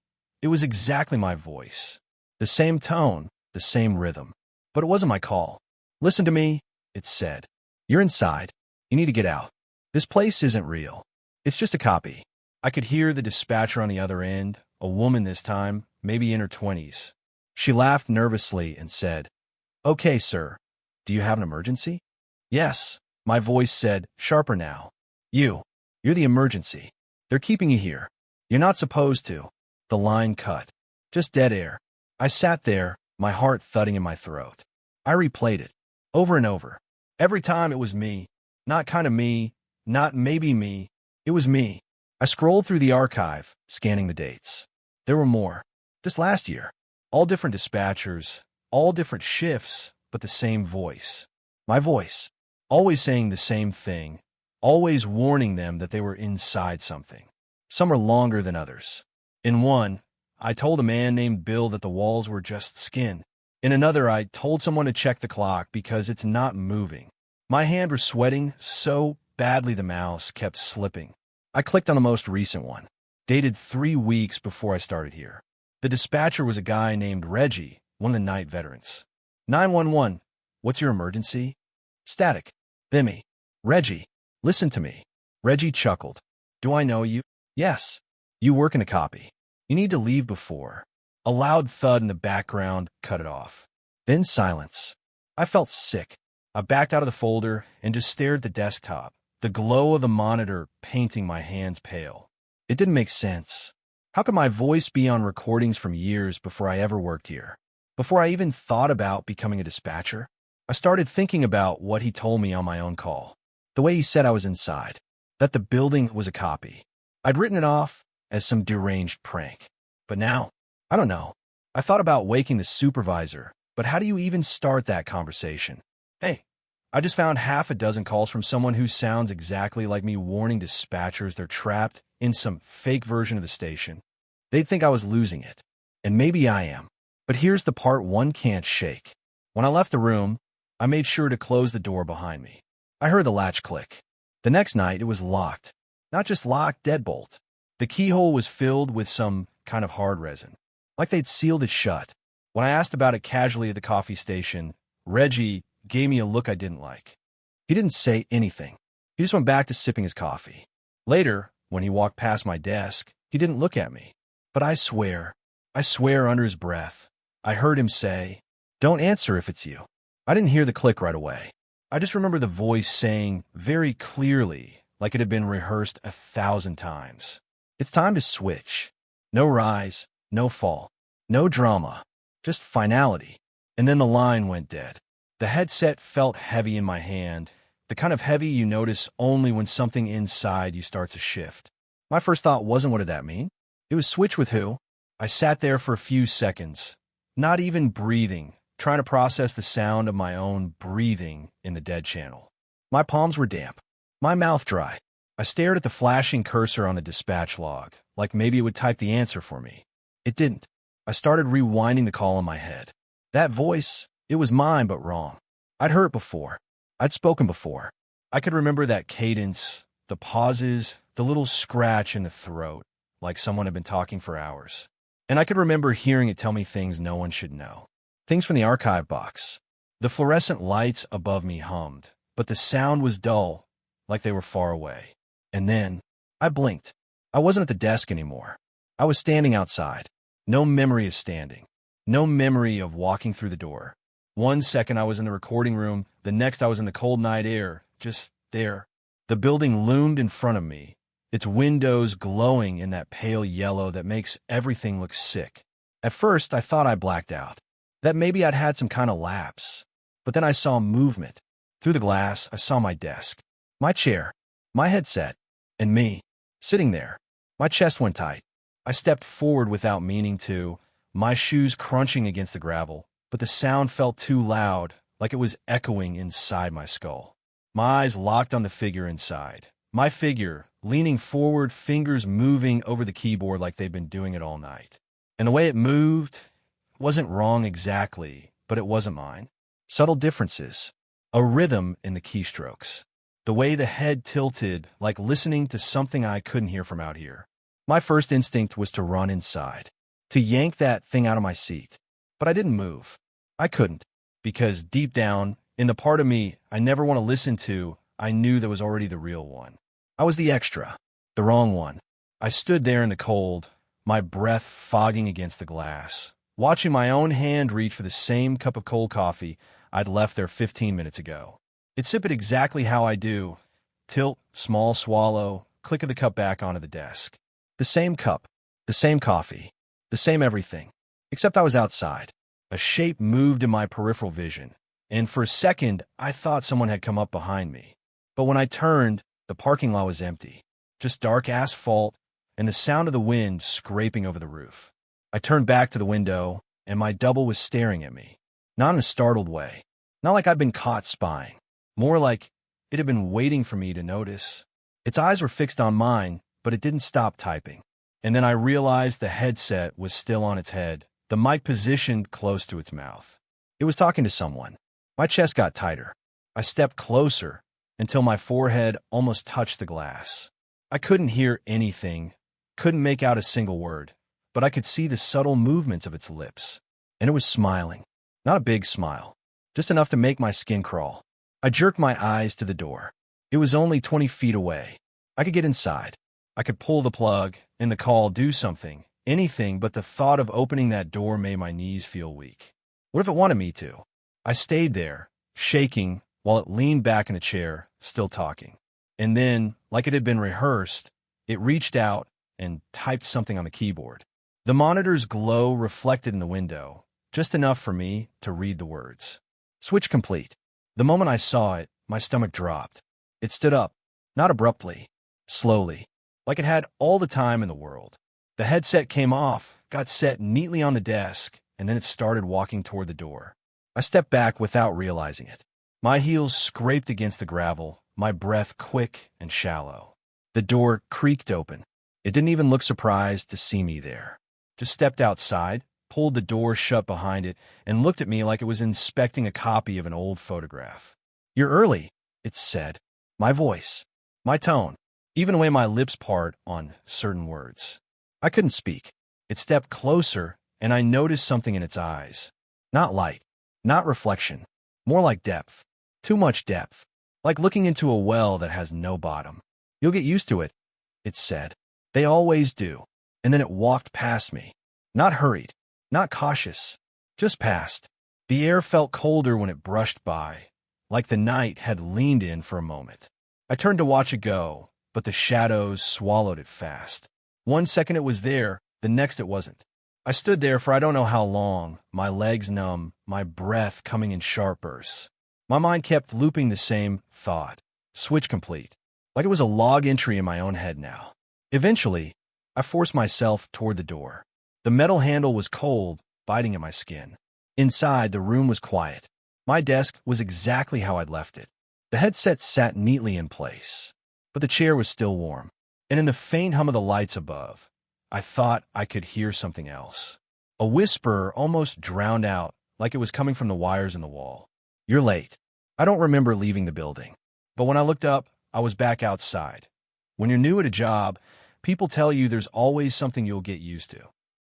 [SPEAKER 1] It was exactly my voice. The same tone, the same rhythm. But it wasn't my call. Listen to me, it said. You're inside. You need to get out. This place isn't real. It's just a copy. I could hear the dispatcher on the other end, a woman this time, maybe in her 20s. She laughed nervously and said, "Okay, sir. Do you have an emergency?" "Yes," my voice said, sharper now. You're the emergency. They're keeping you here. You're not supposed to." The line cut. Just dead air. I sat there, my heart thudding in my throat. I replayed it, over and over. Every time it was me. Not kind of me, not maybe me. It was me. I scrolled through the archive, scanning the dates. There were more. Just last year. All different dispatchers, all different shifts, but the same voice. My voice. Always saying the same thing. Always warning them that they were inside something. Some are longer than others. In one, I told a man named Bill that the walls were just skin. In another, I told someone to check the clock because it's not moving. My hand was sweating so badly the mouse kept slipping. I clicked on the most recent one, dated 3 weeks before I started here. The dispatcher was a guy named Reggie, one of the night veterans. 911, what's your emergency? Static. Bimmy. Reggie, listen to me. Reggie chuckled. Do I know you? Yes. You work in a copy. You need to leave before. A loud thud in the background cut it off. Then silence. I felt sick. I backed out of the folder and just stared at the desktop, the glow of the monitor painting my hands pale. It didn't make sense. How could my voice be on recordings from years before I ever worked here? Before I even thought about becoming a dispatcher? I started thinking about what he told me on my own call. The way he said I was inside. That the building was a copy. I'd written it off as some deranged prank. But now, I don't know. I thought about waking the supervisor, but how do you even start that conversation? Hey, I just found half a dozen calls from someone who sounds exactly like me warning dispatchers they're trapped in some fake version of the station. They'd think I was losing it. And maybe I am. But here's the part one can't shake. When I left the room, I made sure to close the door behind me. I heard the latch click. The next night, it was locked. Not just locked, deadbolt. The keyhole was filled with some kind of hard resin, like they'd sealed it shut. When I asked about it casually at the coffee station, Reggie gave me a look I didn't like. He didn't say anything. He just went back to sipping his coffee. Later, when he walked past my desk, he didn't look at me. But I swear under his breath, I heard him say, "Don't answer if it's you." I didn't hear the click right away. I just remember the voice saying very clearly, like it had been rehearsed 1,000 times, "It's time to switch." No rise, no fall, no drama, just finality. And then the line went dead. The headset felt heavy in my hand, the kind of heavy you notice only when something inside you starts to shift. My first thought wasn't, what did that mean? It was switch with who? I sat there for a few seconds, not even breathing, trying to process the sound of my own breathing in the dead channel. My palms were damp, my mouth dry. I stared at the flashing cursor on the dispatch log, like maybe it would type the answer for me. It didn't. I started rewinding the call in my head. That voice, it was mine, but wrong. I'd heard it before. I'd spoken before. I could remember that cadence, the pauses, the little scratch in the throat, like someone had been talking for hours. And I could remember hearing it tell me things no one should know. Things from the archive box. The fluorescent lights above me hummed, but the sound was dull, like they were far away. And then, I blinked. I wasn't at the desk anymore. I was standing outside. No memory of standing. No memory of walking through the door. One second I was in the recording room, the next I was in the cold night air, just there. The building loomed in front of me, its windows glowing in that pale yellow that makes everything look sick. At first, I thought I blacked out, that maybe I'd had some kind of lapse. But then I saw movement. Through the glass, I saw my desk, my chair, my headset, and me, sitting there. My chest went tight. I stepped forward without meaning to, my shoes crunching against the gravel, but the sound felt too loud, like it was echoing inside my skull. My eyes locked on the figure inside. My figure, leaning forward, fingers moving over the keyboard like they'd been doing it all night. And the way it moved wasn't wrong exactly, but it wasn't mine. Subtle differences. A rhythm in the keystrokes. The way the head tilted, like listening to something I couldn't hear from out here. My first instinct was to run inside, to yank that thing out of my seat. But I didn't move. I couldn't, because deep down, in the part of me I never want to listen to, I knew there was already the real one. I was the extra, the wrong one. I stood there in the cold, my breath fogging against the glass, watching my own hand reach for the same cup of cold coffee I'd left there 15 minutes ago. It'd sip it exactly how I do. Tilt, small swallow, click of the cup back onto the desk. The same cup, the same coffee, the same everything. Except I was outside. A shape moved in my peripheral vision, and for a second I thought someone had come up behind me. But when I turned, the parking lot was empty. Just dark asphalt and the sound of the wind scraping over the roof. I turned back to the window, and my double was staring at me. Not in a startled way. Not like I'd been caught spying. More like it had been waiting for me to notice. Its eyes were fixed on mine, but it didn't stop typing. And then I realized the headset was still on its head, the mic positioned close to its mouth. It was talking to someone. My chest got tighter. I stepped closer until my forehead almost touched the glass. I couldn't hear anything, couldn't make out a single word, but I could see the subtle movements of its lips. And it was smiling. Not a big smile, just enough to make my skin crawl. I jerked my eyes to the door. It was only 20 feet away. I could get inside. I could pull the plug, in the call, do something, anything, but the thought of opening that door made my knees feel weak. What if it wanted me to? I stayed there, shaking, while it leaned back in the chair, still talking. And then, like it had been rehearsed, it reached out and typed something on the keyboard. The monitor's glow reflected in the window, just enough for me to read the words. Switch complete. The moment I saw it, my stomach dropped. It stood up, not abruptly, slowly, like it had all the time in the world. The headset came off, got set neatly on the desk, and then it started walking toward the door. I stepped back without realizing it. My heels scraped against the gravel, my breath quick and shallow. The door creaked open. It didn't even look surprised to see me there. Just stepped outside, pulled the door shut behind it, and looked at me like it was inspecting a copy of an old photograph. "You're early," it said. My voice, my tone, even the way my lips part on certain words. I couldn't speak. It stepped closer, and I noticed something in its eyes. Not light, not reflection, more like depth. Too much depth. Like looking into a well that has no bottom. "You'll get used to it," it said. They always do. And then it walked past me. Not hurried, not cautious, just past. The air felt colder when it brushed by, like the night had leaned in for a moment. I turned to watch it go, but the shadows swallowed it fast. 1 second it was there, the next it wasn't. I stood there for I don't know how long, my legs numb, my breath coming in sharp bursts. My mind kept looping the same thought. Switch complete. Like it was a log entry in my own head now. Eventually, I forced myself toward the door. The metal handle was cold, biting at my skin. Inside, the room was quiet. My desk was exactly how I'd left it. The headset sat neatly in place, but the chair was still warm. And in the faint hum of the lights above, I thought I could hear something else. A whisper almost drowned out, like it was coming from the wires in the wall. You're late. I don't remember leaving the building. But when I looked up, I was back outside. When you're new at a job, people tell you there's always something you'll get used to.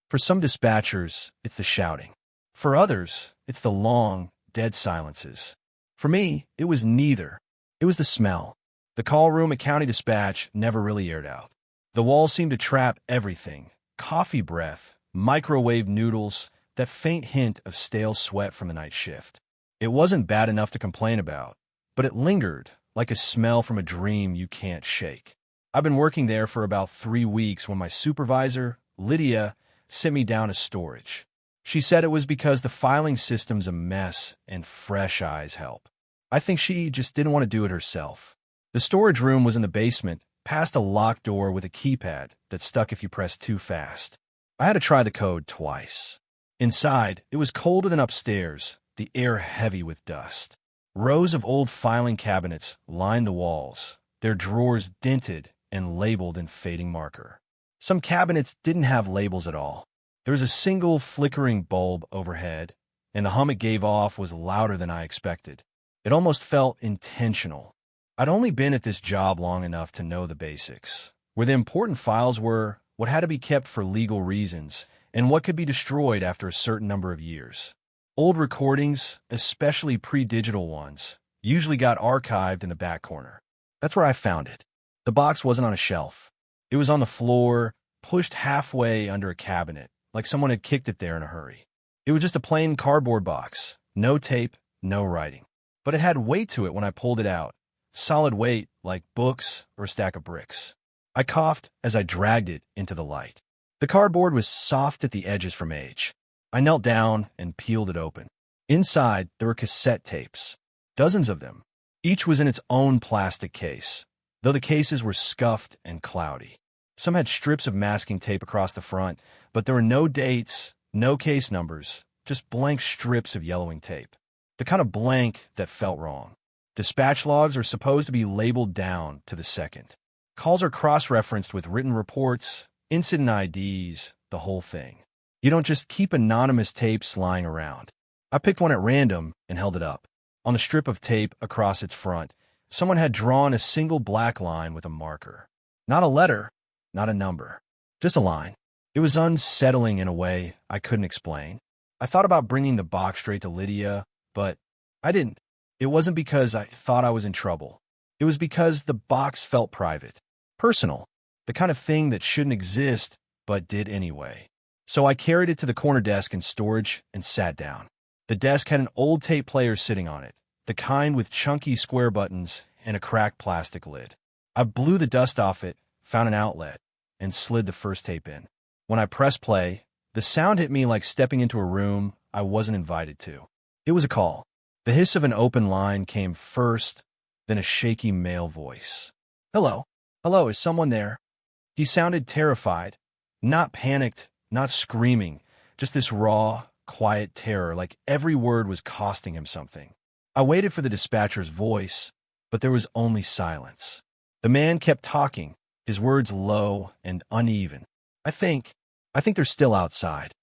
[SPEAKER 1] For some dispatchers, it's the shouting. For others, it's the long, dead silences. For me, it was neither. It was the smell. The call room at County Dispatch never really aired out. The walls seemed to trap everything. Coffee breath, microwave noodles, that faint hint of stale sweat from the night shift. It wasn't bad enough to complain about, but it lingered, like a smell from a dream you can't shake. I've been working there for about 3 weeks when my supervisor, Lydia, sent me down to storage. She said it was because the filing system's a mess and fresh eyes help. I think she just didn't want to do it herself. The storage room was in the basement, past a locked door with a keypad that stuck if you pressed too fast. I had to try the code twice. Inside, it was colder than upstairs, the air heavy with dust. Rows of old filing cabinets lined the walls, their drawers dented and labeled in fading marker. Some cabinets didn't have labels at all. There was a single flickering bulb overhead, and the hum it gave off was louder than I expected. It almost felt intentional. I'd only been at this job long enough to know the basics, where the important files were, what had to be kept for legal reasons, and what could be destroyed after a certain number of years. Old recordings, especially pre-digital ones, usually got archived in the back corner. That's where I found it. The box wasn't on a shelf. It was on the floor, pushed halfway under a cabinet, like someone had kicked it there in a hurry. It was just a plain cardboard box, no tape, no writing. But it had weight to it when I pulled it out. Solid weight, like books or a stack of bricks. I coughed as I dragged it into the light. The cardboard was soft at the edges from age. I knelt down and peeled it open. Inside, there were cassette tapes. Dozens of them. Each was in its own plastic case, though the cases were scuffed and cloudy. Some had strips of masking tape across the front, but there were no dates, no case numbers, just blank strips of yellowing tape. The kind of blank that felt wrong. Dispatch logs are supposed to be labeled down to the second. Calls are cross-referenced with written reports, incident IDs, the whole thing. You don't just keep anonymous tapes lying around. I picked one at random and held it up. On the strip of tape across its front, someone had drawn a single black line with a marker. Not a letter, not a number, just a line. It was unsettling in a way I couldn't explain. I thought about bringing the box straight to Lydia, but I didn't. It wasn't because I thought I was in trouble. It was because the box felt private, personal, the kind of thing that shouldn't exist, but did anyway. So I carried it to the corner desk in storage and sat down. The desk had an old tape player sitting on it, the kind with chunky square buttons and a cracked plastic lid. I blew the dust off it, found an outlet, and slid the first tape in. When I pressed play, the sound hit me like stepping into a room I wasn't invited to. It was a call. The hiss of an open line came first, then a shaky male voice. Hello. Hello, is someone there? He sounded terrified, not panicked, not screaming, just this raw, quiet terror, like every word was costing him something. I waited for the dispatcher's voice, but there was only silence. The man kept talking, his words low and uneven. I think they're still outside.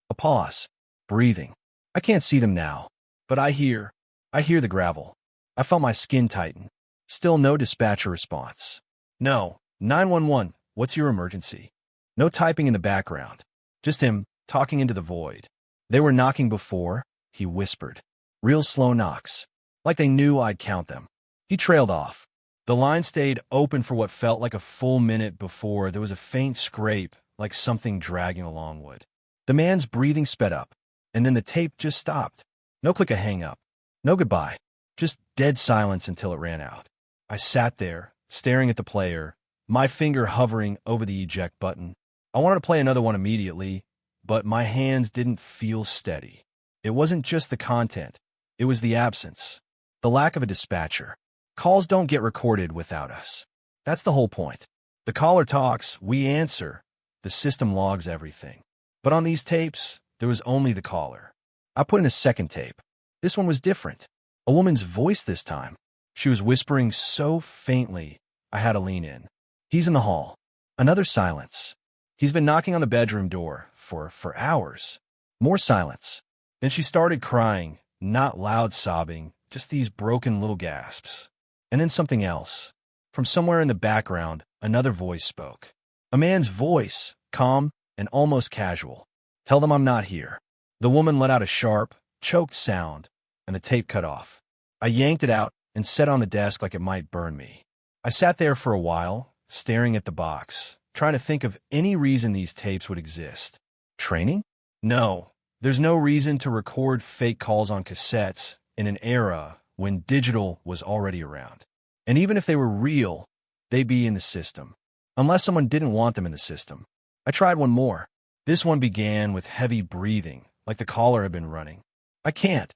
[SPEAKER 1] A pause, breathing. I can't see them now, but I hear the gravel. I felt my skin tighten. Still no dispatcher response. No, 911, what's your emergency? No typing in the background, just him talking into the void. They were knocking before, he whispered. Real slow knocks, like they knew I'd count them. He trailed off. The line stayed open for what felt like a full minute before there was a faint scrape, like something dragging along wood. The man's breathing sped up, and then the tape just stopped. No click of hang up. No goodbye. Just dead silence until it ran out. I sat there, staring at the player, my finger hovering over the eject button. I wanted to play another one immediately, but my hands didn't feel steady. It wasn't just the content. It was the absence. The lack of a dispatcher. Calls don't get recorded without us. That's the whole point. The caller talks, we answer. The system logs everything. But on these tapes, there was only the caller. I put in a second tape. This one was different. A woman's voice this time. She was whispering so faintly, I had to lean in. He's in the hall. Another silence. He's been knocking on the bedroom door for hours. More silence. Then she started crying, not loud sobbing, just these broken little gasps. And then something else. From somewhere in the background, another voice spoke. A man's voice, calm and almost casual. Tell them I'm not here. The woman let out a sharp, choked sound, and the tape cut off. I yanked it out and set it on the desk like it might burn me. I sat there for a while, staring at the box, trying to think of any reason these tapes would exist. Training? No. There's no reason to record fake calls on cassettes in an era when digital was already around. And even if they were real, they'd be in the system. Unless someone didn't want them in the system. I tried one more. This one began with heavy breathing, like the caller had been running. I can't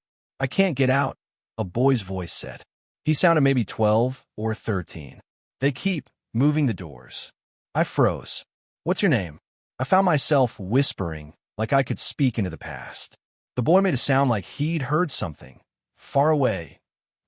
[SPEAKER 1] get out, a boy's voice said. He sounded maybe 12 or 13. They keep moving the doors. I froze. What's your name? I found myself whispering like I could speak into the past. The boy made a sound like he'd heard something, far away,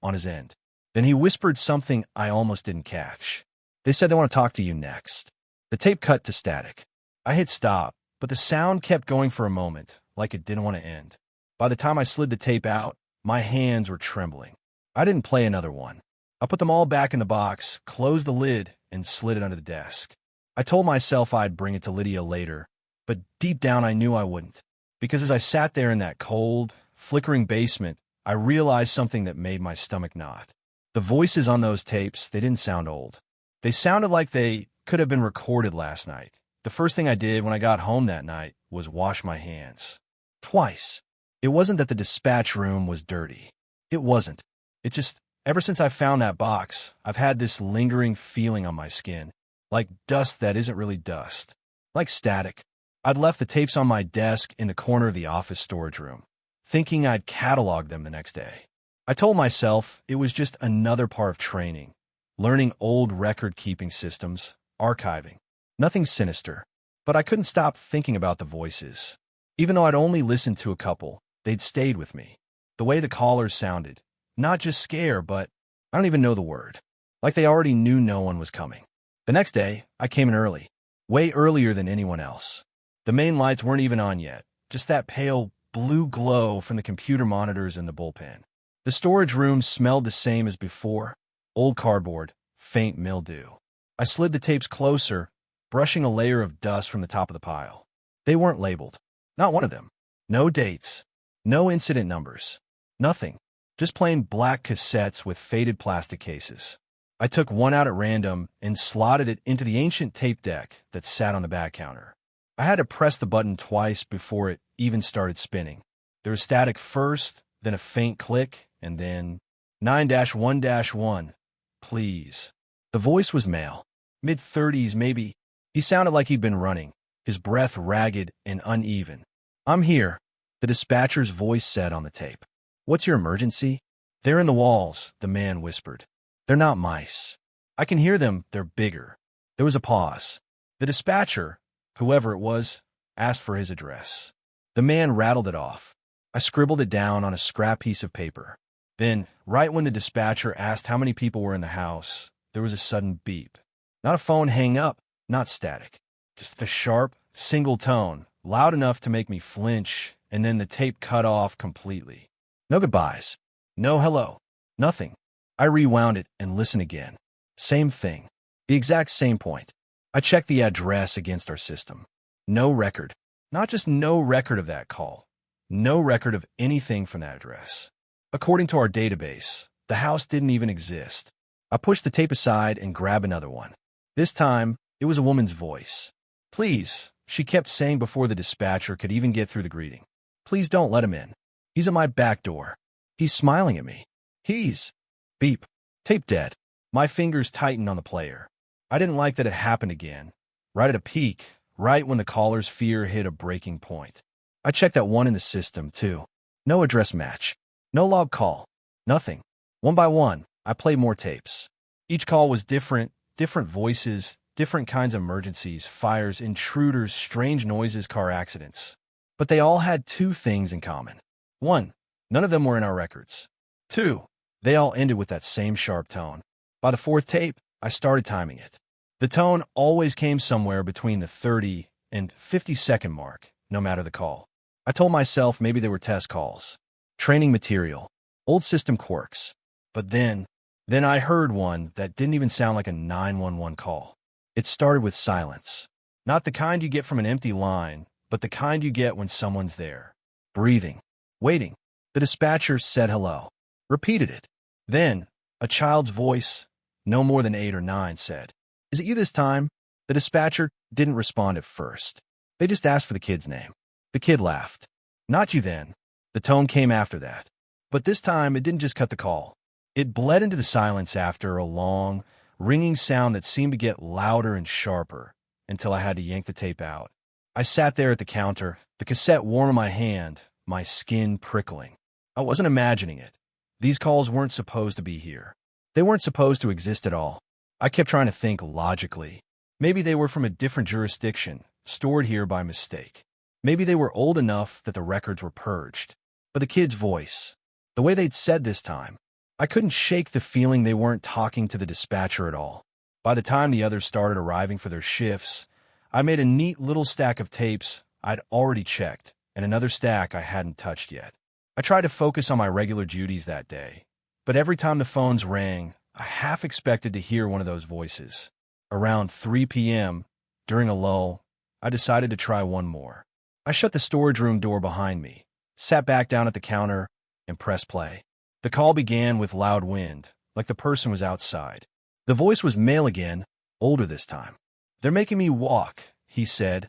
[SPEAKER 1] on his end. Then he whispered something I almost didn't catch. They said they want to talk to you next. The tape cut to static. I hit stop, but the sound kept going for a moment, like it didn't want to end. By the time I slid the tape out, my hands were trembling. I didn't play another one. I put them all back in the box, closed the lid, and slid it under the desk. I told myself I'd bring it to Lydia later, but deep down I knew I wouldn't. Because as I sat there in that cold, flickering basement, I realized something that made my stomach knot. The voices on those tapes, they didn't sound old. They sounded like they could have been recorded last night. The first thing I did when I got home that night was wash my hands. Twice. It wasn't that the dispatch room was dirty. It wasn't. It just, ever since I found that box, I've had this lingering feeling on my skin. Like dust that isn't really dust. Like static. I'd left the tapes on my desk in the corner of the office storage room, thinking I'd catalog them the next day. I told myself it was just another part of training, learning old record-keeping systems, archiving. Nothing sinister, but I couldn't stop thinking about the voices. Even though I'd only listened to a couple, they'd stayed with me. The way the callers sounded, not just scare, but I don't even know the word. Like they already knew no one was coming. The next day, I came in early, way earlier than anyone else. The main lights weren't even on yet, just that pale blue glow from the computer monitors in the bullpen. The storage room smelled the same as before, old cardboard, faint mildew. I slid the tapes closer, brushing a layer of dust from the top of the pile. They weren't labeled. Not one of them. No dates. No incident numbers. Nothing. Just plain black cassettes with faded plastic cases. I took one out at random and slotted it into the ancient tape deck that sat on the back counter. I had to press the button twice before it even started spinning. There was static first, then a faint click, and then 9-1-1. Please. The voice was male. Mid-30s, maybe. He sounded like he'd been running, his breath ragged and uneven. I'm here, the dispatcher's voice said on the tape. What's your emergency? They're in the walls, the man whispered. They're not mice. I can hear them, they're bigger. There was a pause. The dispatcher, whoever it was, asked for his address. The man rattled it off. I scribbled it down on a scrap piece of paper. Then, right when the dispatcher asked how many people were in the house, there was a sudden beep. Not a phone hang up, not static. Just the sharp, single tone, loud enough to make me flinch, and then the tape cut off completely. No goodbyes. No hello. Nothing. I rewound it and listened again. Same thing. The exact same point. I checked the address against our system. No record. Not just no record of that call. No record of anything from that address. According to our database, the house didn't even exist. I pushed the tape aside and grabbed another one. This time, it was a woman's voice. "Please," she kept saying before the dispatcher could even get through the greeting. "Please don't let him in. He's at my back door. He's smiling at me. He's—" Beep. Tape dead. My fingers tightened on the player. I didn't like that it happened again. Right at a peak, right when the caller's fear hit a breaking point. I checked that one in the system, too. No address match. No log call. Nothing. One by one, I played more tapes. Each call was different voices, different kinds of emergencies, fires, intruders, strange noises, car accidents. But they all had two things in common. One, none of them were in our records. Two, they all ended with that same sharp tone. By the fourth tape, I started timing it. The tone always came somewhere between the 30 and 50-second mark, no matter the call. I told myself maybe they were test calls, training material, old system quirks. But then I heard one that didn't even sound like a 911 call. It started with silence. Not the kind you get from an empty line, but the kind you get when someone's there. Breathing. Waiting. The dispatcher said hello. Repeated it. Then, a child's voice, no more than 8 or 9, said, "Is it you this time?" The dispatcher didn't respond at first. They just asked for the kid's name. The kid laughed. "Not you then." The tone came after that. But this time, it didn't just cut the call. It bled into the silence after a long, ringing sound that seemed to get louder and sharper until I had to yank the tape out. I sat there at the counter, the cassette warm in my hand, my skin prickling. I wasn't imagining it. These calls weren't supposed to be here. They weren't supposed to exist at all. I kept trying to think logically. Maybe they were from a different jurisdiction, stored here by mistake. Maybe they were old enough that the records were purged. But the kid's voice, the way they'd said this time, I couldn't shake the feeling they weren't talking to the dispatcher at all. By the time the others started arriving for their shifts, I made a neat little stack of tapes I'd already checked, and another stack I hadn't touched yet. I tried to focus on my regular duties that day, but every time the phones rang, I half expected to hear one of those voices. Around 3 p.m., during a lull, I decided to try one more. I shut the storage room door behind me, sat back down at the counter, and pressed play. The call began with loud wind, like the person was outside. The voice was male again, older this time. "They're making me walk," he said,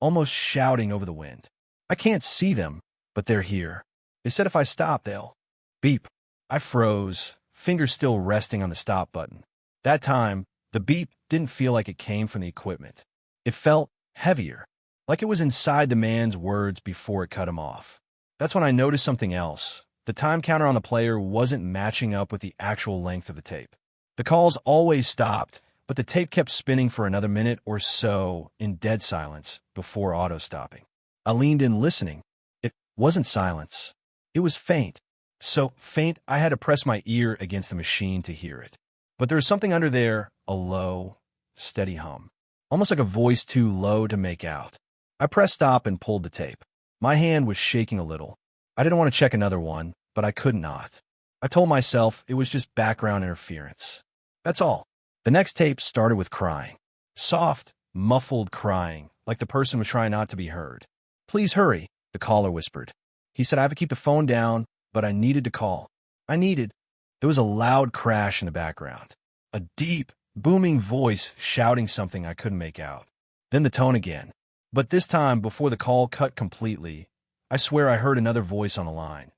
[SPEAKER 1] almost shouting over the wind. "I can't see them, but they're here. They said if I stop, they'll—" Beep. I froze, fingers still resting on the stop button. That time, the beep didn't feel like it came from the equipment. It felt heavier, like it was inside the man's words before it cut him off. That's when I noticed something else. The time counter on the player wasn't matching up with the actual length of the tape. The calls always stopped, but the tape kept spinning for another minute or so in dead silence before auto-stopping. I leaned in listening. It wasn't silence. It was faint. So faint I had to press my ear against the machine to hear it. But there was something under there, a low, steady hum. Almost like a voice too low to make out. I pressed stop and pulled the tape. My hand was shaking a little. I didn't want to check another one, but I could not. I told myself it was just background interference. That's all. The next tape started with crying. Soft, muffled crying, like the person was trying not to be heard. "Please hurry," the caller whispered. He said I have to keep the phone down, but I needed to call. There was a loud crash in the background. A deep, booming voice shouting something I couldn't make out. Then the tone again. But this time, before the call cut completely, I swear I heard another voice on the line.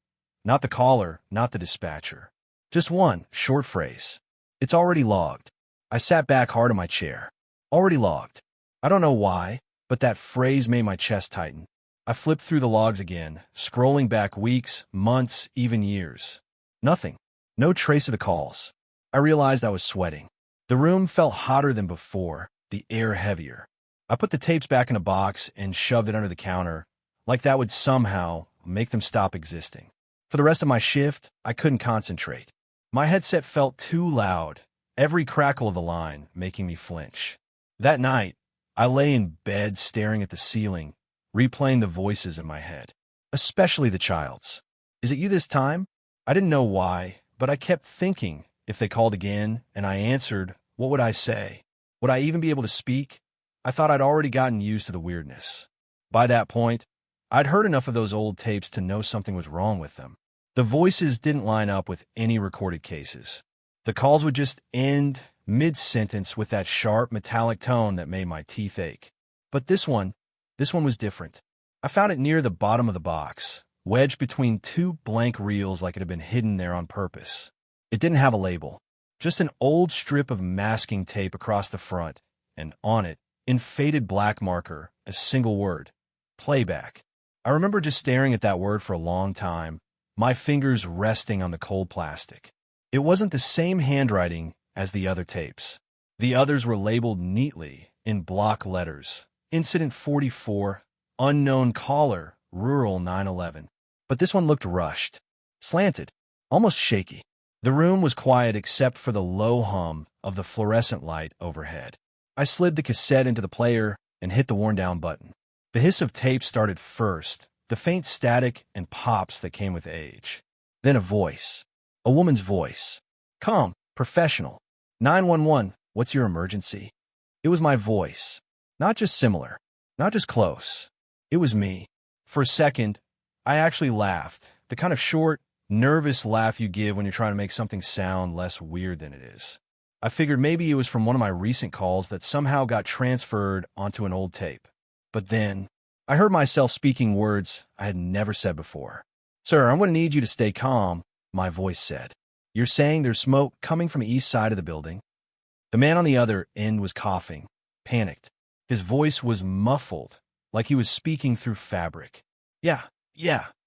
[SPEAKER 1] Not the caller, not the dispatcher. Just one short phrase. "It's already logged." I sat back hard in my chair. Already logged. I don't know why, but that phrase made my chest tighten. I flipped through the logs again, scrolling back weeks, months, even years. Nothing. No trace of the calls. I realized I was sweating. The room felt hotter than before, the air heavier. I put the tapes back in a box and shoved it under the counter, like that would somehow make them stop existing. For the rest of my shift, I couldn't concentrate. My headset felt too loud, every crackle of the line making me flinch. That night, I lay in bed staring at the ceiling, replaying the voices in my head, especially the child's. "Is it you this time?" I didn't know why, but I kept thinking if they called again and I answered, what would I say? Would I even be able to speak? I thought I'd already gotten used to the weirdness. By that point, I'd heard enough of those old tapes to know something was wrong with them. The voices didn't line up with any recorded cases. The calls would just end mid-sentence with that sharp, metallic tone that made my teeth ache. But this one was different. I found it near the bottom of the box, wedged between two blank reels like it had been hidden there on purpose. It didn't have a label, just an old strip of masking tape across the front, and on it, in faded black marker, a single word: playback. I remember just staring at that word for a long time, my fingers resting on the cold plastic. It wasn't the same handwriting as the other tapes. The others were labeled neatly in block letters: Incident 44, Unknown Caller, Rural 911. But this one looked rushed, slanted, almost shaky. The room was quiet except for the low hum of the fluorescent light overhead. I slid the cassette into the player and hit the worn-down button. The hiss of tape started first, the faint static and pops that came with age. Then a voice. A woman's voice. Calm, professional. 911, what's your emergency? It was my voice. Not just similar, not just close. It was me. For a second, I actually laughed, the kind of short, nervous laugh you give when you're trying to make something sound less weird than it is. I figured maybe it was from one of my recent calls that somehow got transferred onto an old tape. But then, I heard myself speaking words I had never said before. Sir, I'm going to need you to stay calm, my voice said. You're saying there's smoke coming from the east side of the building? The man on the other end was coughing, panicked. His voice was muffled, like he was speaking through fabric. Yeah,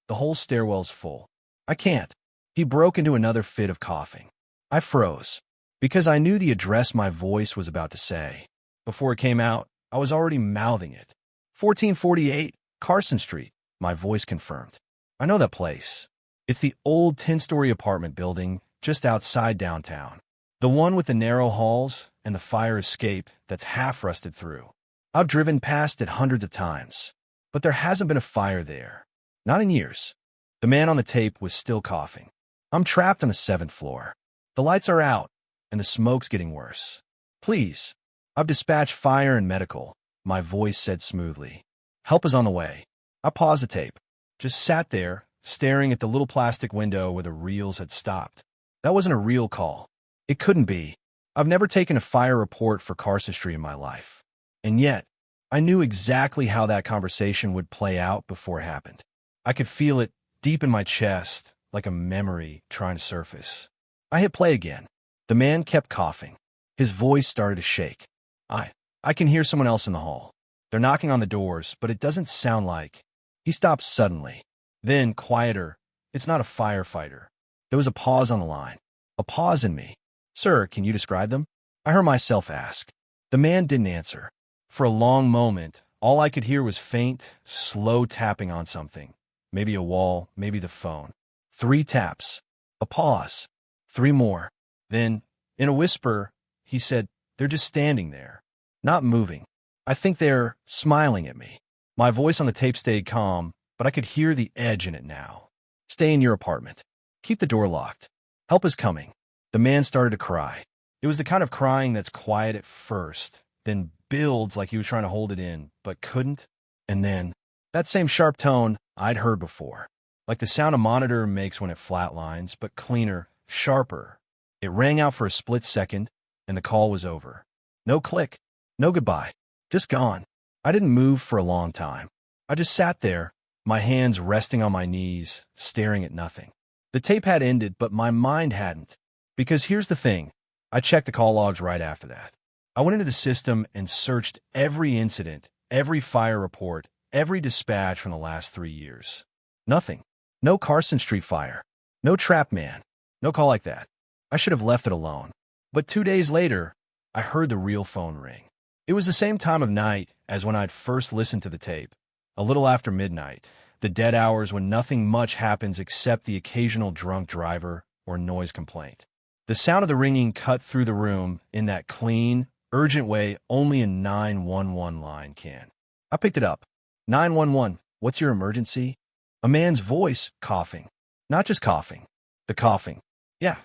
[SPEAKER 1] the whole stairwell's full. I can't. He broke into another fit of coughing. I froze, because I knew the address my voice was about to say. Before it came out, I was already mouthing it. 1448 Carson Street, my voice confirmed. I know that place. It's the old 10-story apartment building just outside downtown. The one with the narrow halls and the fire escape that's half rusted through. I've driven past it hundreds of times, but there hasn't been a fire there. Not in years. The man on the tape was still coughing. I'm trapped on the 7th floor. The lights are out, and the smoke's getting worse. Please. I've dispatched fire and medical, my voice said smoothly. Help is on the way. I paused the tape. Just sat there, staring at the little plastic window where the reels had stopped. That wasn't a real call. It couldn't be. I've never taken a fire report for Carson Street in my life. And yet, I knew exactly how that conversation would play out before it happened. I could feel it deep in my chest, like a memory trying to surface. I hit play again. The man kept coughing. His voice started to shake. I can hear someone else in the hall. They're knocking on the doors, but it doesn't sound like. He stopped suddenly. Then, quieter. It's not a firefighter. There was a pause on the line. A pause in me. Sir, can you describe them? I heard myself ask. The man didn't answer. For a long moment, all I could hear was faint, slow tapping on something. Maybe a wall, maybe the phone. 3 taps. A pause. 3 more. Then, in a whisper, he said, they're just standing there. Not moving. I think they're smiling at me. My voice on the tape stayed calm, but I could hear the edge in it now. Stay in your apartment. Keep the door locked. Help is coming. The man started to cry. It was the kind of crying that's quiet at first, then builds like he was trying to hold it in, but couldn't. And then, that same sharp tone I'd heard before. Like the sound a monitor makes when it flatlines, but cleaner, sharper. It rang out for a split second, and the call was over. No click. No goodbye. Just gone. I didn't move for a long time. I just sat there, my hands resting on my knees, staring at nothing. The tape had ended, but my mind hadn't. Because here's the thing. I checked the call logs right after that. I went into the system and searched every incident, every fire report, every dispatch from the last 3 years. Nothing. No Carson Street fire. No trap man. No call like that. I should have left it alone. But 2 days later, I heard the real phone ring. It was the same time of night as when I'd first listened to the tape, a little after midnight, the dead hours when nothing much happens except the occasional drunk driver or noise complaint. The sound of the ringing cut through the room in that clean, urgent way only a 911 line can. I picked it up. 911, what's your emergency? A man's voice coughing. Not just coughing. The coughing. Yeah.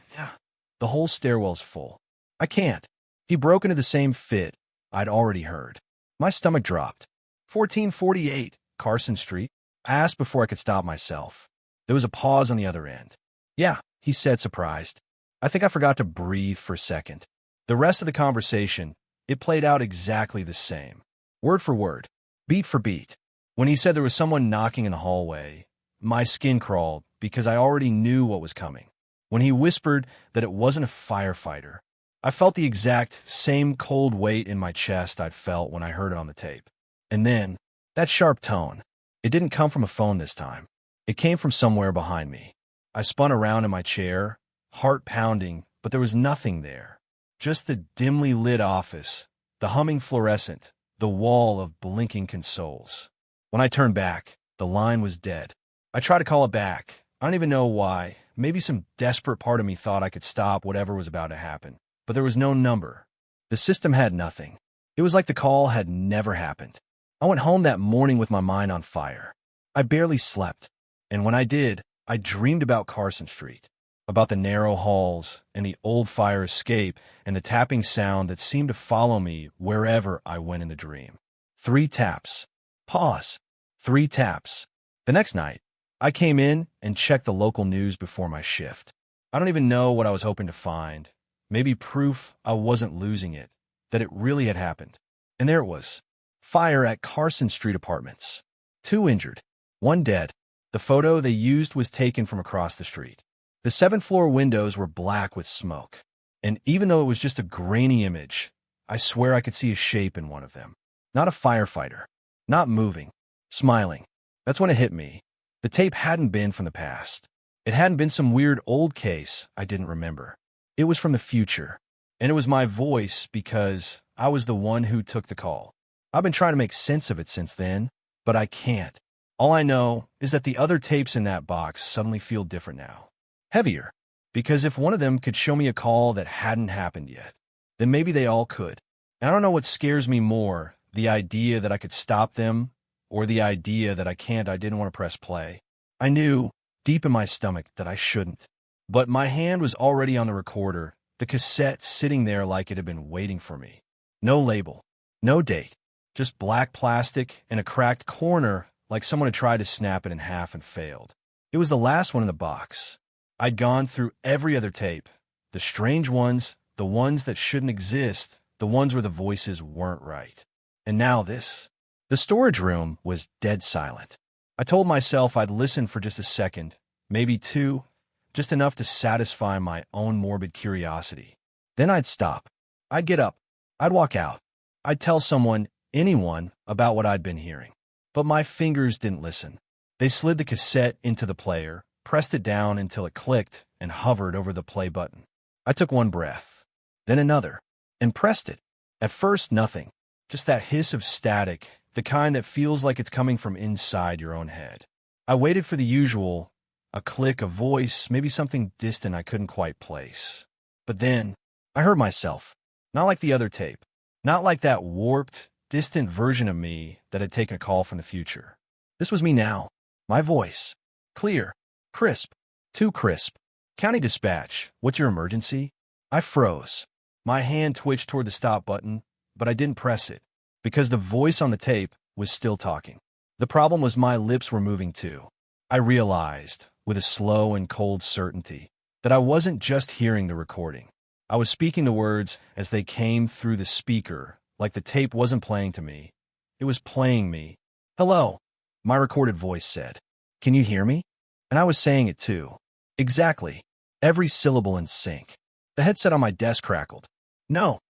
[SPEAKER 1] The whole stairwell's full. I can't. He broke into the same fit I'd already heard. My stomach dropped. 1448 Carson Street. I asked before I could stop myself. There was a pause on the other end. Yeah, he said, surprised. I think I forgot to breathe for a second. The rest of the conversation, it played out exactly the same. Word for word, beat for beat. When he said there was someone knocking in the hallway, my skin crawled because I already knew what was coming. When he whispered that it wasn't a firefighter, I felt the exact same cold weight in my chest I'd felt when I heard it on the tape. And then, that sharp tone. It didn't come from a phone this time. It came from somewhere behind me. I spun around in my chair, heart pounding, but there was nothing there. Just the dimly lit office, the humming fluorescent, the wall of blinking consoles. When I turned back, the line was dead. I tried to call it back. I don't even know why. Maybe some desperate part of me thought I could stop whatever was about to happen. But there was no number. The system had nothing. It was like the call had never happened. I went home that morning with my mind on fire. I barely slept. And when I did, I dreamed about Carson Street, about the narrow halls and the old fire escape and the tapping sound that seemed to follow me wherever I went in the dream. 3 taps. Pause. 3 taps. The next night, I came in and checked the local news before my shift. I don't even know what I was hoping to find. Maybe proof I wasn't losing it, that it really had happened. And there it was. Fire at Carson Street Apartments. 2 injured. 1 dead. The photo they used was taken from across the street. The 7th-floor windows were black with smoke. And even though it was just a grainy image, I swear I could see a shape in one of them. Not a firefighter. Not moving. Smiling. That's when it hit me. The tape hadn't been from the past. It hadn't been some weird old case I didn't remember. It was from the future. And it was my voice because I was the one who took the call. I've been trying to make sense of it since then, but I can't. All I know is that the other tapes in that box suddenly feel different now. Heavier. Because if one of them could show me a call that hadn't happened yet, then maybe they all could. And I don't know what scares me more, the idea that I could stop them or the idea that I didn't want to press play. I knew, deep in my stomach, that I shouldn't. But my hand was already on the recorder, the cassette sitting there like it had been waiting for me. No label. No date. Just black plastic and a cracked corner like someone had tried to snap it in half and failed. It was the last one in the box. I'd gone through every other tape. The strange ones, the ones that shouldn't exist, the ones where the voices weren't right. And now this. The storage room was dead silent. I told myself I'd listen for just a second, maybe 2, just enough to satisfy my own morbid curiosity. Then I'd stop. I'd get up. I'd walk out. I'd tell someone, anyone, about what I'd been hearing. But my fingers didn't listen. They slid the cassette into the player, pressed it down until it clicked, and hovered over the play button. I took 1 breath, then another, and pressed it. At first, nothing. Just that hiss of static, the kind that feels like it's coming from inside your own head. I waited for the usual, a click, a voice, maybe something distant I couldn't quite place. But then, I heard myself. Not like the other tape. Not like that warped, distant version of me that had taken a call from the future. This was me now. My voice. Clear. Crisp. Too crisp. County dispatch. What's your emergency? I froze. My hand twitched toward the stop button, but I didn't press it, because the voice on the tape was still talking. The problem was my lips were moving too. I realized, with a slow and cold certainty, that I wasn't just hearing the recording. I was speaking the words as they came through the speaker, like the tape wasn't playing to me. It was playing me. Hello, my recorded voice said. Can you hear me? And I was saying it too. Exactly. Every syllable in sync. The headset on my desk crackled. No,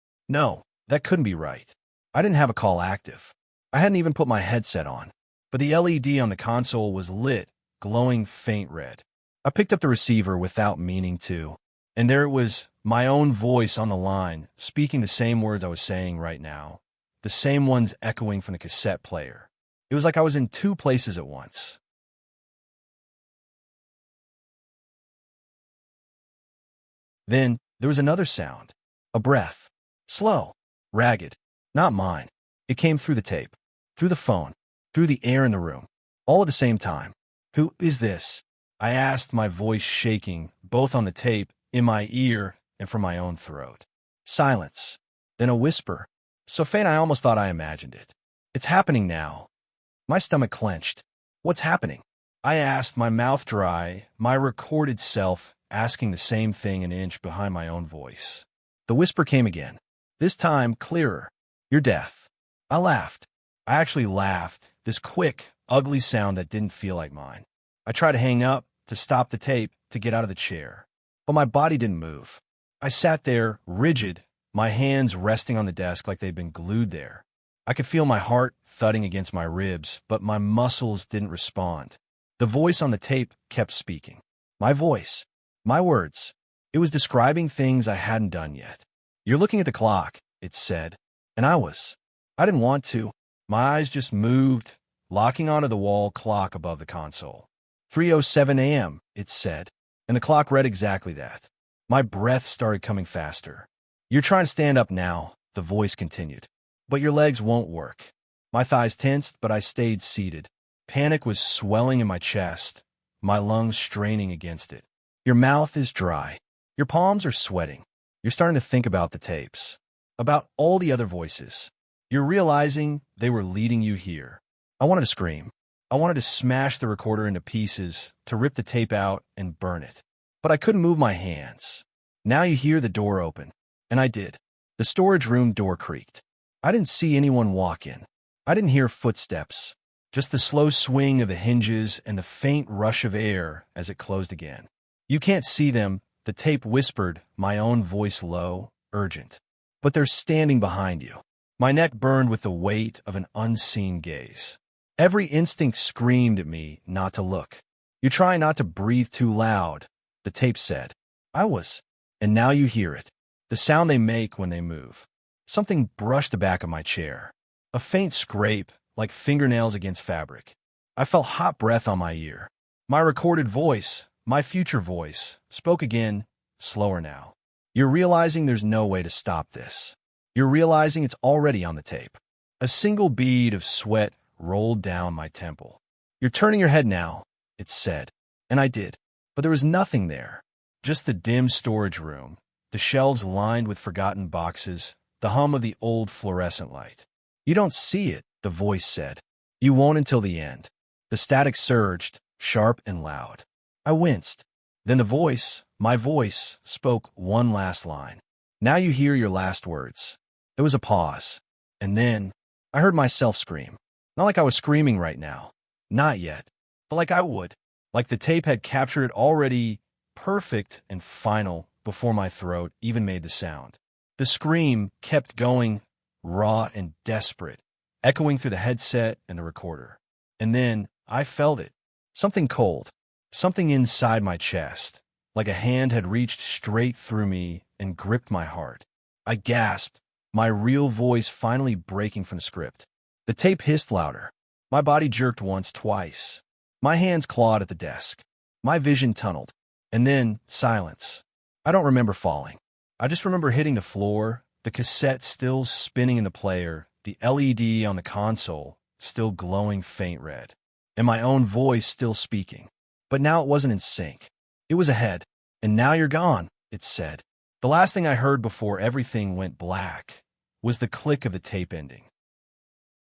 [SPEAKER 1] that couldn't be right. I didn't have a call active. I hadn't even put my headset on. But the LED on the console was lit, glowing faint red. I picked up the receiver without meaning to. And there it was, my own voice on the line, speaking the same words I was saying right now. The same ones echoing from the cassette player. It was like I was in 2 places at once. Then, there was another sound. A breath. Slow. Ragged. Not mine. It came through the tape. Through the phone. Through the air in the room. All at the same time. Who is this? I asked, my voice shaking, both on the tape, in my ear, and from my own throat. Silence. Then a whisper. So faint I almost thought I imagined it. It's happening now. My stomach clenched. What's happening? I asked, my mouth dry, my recorded self asking the same thing an inch behind my own voice. The whisper came again, this time clearer. You're deaf. I laughed. I actually laughed, this quick, ugly sound that didn't feel like mine. I tried to hang up, to stop the tape, to get out of the chair. But my body didn't move. I sat there, rigid, my hands resting on the desk like they'd been glued there. I could feel my heart thudding against my ribs, but my muscles didn't respond. The voice on the tape kept speaking. My voice. My words. It was describing things I hadn't done yet. You're looking at the clock, it said. And I was. I didn't want to. My eyes just moved, locking onto the wall clock above the console. 3:07 a.m., it said. And the clock read exactly that. My breath started coming faster. You're trying to stand up now, the voice continued. But your legs won't work. My thighs tensed, but I stayed seated. Panic was swelling in my chest, my lungs straining against it. Your mouth is dry. Your palms are sweating. You're starting to think about the tapes, about all the other voices. You're realizing they were leading you here. I wanted to scream. I wanted to smash the recorder into pieces, to rip the tape out and burn it. But I couldn't move my hands. Now you hear the door open. And I did. The storage room door creaked. I didn't see anyone walk in. I didn't hear footsteps, just the slow swing of the hinges and the faint rush of air as it closed again. You can't see them, the tape whispered, my own voice low, urgent. But they're standing behind you. My neck burned with the weight of an unseen gaze. Every instinct screamed at me not to look. You're trying not to breathe too loud, the tape said. I was. And now you hear it. The sound they make when they move. Something brushed the back of my chair. A faint scrape, like fingernails against fabric. I felt hot breath on my ear. My recorded voice, my future voice, spoke again, slower now. You're realizing there's no way to stop this. You're realizing it's already on the tape. A single bead of sweat rolled down my temple. You're turning your head now, it said. And I did. But there was nothing there. Just the dim storage room, the shelves lined with forgotten boxes, the hum of the old fluorescent light. You don't see it, the voice said. You won't until the end. The static surged, sharp and loud. I winced. Then the voice, my voice, spoke one last line. Now you hear your last words. There was a pause. And then I heard myself scream. Not like I was screaming right now. Not yet. But like I would. Like the tape had captured it already perfect and final before my throat even made the sound. The scream kept going, raw and desperate, echoing through the headset and the recorder. And then I felt it. Something cold. Something inside my chest. Like a hand had reached straight through me and gripped my heart. I gasped, my real voice finally breaking from the script. The tape hissed louder. My body jerked once, twice. My hands clawed at the desk. My vision tunneled. And then silence. I don't remember falling. I just remember hitting the floor, the cassette still spinning in the player, the LED on the console still glowing faint red, and my own voice still speaking. But now it wasn't in sync. It was ahead. And now you're gone, it said. The last thing I heard before everything went black was the click of the tape ending.